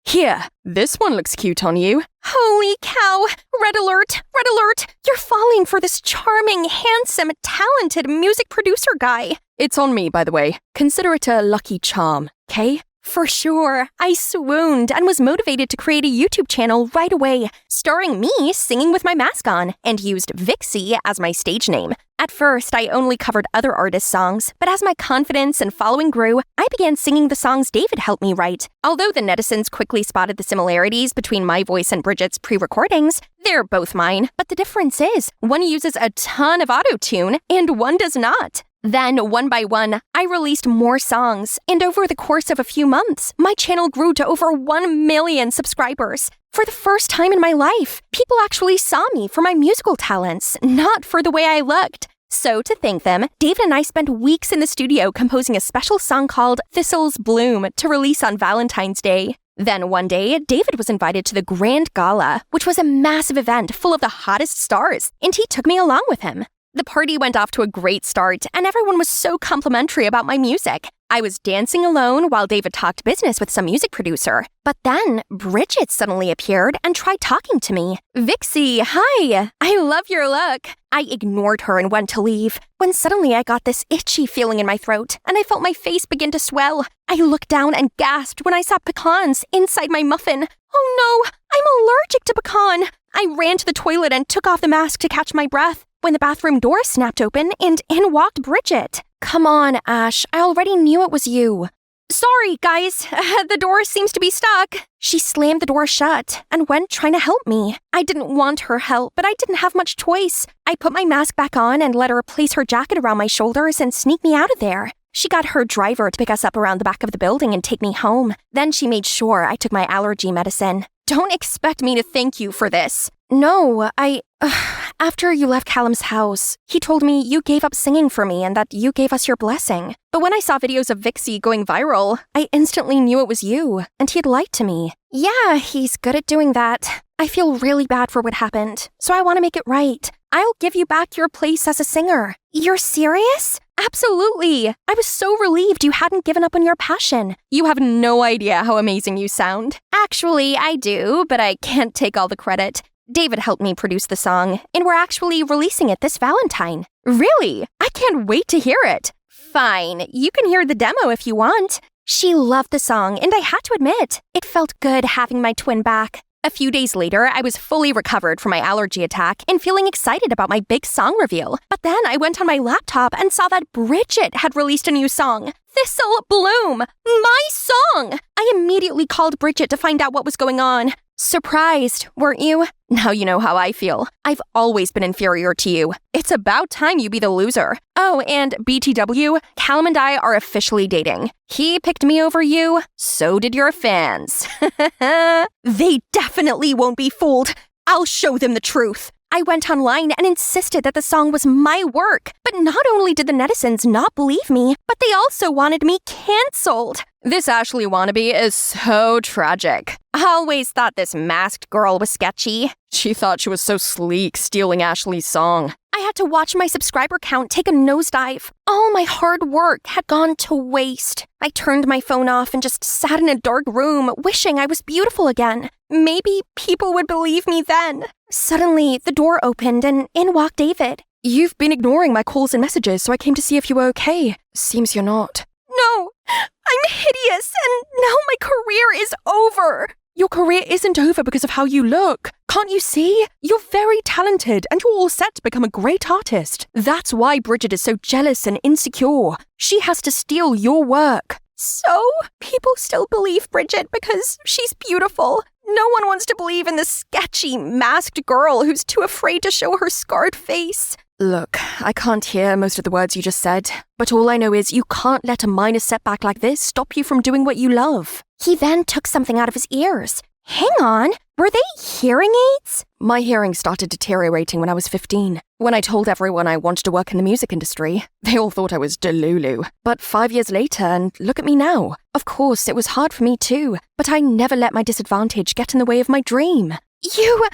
Here, this one looks cute on you. Holy cow! Red alert! Red alert! You're falling for this charming, handsome, talented music producer guy. It's on me, by the way. Consider it a lucky charm, okay? For sure. I swooned and was motivated to create a YouTube channel right away, starring me singing with my mask on, and used Vixie as my stage name. At first, I only covered other artists' songs, but as my confidence and following grew, I began singing the songs David helped me write. Although the netizens quickly spotted the similarities between my voice and Bridget's pre-recordings, they're both mine, but the difference is, one uses a ton of auto-tune and one does not. Then, one by one, I released more songs, and over the course of a few months, my channel grew to over 1 million subscribers. For the first time in my life, people actually saw me for my musical talents, not for the way I looked. So, to thank them, David and I spent weeks in the studio composing a special song called Thistles Bloom to release on Valentine's Day. Then one day, David was invited to the Grand Gala, which was a massive event full of the hottest stars, and he took me along with him. The party went off to a great start, and everyone was so complimentary about my music. I was dancing alone while David talked business with some music producer. But then, Bridget suddenly appeared and tried talking to me. "Vixie, hi! I love your look." I ignored her and went to leave, when suddenly I got this itchy feeling in my throat, and I felt my face begin to swell. I looked down and gasped when I saw pecans inside my muffin. "Oh no, I'm allergic to pecan." I ran to the toilet and took off the mask to catch my breath, when the bathroom door snapped open and in walked Bridget. "Come on, Ash, I already knew it was you." "Sorry, guys, the door seems to be stuck." She slammed the door shut and went trying to help me. I didn't want her help, but I didn't have much choice. I put my mask back on and let her place her jacket around my shoulders and sneak me out of there. She got her driver to pick us up around the back of the building and take me home. Then she made sure I took my allergy medicine. Don't expect me to thank you for this. No, after you left Callum's house, he told me you gave up singing for me and that you gave us your blessing. But when I saw videos of Vixie going viral, I instantly knew it was you, and he'd lied to me. Yeah, he's good at doing that. I feel really bad for what happened, so I want to make it right. I'll give you back your place as a singer. You're serious? Absolutely. I was so relieved you hadn't given up on your passion. You have no idea how amazing you sound. Actually, I do, but I can't take all the credit. David helped me produce the song, and we're actually releasing it this Valentine. Really? I can't wait to hear it. Fine, you can hear the demo if you want. She loved the song, and I had to admit, it felt good having my twin back. A few days later, I was fully recovered from my allergy attack and feeling excited about my big song reveal. But then I went on my laptop and saw that Bridget had released a new song, Thistle Bloom, my song! I immediately called Bridget to find out what was going on. Surprised, weren't you? Now you know how I feel. I've always been inferior to you. It's about time you be the loser. Oh, and BTW, Callum and I are officially dating. He picked me over you, so did your fans. They definitely won't be fooled. I'll show them the truth. I went online and insisted that the song was my work. But not only did the netizens not believe me, but they also wanted me cancelled. This Ashley wannabe is so tragic. I always thought this masked girl was sketchy. She thought she was so sleek, stealing Ashley's song. I had to watch my subscriber count take a nosedive. All my hard work had gone to waste. I turned my phone off and just sat in a dark room, wishing I was beautiful again. Maybe people would believe me then. Suddenly, the door opened and in walked David. "You've been ignoring my calls and messages, so I came to see if you were okay. Seems you're not." "No, I'm hideous, and now my career is over." "Your career isn't over because of how you look. Can't you see? You're very talented, and you're all set to become a great artist. That's why Bridget is so jealous and insecure. She has to steal your work." So, people still believe Bridget because she's beautiful. No one wants to believe in this sketchy, masked girl who's too afraid to show her scarred face. Look, I can't hear most of the words you just said, but all I know is you can't let a minor setback like this stop you from doing what you love. He then took something out of his ears. Hang on, were they hearing aids? My hearing started deteriorating when I was 15. When I told everyone I wanted to work in the music industry, they all thought I was delulu. But 5 years later, and look at me now. Of course, it was hard for me too, but I never let my disadvantage get in the way of my dream. You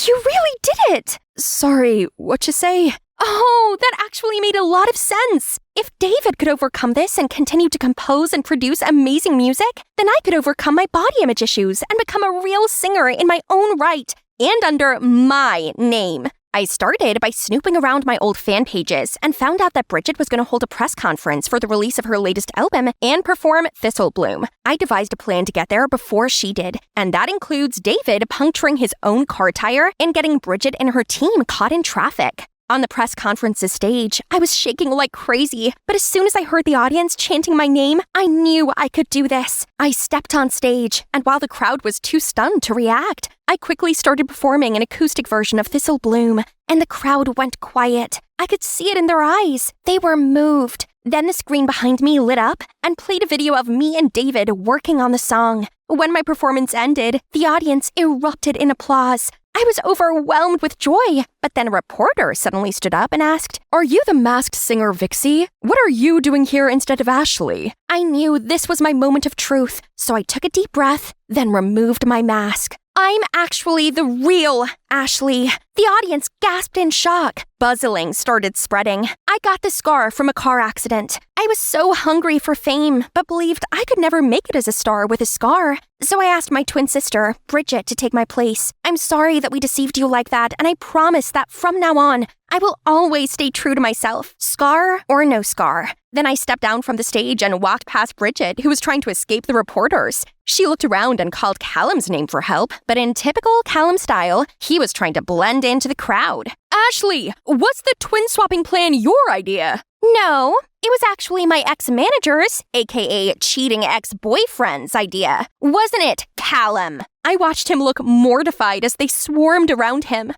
really did it! Sorry, what you say? Oh, that actually made a lot of sense. If David could overcome this and continue to compose and produce amazing music, then I could overcome my body image issues and become a real singer in my own right and under my name. I started by snooping around my old fan pages and found out that Bridget was going to hold a press conference for the release of her latest album and perform Thistle Bloom. I devised a plan to get there before she did, and that includes David puncturing his own car tire and getting Bridget and her team caught in traffic. On the press conference's stage, I was shaking like crazy, but as soon as I heard the audience chanting my name, I knew I could do this. I stepped on stage, and while the crowd was too stunned to react, I quickly started performing an acoustic version of Thistle Bloom, and the crowd went quiet. I could see it in their eyes. They were moved. Then the screen behind me lit up and played a video of me and David working on the song. When my performance ended, the audience erupted in applause. I was overwhelmed with joy, but then a reporter suddenly stood up and asked, Are you the masked singer Vixie? What are you doing here instead of Ashley? I knew this was my moment of truth, so I took a deep breath, then removed my mask. I'm actually the real Ashley. The audience gasped in shock. Buzzing started spreading. I got the scar from a car accident. I was so hungry for fame, but believed I could never make it as a star with a scar. So I asked my twin sister, Bridget, to take my place. I'm sorry that we deceived you like that, and I promise that from now on, I will always stay true to myself, scar or no scar. Then I stepped down from the stage and walked past Bridget, who was trying to escape the reporters. She looked around and called Callum's name for help, but in typical Callum style, he was trying to blend into the crowd. Ashley, was the twin swapping plan your idea? No, it was actually my ex-manager's, aka cheating ex-boyfriend's idea. Wasn't it, Callum? I watched him look mortified as they swarmed around him.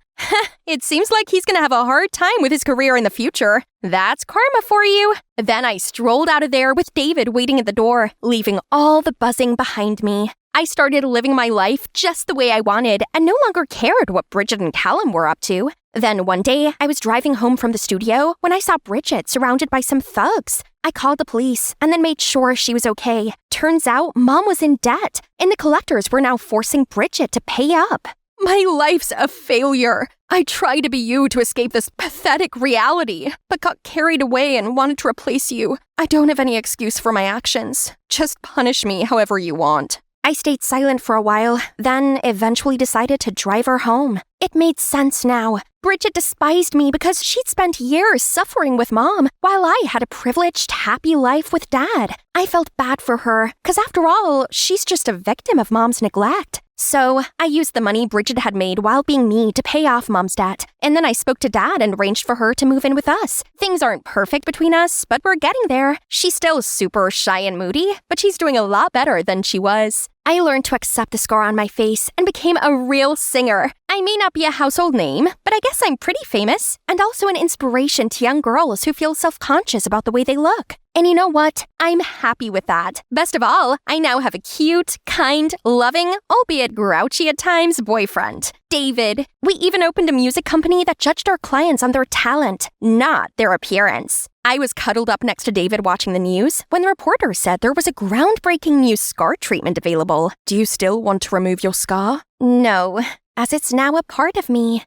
It seems like he's gonna have a hard time with his career in the future. That's karma for you. Then I strolled out of there with David waiting at the door, leaving all the buzzing behind me. I started living my life just the way I wanted and no longer cared what Bridget and Callum were up to. Then one day, I was driving home from the studio when I saw Bridget surrounded by some thugs. I called the police and then made sure she was okay. Turns out, Mom was in debt, and the collectors were now forcing Bridget to pay up. My life's a failure. I tried to be you to escape this pathetic reality, but got carried away and wanted to replace you. I don't have any excuse for my actions. Just punish me however you want. I stayed silent for a while, then eventually decided to drive her home. It made sense now. Bridget despised me because she'd spent years suffering with Mom, while I had a privileged, happy life with Dad. I felt bad for her, because after all, she's just a victim of Mom's neglect. So, I used the money Bridget had made while being me to pay off Mom's debt, and then I spoke to Dad and arranged for her to move in with us. Things aren't perfect between us, but we're getting there. She's still super shy and moody, but she's doing a lot better than she was. I learned to accept the scar on my face and became a real singer. I may not be a household name, but I guess I'm pretty famous, and also an inspiration to young girls who feel self-conscious about the way they look. And you know what? I'm happy with that. Best of all, I now have a cute, kind, loving, albeit grouchy at times, boyfriend, David. We even opened a music company that judged our clients on their talent, not their appearance. I was cuddled up next to David watching the news when the reporter said there was a groundbreaking new scar treatment available. Do you still want to remove your scar? No, as it's now a part of me.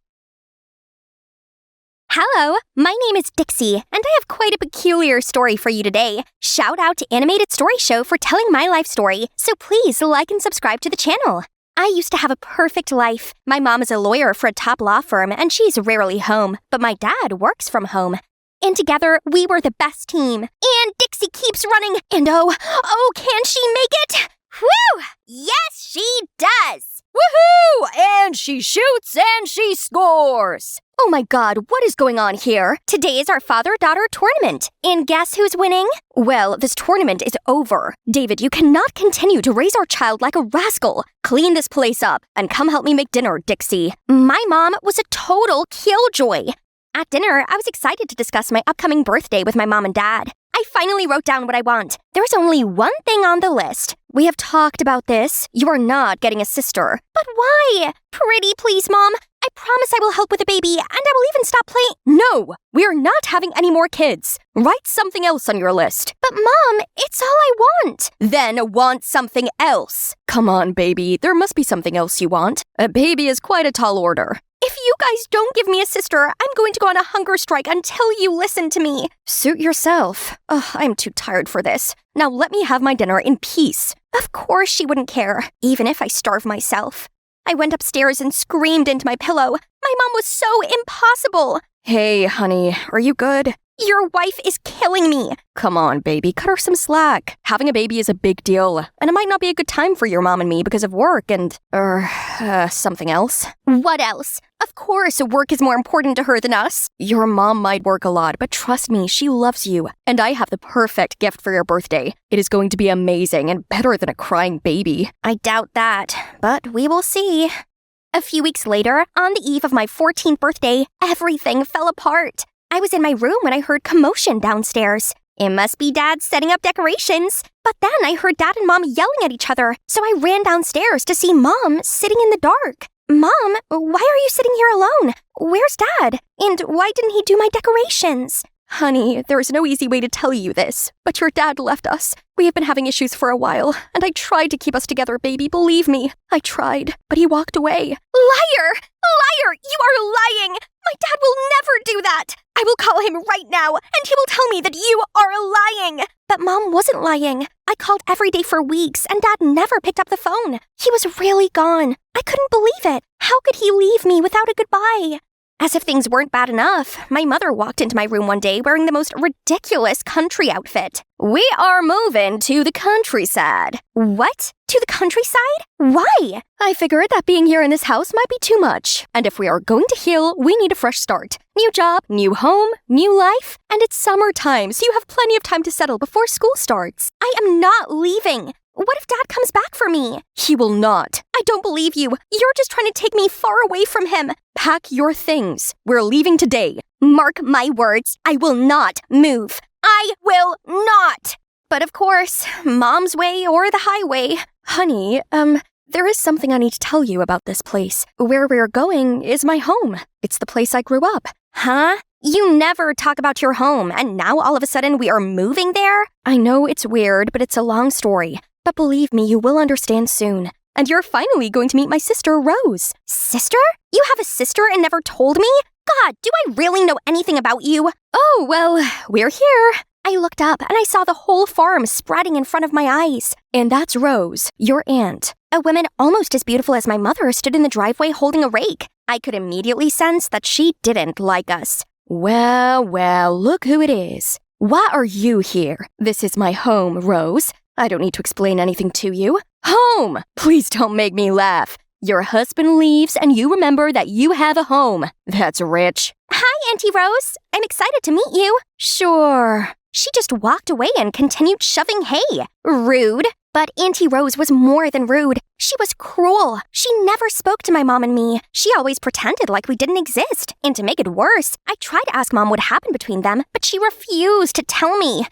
Hello, my name is Dixie, and I have quite a peculiar story for you today. Shout out to Animated Story Show for telling my life story, so please like and subscribe to the channel. I used to have a perfect life. My mom is a lawyer for a top law firm, and she's rarely home, but my dad works from home. And together, we were the best team. And Dixie keeps running, and oh, can she make it? Whew! Yes, she does! Woohoo! And she shoots and she scores! Oh my god, what is going on here? Today is our father-daughter tournament. And guess who's winning? Well, this tournament is over. David, you cannot continue to raise our child like a rascal. Clean this place up and come help me make dinner, Dixie. My mom was a total killjoy. At dinner, I was excited to discuss my upcoming birthday with my mom and dad. I finally wrote down what I want. There's only one thing on the list. We have talked about this. You are not getting a sister. But why? Pretty please, Mom. I promise I will help with the baby, and I will even stop playing. No, we are not having any more kids. Write something else on your list. But Mom, it's all I want. Then want something else. Come on, baby. There must be something else you want. A baby is quite a tall order. If you guys don't give me a sister, I'm going to go on a hunger strike until you listen to me. Suit yourself. Ugh, I'm too tired for this. Now let me have my dinner in peace. Of course she wouldn't care, even if I starve myself. I went upstairs and screamed into my pillow. My mom was so impossible. Hey, honey, are you good? Your wife is killing me. Come on, baby, cut her some slack. Having a baby is a big deal, and it might not be a good time for your mom and me because of work and, something else. What else? Of course, work is more important to her than us. Your mom might work a lot, but trust me, she loves you. And I have the perfect gift for your birthday. It is going to be amazing and better than a crying baby. I doubt that, but we will see. A few weeks later, on the eve of my 14th birthday, everything fell apart. I was in my room when I heard commotion downstairs. It must be Dad setting up decorations. But then I heard Dad and Mom yelling at each other, so I ran downstairs to see Mom sitting in the dark. Mom, why are you sitting here alone? Where's Dad? And why didn't he do my decorations? Honey, there's no easy way to tell you this, but your dad left us. We have been having issues for a while, and I tried to keep us together, baby, believe me. I tried, but he walked away. Liar! Liar! You are lying! My dad will never do that! I will call him right now, and he will tell me that you are lying! But Mom wasn't lying. I called every day for weeks, and Dad never picked up the phone. He was really gone. I couldn't believe it. How could he leave me without a goodbye? As if things weren't bad enough, my mother walked into my room one day wearing the most ridiculous country outfit. We are moving to the countryside. What? To the countryside? Why? I figured that being here in this house might be too much. And if we are going to heal, we need a fresh start. New job, new home, new life. And it's summertime, so you have plenty of time to settle before school starts. I am not leaving. What if Dad comes back for me? He will not. I don't believe you. You're just trying to take me far away from him. Pack your things. We're leaving today. Mark my words. I will not move. I will not. But of course, Mom's way or the highway. Honey, there is something I need to tell you about this place. Where we're going is my home. It's the place I grew up. Huh? You never talk about your home, and now all of a sudden we are moving there? I know it's weird, but it's a long story. But believe me, you will understand soon. And you're finally going to meet my sister, Rose. Sister? You have a sister and never told me? God, do I really know anything about you? Oh, well, we're here. I looked up and I saw the whole farm spreading in front of my eyes. And that's Rose, your aunt. A woman almost as beautiful as my mother stood in the driveway holding a rake. I could immediately sense that she didn't like us. Well, look who it is. Why are you here? This is my home, Rose. I don't need to explain anything to you. Home! Please don't make me laugh. Your husband leaves and you remember that you have a home. That's rich. Hi, Auntie Rose. I'm excited to meet you. Sure. She just walked away and continued shoving hay. Rude. But Auntie Rose was more than rude. She was cruel. She never spoke to my mom and me. She always pretended like we didn't exist. And to make it worse, I tried to ask Mom what happened between them, but she refused to tell me.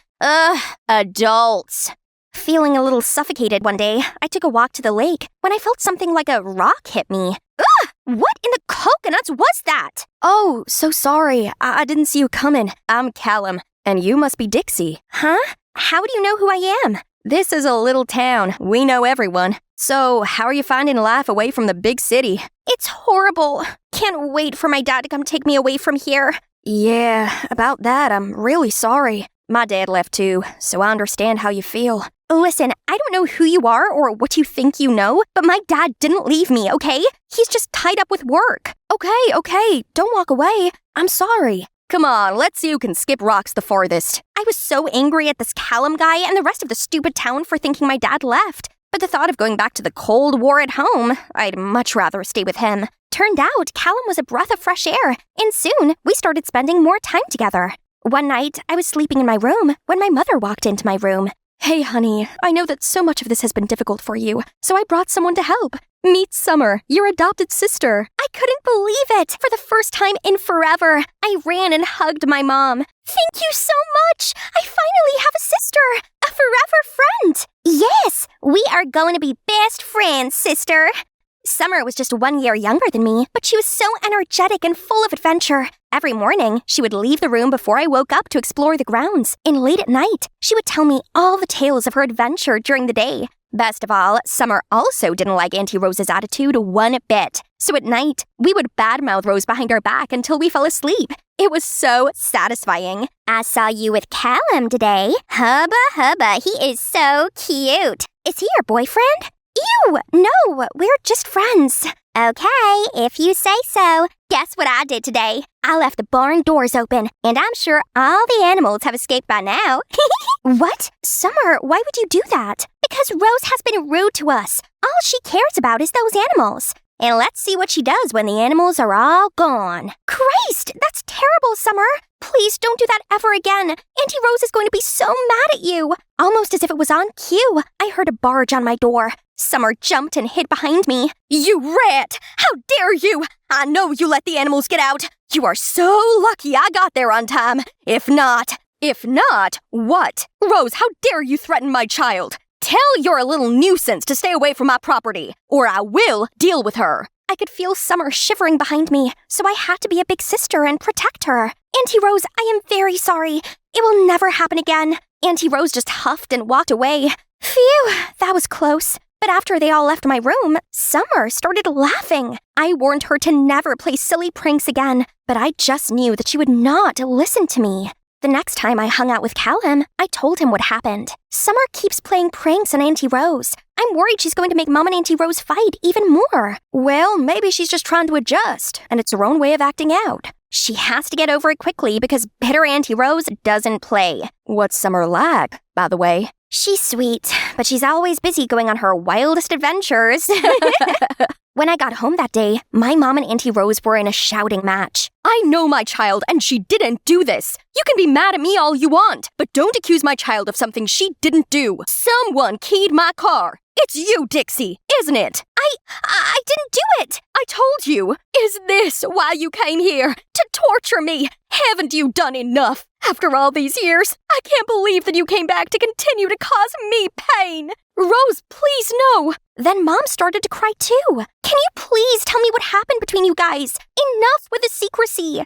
Adults. Feeling a little suffocated one day, I took a walk to the lake when I felt something like a rock hit me. Ugh! What in the coconuts was that? Oh, so sorry. I didn't see you coming. I'm Callum, and you must be Dixie. Huh? How do you know who I am? This is a little town. We know everyone. So, how are you finding life away from the big city? It's horrible. Can't wait for my dad to come take me away from here. Yeah, about that, I'm really sorry. My dad left too, so I understand how you feel. Listen, I don't know who you are or what you think you know, but my dad didn't leave me, okay? He's just tied up with work. Okay, don't walk away. I'm sorry. Come on, let's see who can skip rocks the farthest. I was so angry at this Callum guy and the rest of the stupid town for thinking my dad left. But the thought of going back to the Cold War at home, I'd much rather stay with him. Turned out, Callum was a breath of fresh air, and soon we started spending more time together. One night, I was sleeping in my room when my mother walked into my room. Hey, honey, I know that so much of this has been difficult for you, so I brought someone to help. Meet Summer, your adopted sister. I couldn't believe it. For the first time in forever, I ran and hugged my mom. Thank you so much. I finally have a sister, a forever friend. Yes, we are going to be best friends, sister. Summer was just 1 year younger than me, but she was so energetic and full of adventure. Every morning, she would leave the room before I woke up to explore the grounds, and late at night, she would tell me all the tales of her adventure during the day. Best of all, Summer also didn't like Auntie Rose's attitude one bit. So at night, we would badmouth Rose behind our back until we fell asleep. It was so satisfying. I saw you with Callum today. Hubba, he is so cute. Is he your boyfriend? Ew, no, we're just friends. Okay, if you say so. Guess what I did today? I left the barn doors open, and I'm sure all the animals have escaped by now. What? Summer, why would you do that? Because Rose has been rude to us. All she cares about is those animals. And let's see what she does when the animals are all gone. Christ, that's terrible, Summer. Please don't do that ever again. Auntie Rose is going to be so mad at you. Almost as if it was on cue, I heard a barge on my door. Summer jumped and hid behind me. You rat! How dare you! I know you let the animals get out. You are so lucky I got there on time. If not, If not, what? Rose, how dare you threaten my child? Tell your little nuisance to stay away from my property, or I will deal with her. I could feel Summer shivering behind me, so I had to be a big sister and protect her. Auntie Rose, I am very sorry. It will never happen again. Auntie Rose just huffed and walked away. Phew, that was close. But after they all left my room, Summer started laughing. I warned her to never play silly pranks again, but I just knew that she would not listen to me. The next time I hung out with Callum, I told him what happened. Summer keeps playing pranks on Auntie Rose. I'm worried she's going to make Mom and Auntie Rose fight even more. Well, maybe she's just trying to adjust, and it's her own way of acting out. She has to get over it quickly because bitter Auntie Rose doesn't play. What's Summer like, by the way? She's sweet, but she's always busy going on her wildest adventures. When I got home that day, my mom and Auntie Rose were in a shouting match. I know my child, and she didn't do this. You can be mad at me all you want, but don't accuse my child of something she didn't do. Someone keyed my car. It's you, Dixie, isn't it? I didn't do it. I told you. Is this why you came here? To torture me? Haven't you done enough? After all these years, I can't believe that you came back to continue to cause me pain. Rose, please no. Then Mom started to cry too. Can you please tell me what happened between you guys? Enough with the secrecy.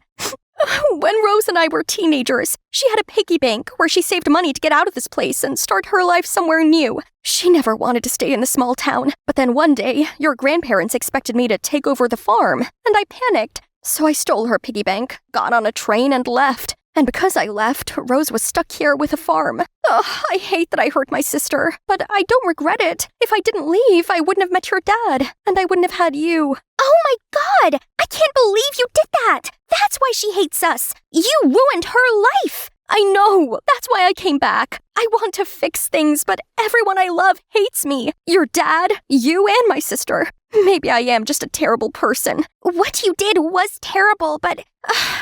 When Rose and I were teenagers, she had a piggy bank where she saved money to get out of this place and start her life somewhere new. She never wanted to stay in the small town, but then one day, your grandparents expected me to take over the farm, and I panicked. So I stole her piggy bank, got on a train, and left. And because I left, Rose was stuck here with a farm. Ugh, I hate that I hurt my sister, but I don't regret it. If I didn't leave, I wouldn't have met your dad, and I wouldn't have had you. Oh my God! I can't believe you did that! That's why she hates us! You ruined her life! I know! That's why I came back. I want to fix things, but everyone I love hates me. Your dad, you, and my sister. Maybe I am just a terrible person. What you did was terrible, but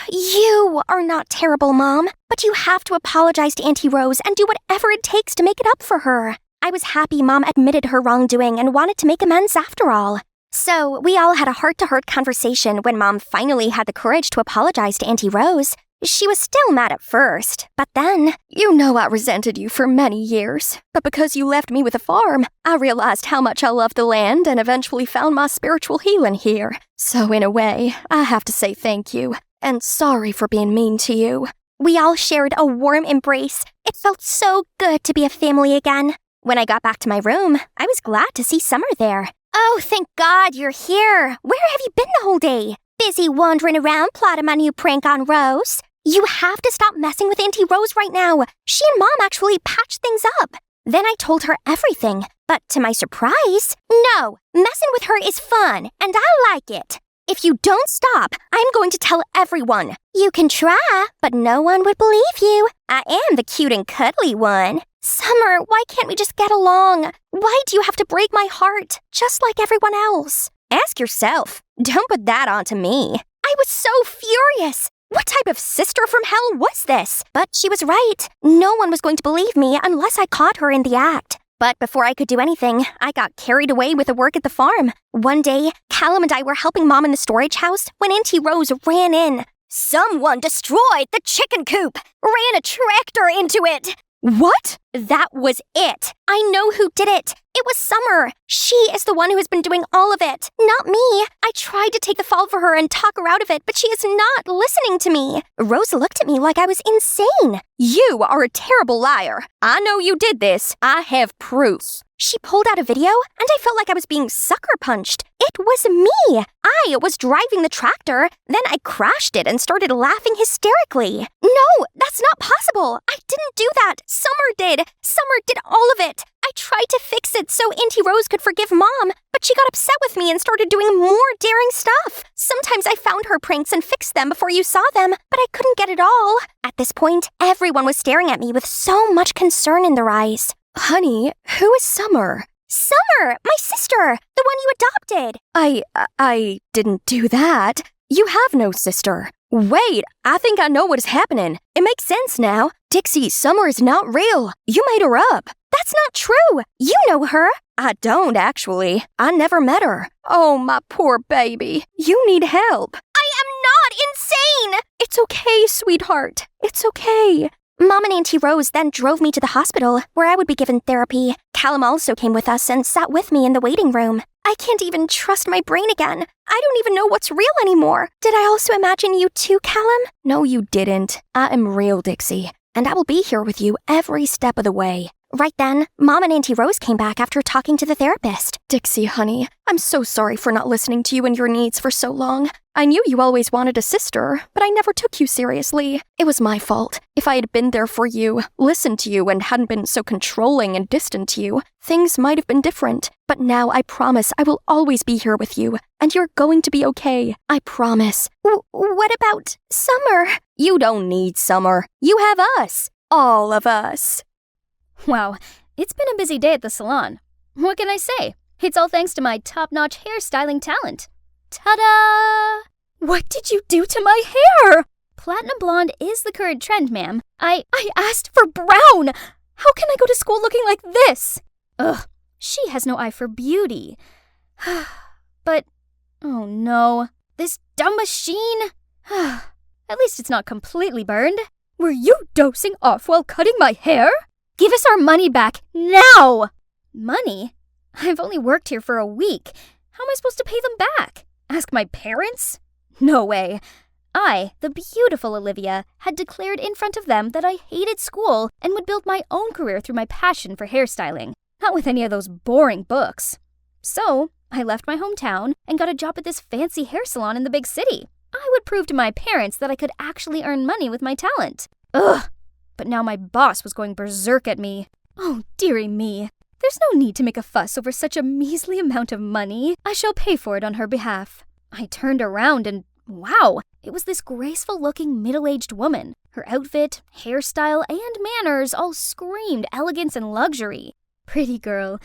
you are not terrible, Mom. But you have to apologize to Auntie Rose and do whatever it takes to make it up for her. I was happy Mom admitted her wrongdoing and wanted to make amends after all. So we all had a heart-to-heart conversation when Mom finally had the courage to apologize to Auntie Rose. She was still mad at first, but then... You know I resented you for many years, but because you left me with a farm, I realized how much I loved the land and eventually found my spiritual healing here. So in a way, I have to say thank you, and sorry for being mean to you. We all shared a warm embrace. It felt so good to be a family again. When I got back to my room, I was glad to see Summer there. Oh, thank God you're here. Where have you been the whole day? Busy wandering around plotting my new prank on Rose. You have to stop messing with Auntie Rose right now. She and Mom actually patched things up. Then I told her everything, but to my surprise, no, messing with her is fun, and I like it. If you don't stop, I'm going to tell everyone. You can try, but no one would believe you. I am the cute and cuddly one. Summer, why can't we just get along? Why do you have to break my heart, just like everyone else? Ask yourself. Don't put that onto me. I was so furious. What type of sister from hell was this? But she was right. No one was going to believe me unless I caught her in the act. But before I could do anything, I got carried away with the work at the farm. One day, Callum and I were helping Mom in the storage house when Auntie Rose ran in. Someone destroyed the chicken coop, ran a tractor into it. What? That was it. I know who did it. It was Summer. She is the one who has been doing all of it, not me. I tried to take the fall for her and talk her out of it, but she is not listening to me. Rose looked at me like I was insane. You are a terrible liar. I know you did this. I have proof. She pulled out a video, and I felt like I was being sucker punched. It was me. I was driving the tractor. Then I crashed it and started laughing hysterically. No, that's not possible. I didn't do that. Summer did. Summer did all of it. I tried to fix it so Auntie Rose could forgive Mom, but she got upset with me and started doing more daring stuff. Sometimes I found her pranks and fixed them before you saw them, but I couldn't get it all. At this point, everyone was staring at me with so much concern in their eyes. Honey, who is Summer? Summer, my sister, the one you adopted. I didn't do that. You have no sister. Wait, I think I know what is happening. It makes sense now. Dixie, Summer is not real. You made her up. That's not true. You know her. I don't, actually. I never met her. Oh, my poor baby. You need help. I am not insane. It's okay, sweetheart. It's okay. Mom and Auntie Rose then drove me to the hospital where I would be given therapy. Callum also came with us and sat with me in the waiting room. I can't even trust my brain again. I don't even know what's real anymore. Did I also imagine you too, Callum? No, you didn't. I am real, Dixie, and I will be here with you every step of the way. Right then, Mom and Auntie Rose came back after talking to the therapist. Dixie, honey, I'm so sorry for not listening to you and your needs for so long. I knew you always wanted a sister, but I never took you seriously. It was my fault. If I had been there for you, listened to you, and hadn't been so controlling and distant to you, things might have been different. But now I promise I will always be here with you, and you're going to be okay. I promise. What about Summer? You don't need Summer. You have us. All of us. Wow, it's been a busy day at the salon. What can I say? It's all thanks to my top-notch hairstyling talent. Ta-da! What did you do to my hair? Platinum blonde is the current trend, ma'am. I asked for brown! How can I go to school looking like this? Ugh, she has no eye for beauty. But, oh no, this dumb machine? At least it's not completely burned. Were you dosing off while cutting my hair? Give us our money back, now! Money? I've only worked here for a week. How am I supposed to pay them back? Ask my parents? No way. I, the beautiful Olivia, had declared in front of them that I hated school and would build my own career through my passion for hairstyling, not with any of those boring books. So, I left my hometown and got a job at this fancy hair salon in the big city. I would prove to my parents that I could actually earn money with my talent. Ugh! But now my boss was going berserk at me. Oh, dearie me. There's no need to make a fuss over such a measly amount of money. I shall pay for it on her behalf. I turned around and, wow, it was this graceful-looking middle-aged woman. Her outfit, hairstyle, and manners all screamed elegance and luxury. Pretty girl,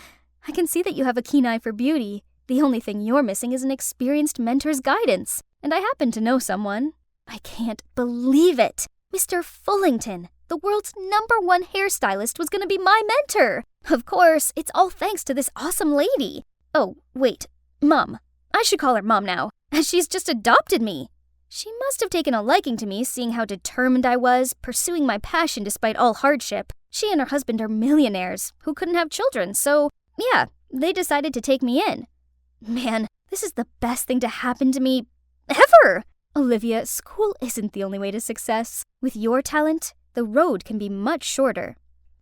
I can see that you have a keen eye for beauty. The only thing you're missing is an experienced mentor's guidance. And I happen to know someone. I can't believe it. Mr. Fullington, the world's #1 hairstylist, was going to be my mentor. Of course, it's all thanks to this awesome lady. Oh, wait, Mom. I should call her Mom now, as she's just adopted me. She must have taken a liking to me, seeing how determined I was, pursuing my passion despite all hardship. She and her husband are millionaires who couldn't have children, so, yeah, they decided to take me in. Man, this is the best thing to happen to me ever! Olivia, school isn't the only way to success. With your talent, the road can be much shorter.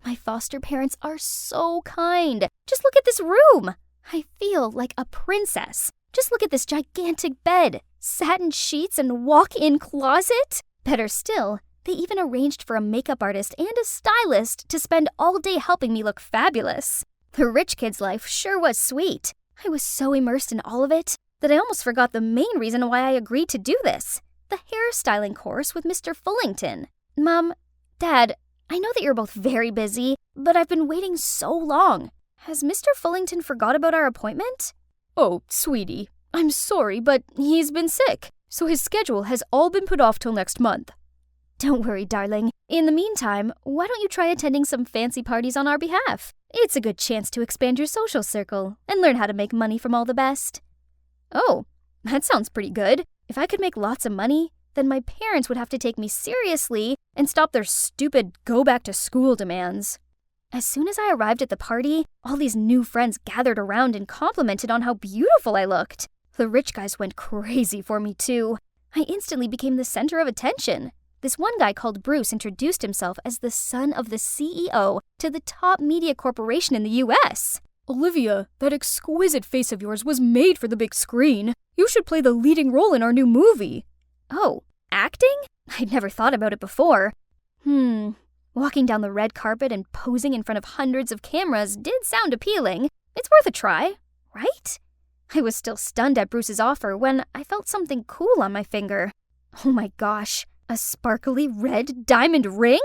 My foster parents are so kind. Just look at this room. I feel like a princess. Just look at this gigantic bed, satin sheets, and walk-in closet. Better still, they even arranged for a makeup artist and a stylist to spend all day helping me look fabulous. The rich kid's life sure was sweet. I was so immersed in all of it that I almost forgot the main reason why I agreed to do this. The hairstyling course with Mr. Fullington. Mom, Dad, I know that you're both very busy, but I've been waiting so long. Has Mr. Fullington forgot about our appointment? Oh, sweetie, I'm sorry, but he's been sick, so his schedule has all been put off till next month. Don't worry, darling. In the meantime, why don't you try attending some fancy parties on our behalf? It's a good chance to expand your social circle and learn how to make money from all the best. Oh, that sounds pretty good. If I could make lots of money, then my parents would have to take me seriously and stop their stupid go-back-to-school demands. As soon as I arrived at the party, all these new friends gathered around and complimented on how beautiful I looked. The rich guys went crazy for me, too. I instantly became the center of attention. This one guy called Bruce introduced himself as the son of the CEO to the top media corporation in the U.S. Olivia, that exquisite face of yours was made for the big screen. You should play the leading role in our new movie. Oh, acting? I'd never thought about it before. Walking down the red carpet and posing in front of hundreds of cameras did sound appealing. It's worth a try, right? I was still stunned at Bruce's offer when I felt something cool on my finger. Oh my gosh, a sparkly red diamond ring?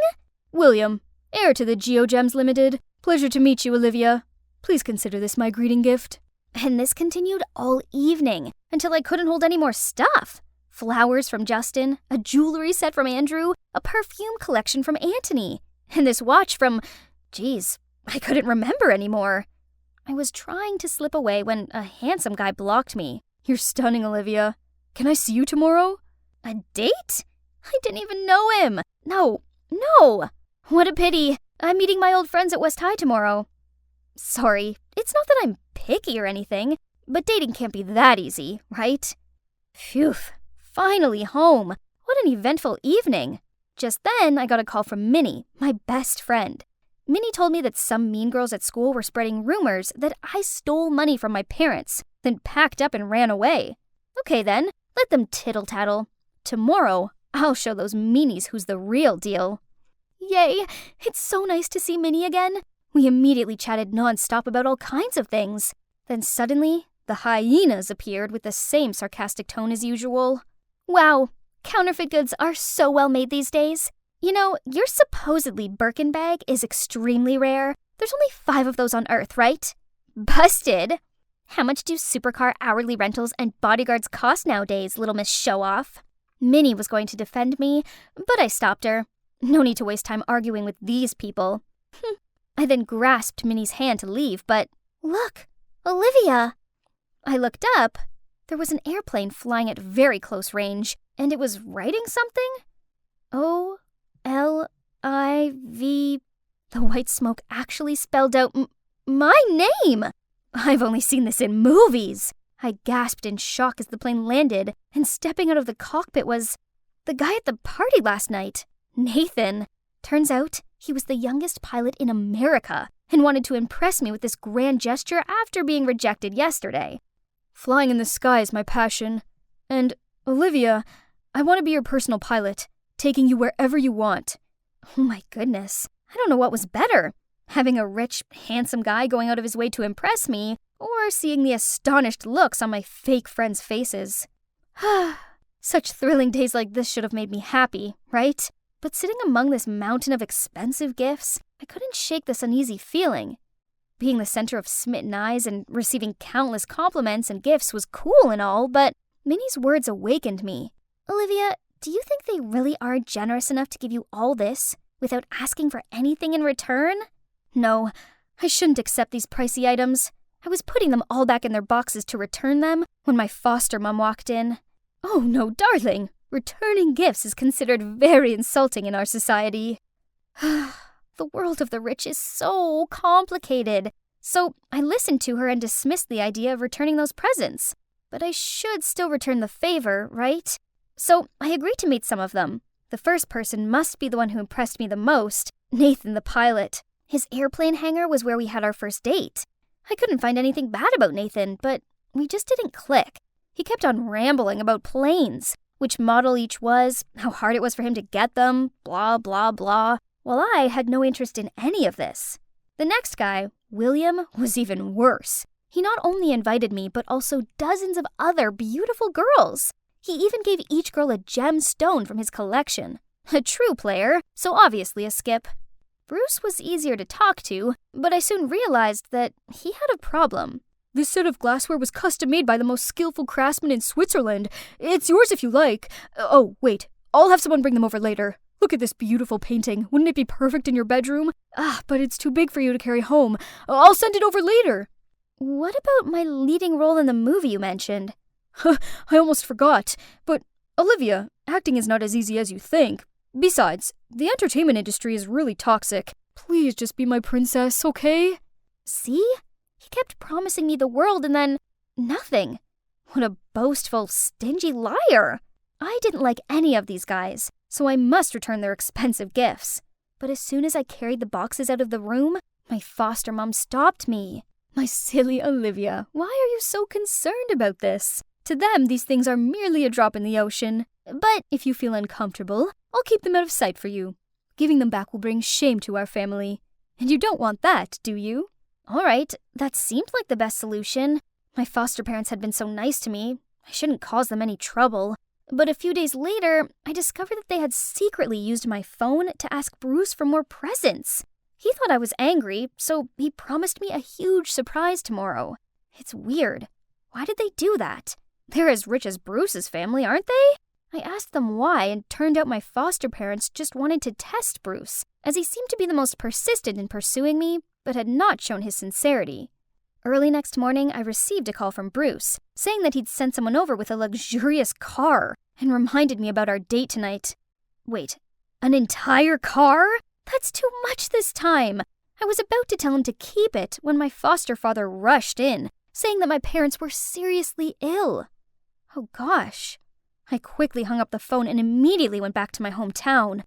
William, heir to the GeoGems Limited. Pleasure to meet you, Olivia. Please consider this my greeting gift. And this continued all evening until I couldn't hold any more stuff. Flowers from Justin, a jewelry set from Andrew, a perfume collection from Anthony, and this watch from... Geez, I couldn't remember anymore. I was trying to slip away when a handsome guy blocked me. You're stunning, Olivia. Can I see you tomorrow? A date? I didn't even know him. No. What a pity. I'm meeting my old friends at West High tomorrow. Sorry, it's not that I'm picky or anything, but dating can't be that easy, right? Phew, finally home. What an eventful evening. Just then, I got a call from Minnie, my best friend. Minnie told me that some mean girls at school were spreading rumors that I stole money from my parents, then packed up and ran away. Okay then, let them tittle-tattle. Tomorrow, I'll show those meanies who's the real deal. Yay! It's so nice to see Minnie again. We immediately chatted nonstop about all kinds of things. Then suddenly, the hyenas appeared with the same sarcastic tone as usual. Wow, counterfeit goods are so well made these days. You know, your supposedly Birkin bag is extremely rare. There's only 5 of those on Earth, right? Busted! How much do supercar hourly rentals and bodyguards cost nowadays, little Miss Show-Off? Minnie was going to defend me, but I stopped her. No need to waste time arguing with these people. I then grasped Minnie's hand to leave, but look, Olivia! I looked up. There was an airplane flying at very close range, and it was writing something. O-L-I-V. The white smoke actually spelled out my name! I've only seen this in movies. I gasped in shock as the plane landed, and stepping out of the cockpit was the guy at the party last night, Nathan. Turns out he was the youngest pilot in America and wanted to impress me with this grand gesture after being rejected yesterday. Flying in the sky is my passion. And, Olivia, I want to be your personal pilot, taking you wherever you want. Oh my goodness, I don't know what was better. Having a rich, handsome guy going out of his way to impress me, or seeing the astonished looks on my fake friends' faces. Such thrilling days like this should have made me happy, right? But sitting among this mountain of expensive gifts, I couldn't shake this uneasy feeling. Being the center of smitten eyes and receiving countless compliments and gifts was cool and all, but Minnie's words awakened me. Olivia, do you think they really are generous enough to give you all this without asking for anything in return? No, I shouldn't accept these pricey items. I was putting them all back in their boxes to return them when my foster mom walked in. Oh no, darling, returning gifts is considered very insulting in our society. The world of the rich is so complicated. So I listened to her and dismissed the idea of returning those presents. But I should still return the favor, right? So I agreed to meet some of them. The first person must be the one who impressed me the most, Nathan the pilot. His airplane hangar was where we had our first date. I couldn't find anything bad about Nathan, but we just didn't click. He kept on rambling about planes, which model each was, how hard it was for him to get them, blah, blah, blah, while I had no interest in any of this. The next guy, William, was even worse. He not only invited me, but also dozens of other beautiful girls. He even gave each girl a gemstone from his collection. A true player, so obviously a skip. Bruce was easier to talk to, but I soon realized that he had a problem. This set of glassware was custom made by the most skillful craftsman in Switzerland. It's yours if you like. Oh, wait, I'll have someone bring them over later. Look at this beautiful painting. Wouldn't it be perfect in your bedroom? But it's too big for you to carry home. I'll send it over later. What about my leading role in the movie you mentioned? I almost forgot. But, Olivia, acting is not as easy as you think. Besides, the entertainment industry is really toxic. Please just be my princess, okay? See? He kept promising me the world and then nothing. What a boastful, stingy liar. I didn't like any of these guys, so I must return their expensive gifts. But as soon as I carried the boxes out of the room, my foster mom stopped me. My silly Olivia, why are you so concerned about this? To them, these things are merely a drop in the ocean. But if you feel uncomfortable, I'll keep them out of sight for you. Giving them back will bring shame to our family. And you don't want that, do you? All right, that seemed like the best solution. My foster parents had been so nice to me. I shouldn't cause them any trouble. But a few days later, I discovered that they had secretly used my phone to ask Bruce for more presents. He thought I was angry, so he promised me a huge surprise tomorrow. It's weird. Why did they do that? They're as rich as Bruce's family, aren't they? I asked them why, and turned out my foster parents just wanted to test Bruce, as he seemed to be the most persistent in pursuing me, but had not shown his sincerity. Early next morning, I received a call from Bruce, saying that he'd sent someone over with a luxurious car, and reminded me about our date tonight. Wait, an entire car? That's too much this time. I was about to tell him to keep it when my foster father rushed in, saying that my parents were seriously ill. Oh gosh. I quickly hung up the phone and immediately went back to my hometown.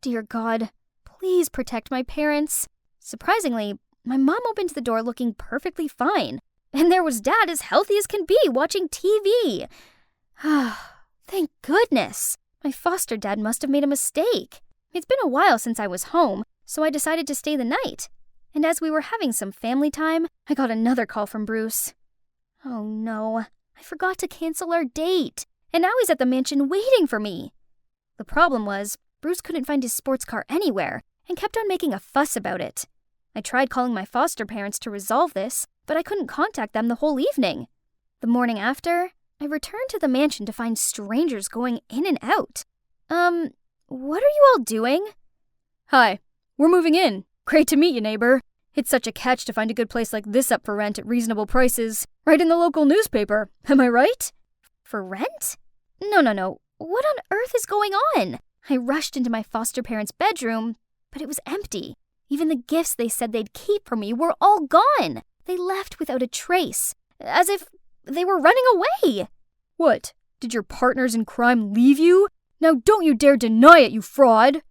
Dear God, please protect my parents. Surprisingly, my mom opened the door looking perfectly fine, and there was Dad as healthy as can be watching TV. Thank goodness. My foster dad must have made a mistake. It's been a while since I was home, so I decided to stay the night. And as we were having some family time, I got another call from Bruce. Oh no, I forgot to cancel our date, and now he's at the mansion waiting for me. The problem was, Bruce couldn't find his sports car anywhere and kept on making a fuss about it. I tried calling my foster parents to resolve this, but I couldn't contact them the whole evening. The morning after, I returned to the mansion to find strangers going in and out. What are you all doing? Hi, we're moving in. Great to meet you, neighbor. It's such a catch to find a good place like this up for rent at reasonable prices, right in the local newspaper. Am I right? For rent? No. What on earth is going on? I rushed into my foster parents' bedroom, but it was empty. Even the gifts they said they'd keep for me were all gone. They left without a trace, as if they were running away. What? Did your partners in crime leave you? Now don't you dare deny it, you fraud!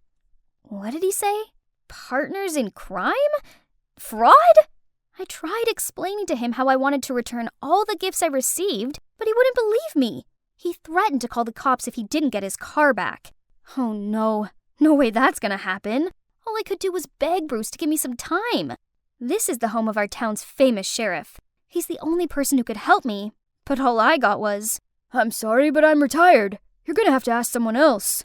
What did he say? Partners in crime? Fraud? I tried explaining to him how I wanted to return all the gifts I received, but he wouldn't believe me. He threatened to call the cops if he didn't get his car back. Oh no. No way that's gonna happen. All I could do was beg Bruce to give me some time. This is the home of our town's famous sheriff. He's the only person who could help me, but all I got was, I'm sorry, but I'm retired. You're gonna have to ask someone else.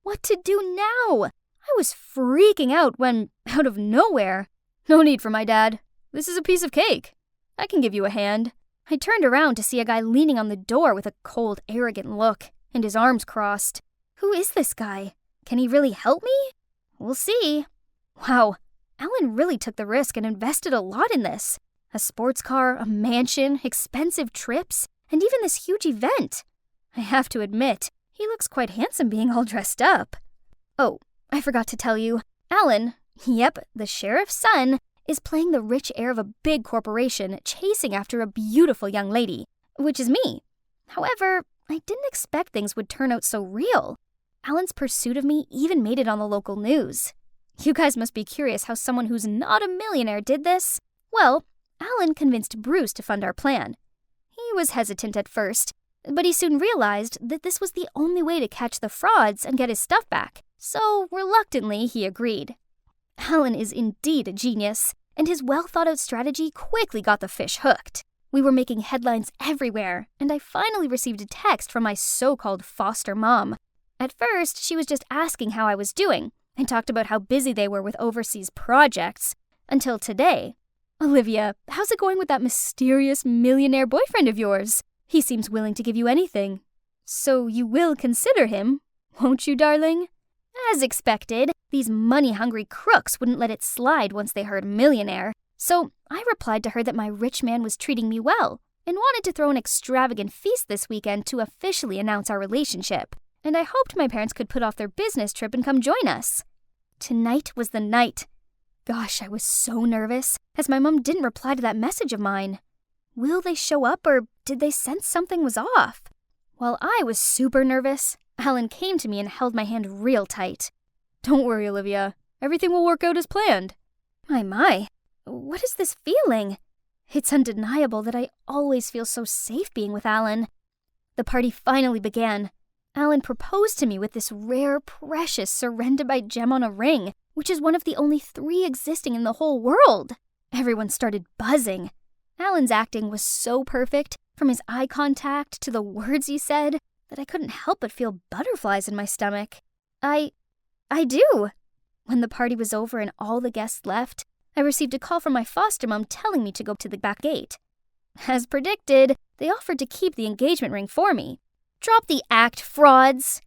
what to do now? I was freaking out when, out of nowhere, No need for my dad. This is a piece of cake. I can give you a hand. I turned around to see a guy leaning on the door with a cold, arrogant look, and his arms crossed. Who is this guy? Can he really help me? We'll see. Wow, Alan really took the risk and invested a lot in this. A sports car, a mansion, expensive trips, and even this huge event. I have to admit, he looks quite handsome being all dressed up. Oh, I forgot to tell you, Alan, yep, the sheriff's son, is playing the rich heir of a big corporation chasing after a beautiful young lady, which is me. However, I didn't expect things would turn out so real. Alan's pursuit of me even made it on the local news. You guys must be curious how someone who's not a millionaire did this. Well, Alan convinced Bruce to fund our plan. He was hesitant at first, but he soon realized that this was the only way to catch the frauds and get his stuff back. So, reluctantly, he agreed. Alan is indeed a genius, and his well-thought-out strategy quickly got the fish hooked. We were making headlines everywhere, and I finally received a text from my so-called foster mom. At first, she was just asking how I was doing, and talked about how busy they were with overseas projects. Until today. Olivia, how's it going with that mysterious millionaire boyfriend of yours? He seems willing to give you anything. So you will consider him, won't you, darling? As expected, these money-hungry crooks wouldn't let it slide once they heard millionaire. So I replied to her that my rich man was treating me well, and wanted to throw an extravagant feast this weekend to officially announce our relationship. And I hoped my parents could put off their business trip and come join us. Tonight was the night. Gosh, I was so nervous, as my mom didn't reply to that message of mine. Will they show up, or did they sense something was off? While I was super nervous, Alan came to me and held my hand real tight. Don't worry, Olivia. Everything will work out as planned. My, what is this feeling? It's undeniable that I always feel so safe being with Alan. The party finally began. Alan proposed to me with this rare, precious, surrender-by gem on a ring, which is one of the only 3 existing in the whole world. Everyone started buzzing. Alan's acting was so perfect, from his eye contact to the words he said, that I couldn't help but feel butterflies in my stomach. I do. When the party was over and all the guests left, I received a call from my foster mom telling me to go to the back gate. As predicted, they offered to keep the engagement ring for me. Drop the act, frauds!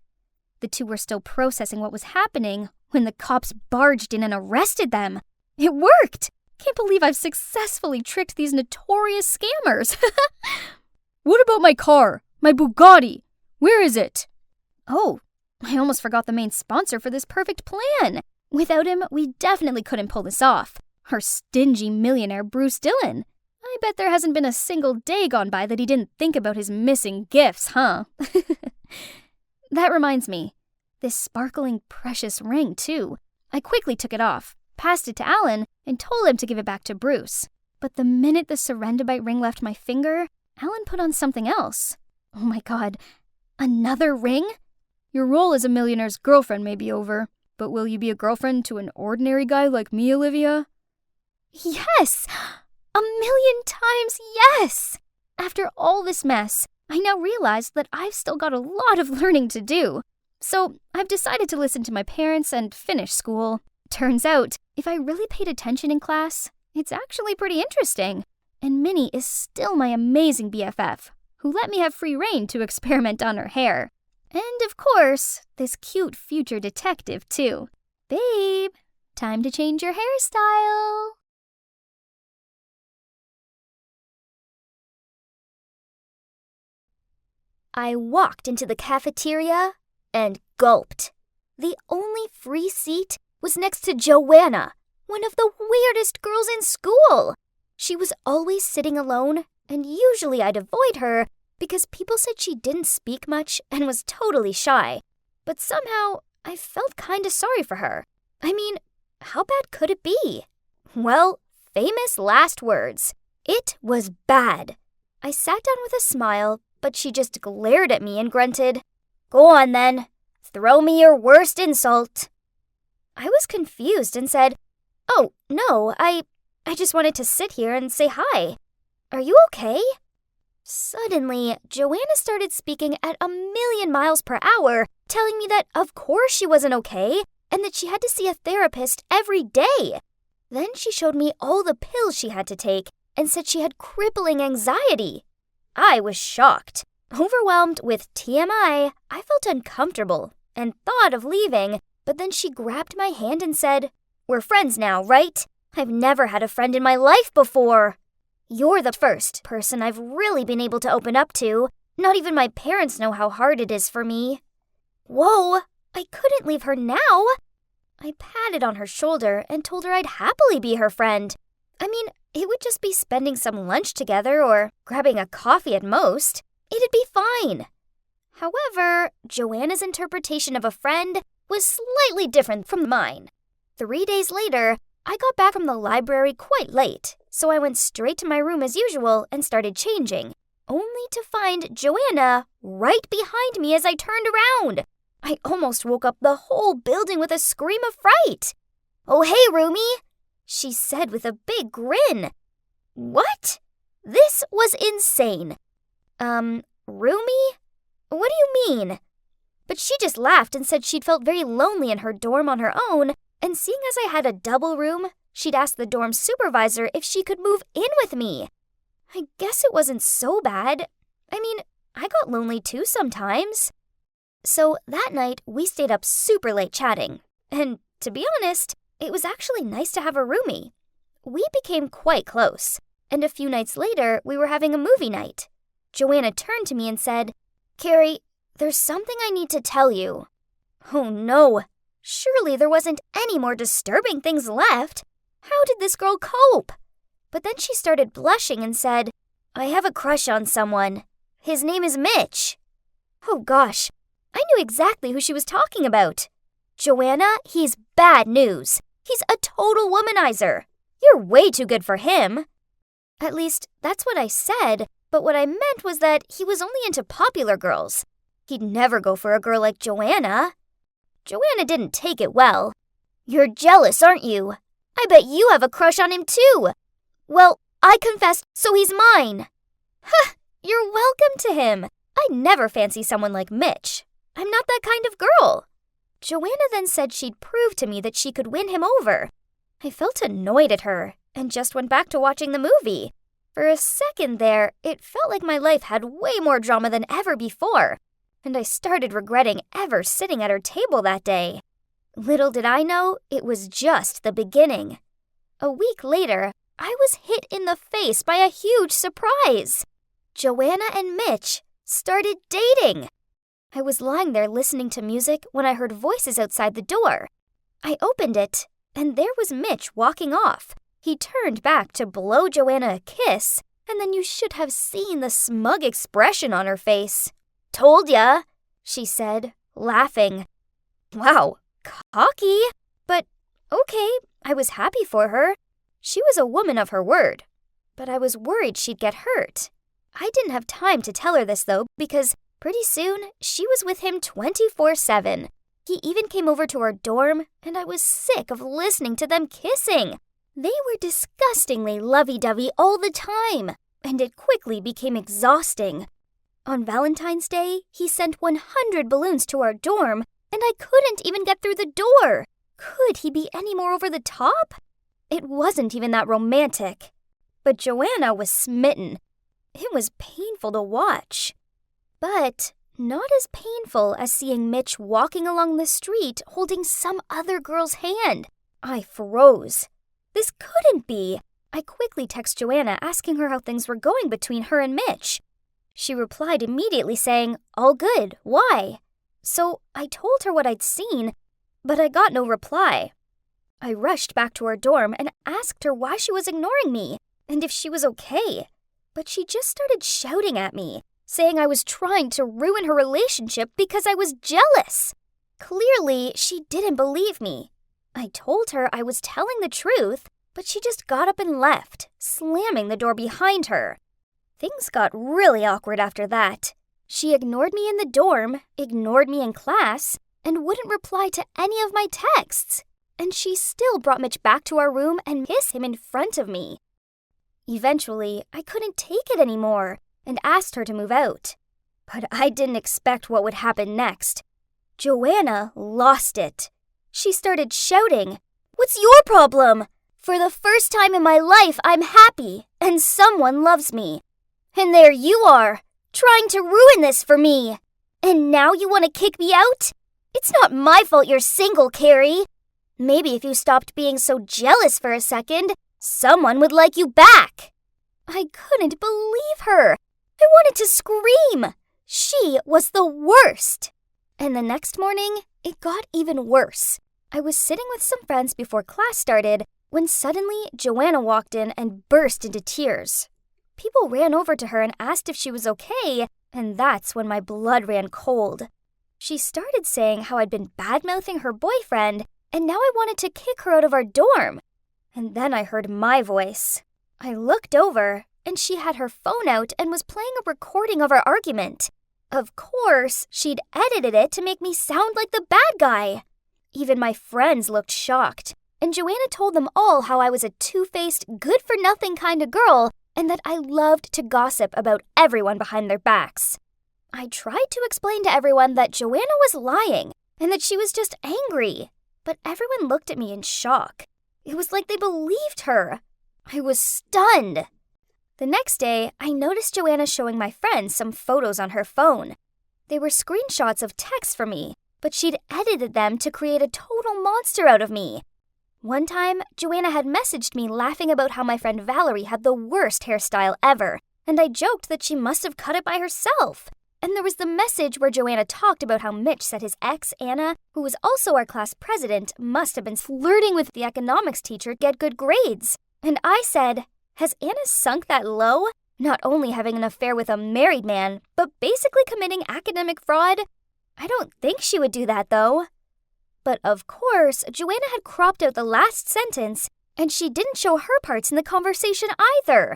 The 2 were still processing what was happening when the cops barged in and arrested them. It worked! Can't believe I've successfully tricked these notorious scammers. What about my car? My Bugatti? Where is it? Oh, I almost forgot the main sponsor for this perfect plan. Without him, we definitely couldn't pull this off. Our stingy millionaire Bruce Dillon. I bet there hasn't been a single day gone by that he didn't think about his missing gifts, huh? That reminds me. This sparkling, precious ring, too. I quickly took it off, passed it to Alan, and told him to give it back to Bruce. But the minute the Serendibite ring left my finger, Alan put on something else. Oh my god, another ring? Your role as a millionaire's girlfriend may be over, but will you be a girlfriend to an ordinary guy like me, Olivia? Yes! 1,000,000 times yes! After all this mess, I now realize that I've still got a lot of learning to do. So I've decided to listen to my parents and finish school. Turns out, if I really paid attention in class, it's actually pretty interesting. And Minnie is still my amazing BFF, who let me have free rein to experiment on her hair. And of course, this cute future detective too. Babe, time to change your hairstyle. I walked into the cafeteria and gulped. The only free seat was next to Joanna, one of the weirdest girls in school. She was always sitting alone, and usually I'd avoid her because people said she didn't speak much and was totally shy. But somehow, I felt kinda sorry for her. I mean, how bad could it be? Well, famous last words. It was bad. I sat down with a smile, but she just glared at me and grunted, "Go on then. Throw me your worst insult." I was confused and said, "Oh, no, I just wanted to sit here and say hi. Are you okay?" Suddenly, Joanna started speaking at 1,000,000 miles per hour, telling me that of course she wasn't okay and that she had to see a therapist every day. Then she showed me all the pills she had to take and said she had crippling anxiety. I was shocked. Overwhelmed with TMI, I felt uncomfortable and thought of leaving, but then she grabbed my hand and said, "We're friends now, right? I've never had a friend in my life before. You're the first person I've really been able to open up to. Not even my parents know how hard it is for me." Whoa, I couldn't leave her now. I patted on her shoulder and told her I'd happily be her friend. I mean, it would just be spending some lunch together or grabbing a coffee at most. It'd be fine. However, Joanna's interpretation of a friend was slightly different from mine. 3 days later, I got back from the library quite late, so I went straight to my room as usual and started changing, only to find Joanna right behind me as I turned around. I almost woke up the whole building with a scream of fright. "Oh, hey, Rumi," she said with a big grin. What? This was insane. Rumi? What do you mean? But she just laughed and said she'd felt very lonely in her dorm on her own, and seeing as I had a double room, she'd asked the dorm supervisor if she could move in with me. I guess it wasn't so bad. I mean, I got lonely too sometimes. So that night, we stayed up super late chatting. And to be honest, it was actually nice to have a roomie. We became quite close, and a few nights later, we were having a movie night. Joanna turned to me and said, "Carrie, there's something I need to tell you." Oh no, surely there wasn't any more disturbing things left. How did this girl cope? But then she started blushing and said, "I have a crush on someone. His name is Mitch." Oh gosh, I knew exactly who she was talking about. "Joanna, he's bad news. He's a total womanizer. You're way too good for him." At least, that's what I said, but what I meant was that he was only into popular girls. He'd never go for a girl like Joanna. Joanna didn't take it well. "You're jealous, aren't you? I bet you have a crush on him too." "Well, I confessed, so he's mine." "Huh, you're welcome to him. I never fancy someone like Mitch. I'm not that kind of girl." Joanna then said she'd prove to me that she could win him over. I felt annoyed at her and just went back to watching the movie. For a second there, it felt like my life had way more drama than ever before, and I started regretting ever sitting at her table that day. Little did I know, it was just the beginning. A week later, I was hit in the face by a huge surprise. Joanna and Mitch started dating. I was lying there listening to music when I heard voices outside the door. I opened it, and there was Mitch walking off. He turned back to blow Joanna a kiss, and then you should have seen the smug expression on her face. "Told ya," she said, laughing. Wow, cocky. But okay, I was happy for her. She was a woman of her word. But I was worried she'd get hurt. I didn't have time to tell her this, though, because pretty soon she was with him 24/7. He even came over to our dorm, and I was sick of listening to them kissing. They were disgustingly lovey-dovey all the time, and it quickly became exhausting. On Valentine's Day, he sent 100 balloons to our dorm, and I couldn't even get through the door. Could he be any more over the top? It wasn't even that romantic. But Joanna was smitten. It was painful to watch. But not as painful as seeing Mitch walking along the street holding some other girl's hand. I froze. This couldn't be. I quickly texted Joanna asking her how things were going between her and Mitch. She replied immediately saying, "All good, why?" So I told her what I'd seen, but I got no reply. I rushed back to our dorm and asked her why she was ignoring me and if she was okay. But she just started shouting at me, saying I was trying to ruin her relationship because I was jealous. Clearly, she didn't believe me. I told her I was telling the truth, but she just got up and left, slamming the door behind her. Things got really awkward after that. She ignored me in the dorm, ignored me in class, and wouldn't reply to any of my texts. And she still brought Mitch back to our room and kissed him in front of me. Eventually, I couldn't take it anymore and asked her to move out. But I didn't expect what would happen next. Joanna lost it. She started shouting, "What's your problem? For the first time in my life, I'm happy and someone loves me. And there you are, trying to ruin this for me. And now you want to kick me out? It's not my fault you're single, Carrie. Maybe if you stopped being so jealous for a second, someone would like you back." I couldn't believe her. I wanted to scream. She was the worst. And the next morning, it got even worse. I was sitting with some friends before class started when suddenly Joanna walked in and burst into tears. People ran over to her and asked if she was okay, and that's when my blood ran cold. She started saying how I'd been bad-mouthing her boyfriend, and now I wanted to kick her out of our dorm. And then I heard my voice. I looked over, and she had her phone out and was playing a recording of our argument. Of course, she'd edited it to make me sound like the bad guy. Even my friends looked shocked, and Joanna told them all how I was a two-faced, good-for-nothing kind of girl and that I loved to gossip about everyone behind their backs. I tried to explain to everyone that Joanna was lying and that she was just angry, but everyone looked at me in shock. It was like they believed her. I was stunned. The next day, I noticed Joanna showing my friends some photos on her phone. They were screenshots of texts from me, but she'd edited them to create a total monster out of me. One time, Joanna had messaged me laughing about how my friend Valerie had the worst hairstyle ever, and I joked that she must have cut it by herself. And there was the message where Joanna talked about how Mitch said his ex, Anna, who was also our class president, must have been flirting with the economics teacher to get good grades. And I said, "Has Anna sunk that low? Not only having an affair with a married man, but basically committing academic fraud? I don't think she would do that, though." But of course, Joanna had cropped out the last sentence, and she didn't show her parts in the conversation either.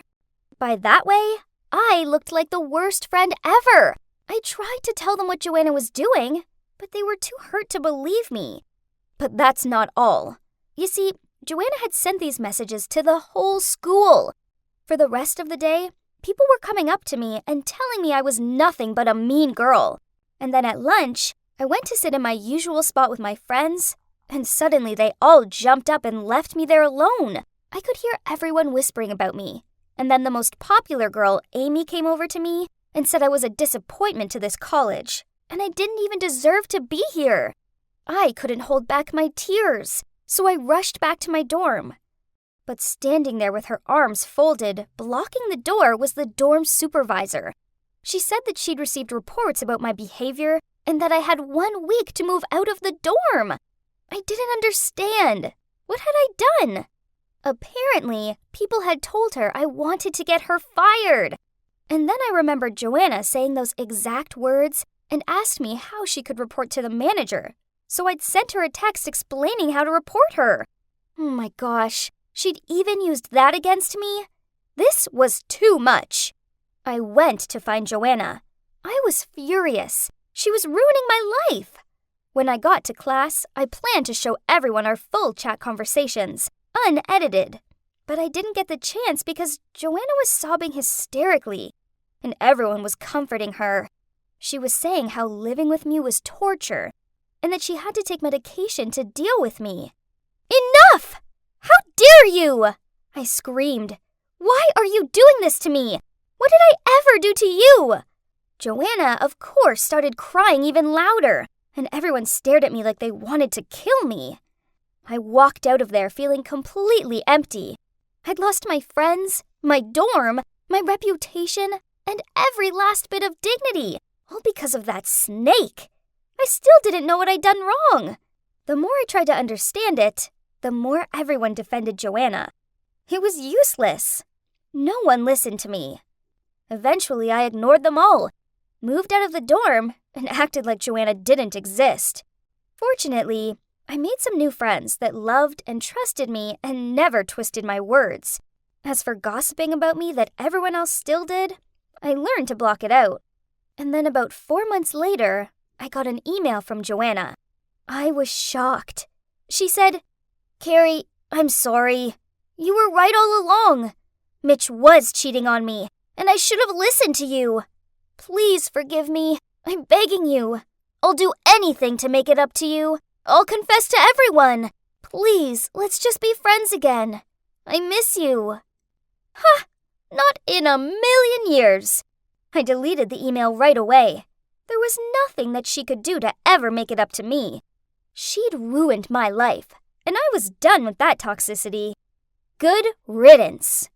By that way, I looked like the worst friend ever. I tried to tell them what Joanna was doing, but they were too hurt to believe me. But that's not all. You see, Joanna had sent these messages to the whole school. For the rest of the day, people were coming up to me and telling me I was nothing but a mean girl. And then at lunch, I went to sit in my usual spot with my friends, and suddenly they all jumped up and left me there alone. I could hear everyone whispering about me. And then the most popular girl, Amy, came over to me and said I was a disappointment to this college, and I didn't even deserve to be here. I couldn't hold back my tears, so I rushed back to my dorm. But standing there with her arms folded, blocking the door, was the dorm supervisor. She said that she'd received reports about my behavior and that I had 1 week to move out of the dorm. I didn't understand. What had I done? Apparently, people had told her I wanted to get her fired. And then I remembered Joanna saying those exact words and asked me how she could report to the manager. So I'd sent her a text explaining how to report her. Oh my gosh, she'd even used that against me? This was too much. I went to find Joanna. I was furious. She was ruining my life. When I got to class, I planned to show everyone our full chat conversations, unedited. But I didn't get the chance because Joanna was sobbing hysterically, and everyone was comforting her. She was saying how living with me was torture, and that she had to take medication to deal with me. Enough! How dare you! I screamed. Why are you doing this to me? What did I ever do to you? Joanna, of course, started crying even louder, and everyone stared at me like they wanted to kill me. I walked out of there feeling completely empty. I'd lost my friends, my dorm, my reputation, and every last bit of dignity, all because of that snake. I still didn't know what I'd done wrong. The more I tried to understand it, the more everyone defended Joanna. It was useless. No one listened to me. Eventually, I ignored them all, moved out of the dorm, and acted like Joanna didn't exist. Fortunately, I made some new friends that loved and trusted me and never twisted my words. As for gossiping about me that everyone else still did, I learned to block it out. And then about 4 months later, I got an email from Joanna. I was shocked. She said, "Carrie, I'm sorry. You were right all along. Mitch was cheating on me, and I should have listened to you. Please forgive me. I'm begging you. I'll do anything to make it up to you. I'll confess to everyone. Please, let's just be friends again. I miss you." Huh, not in a million years. I deleted the email right away. There was nothing that she could do to ever make it up to me. She'd ruined my life, and I was done with that toxicity. Good riddance.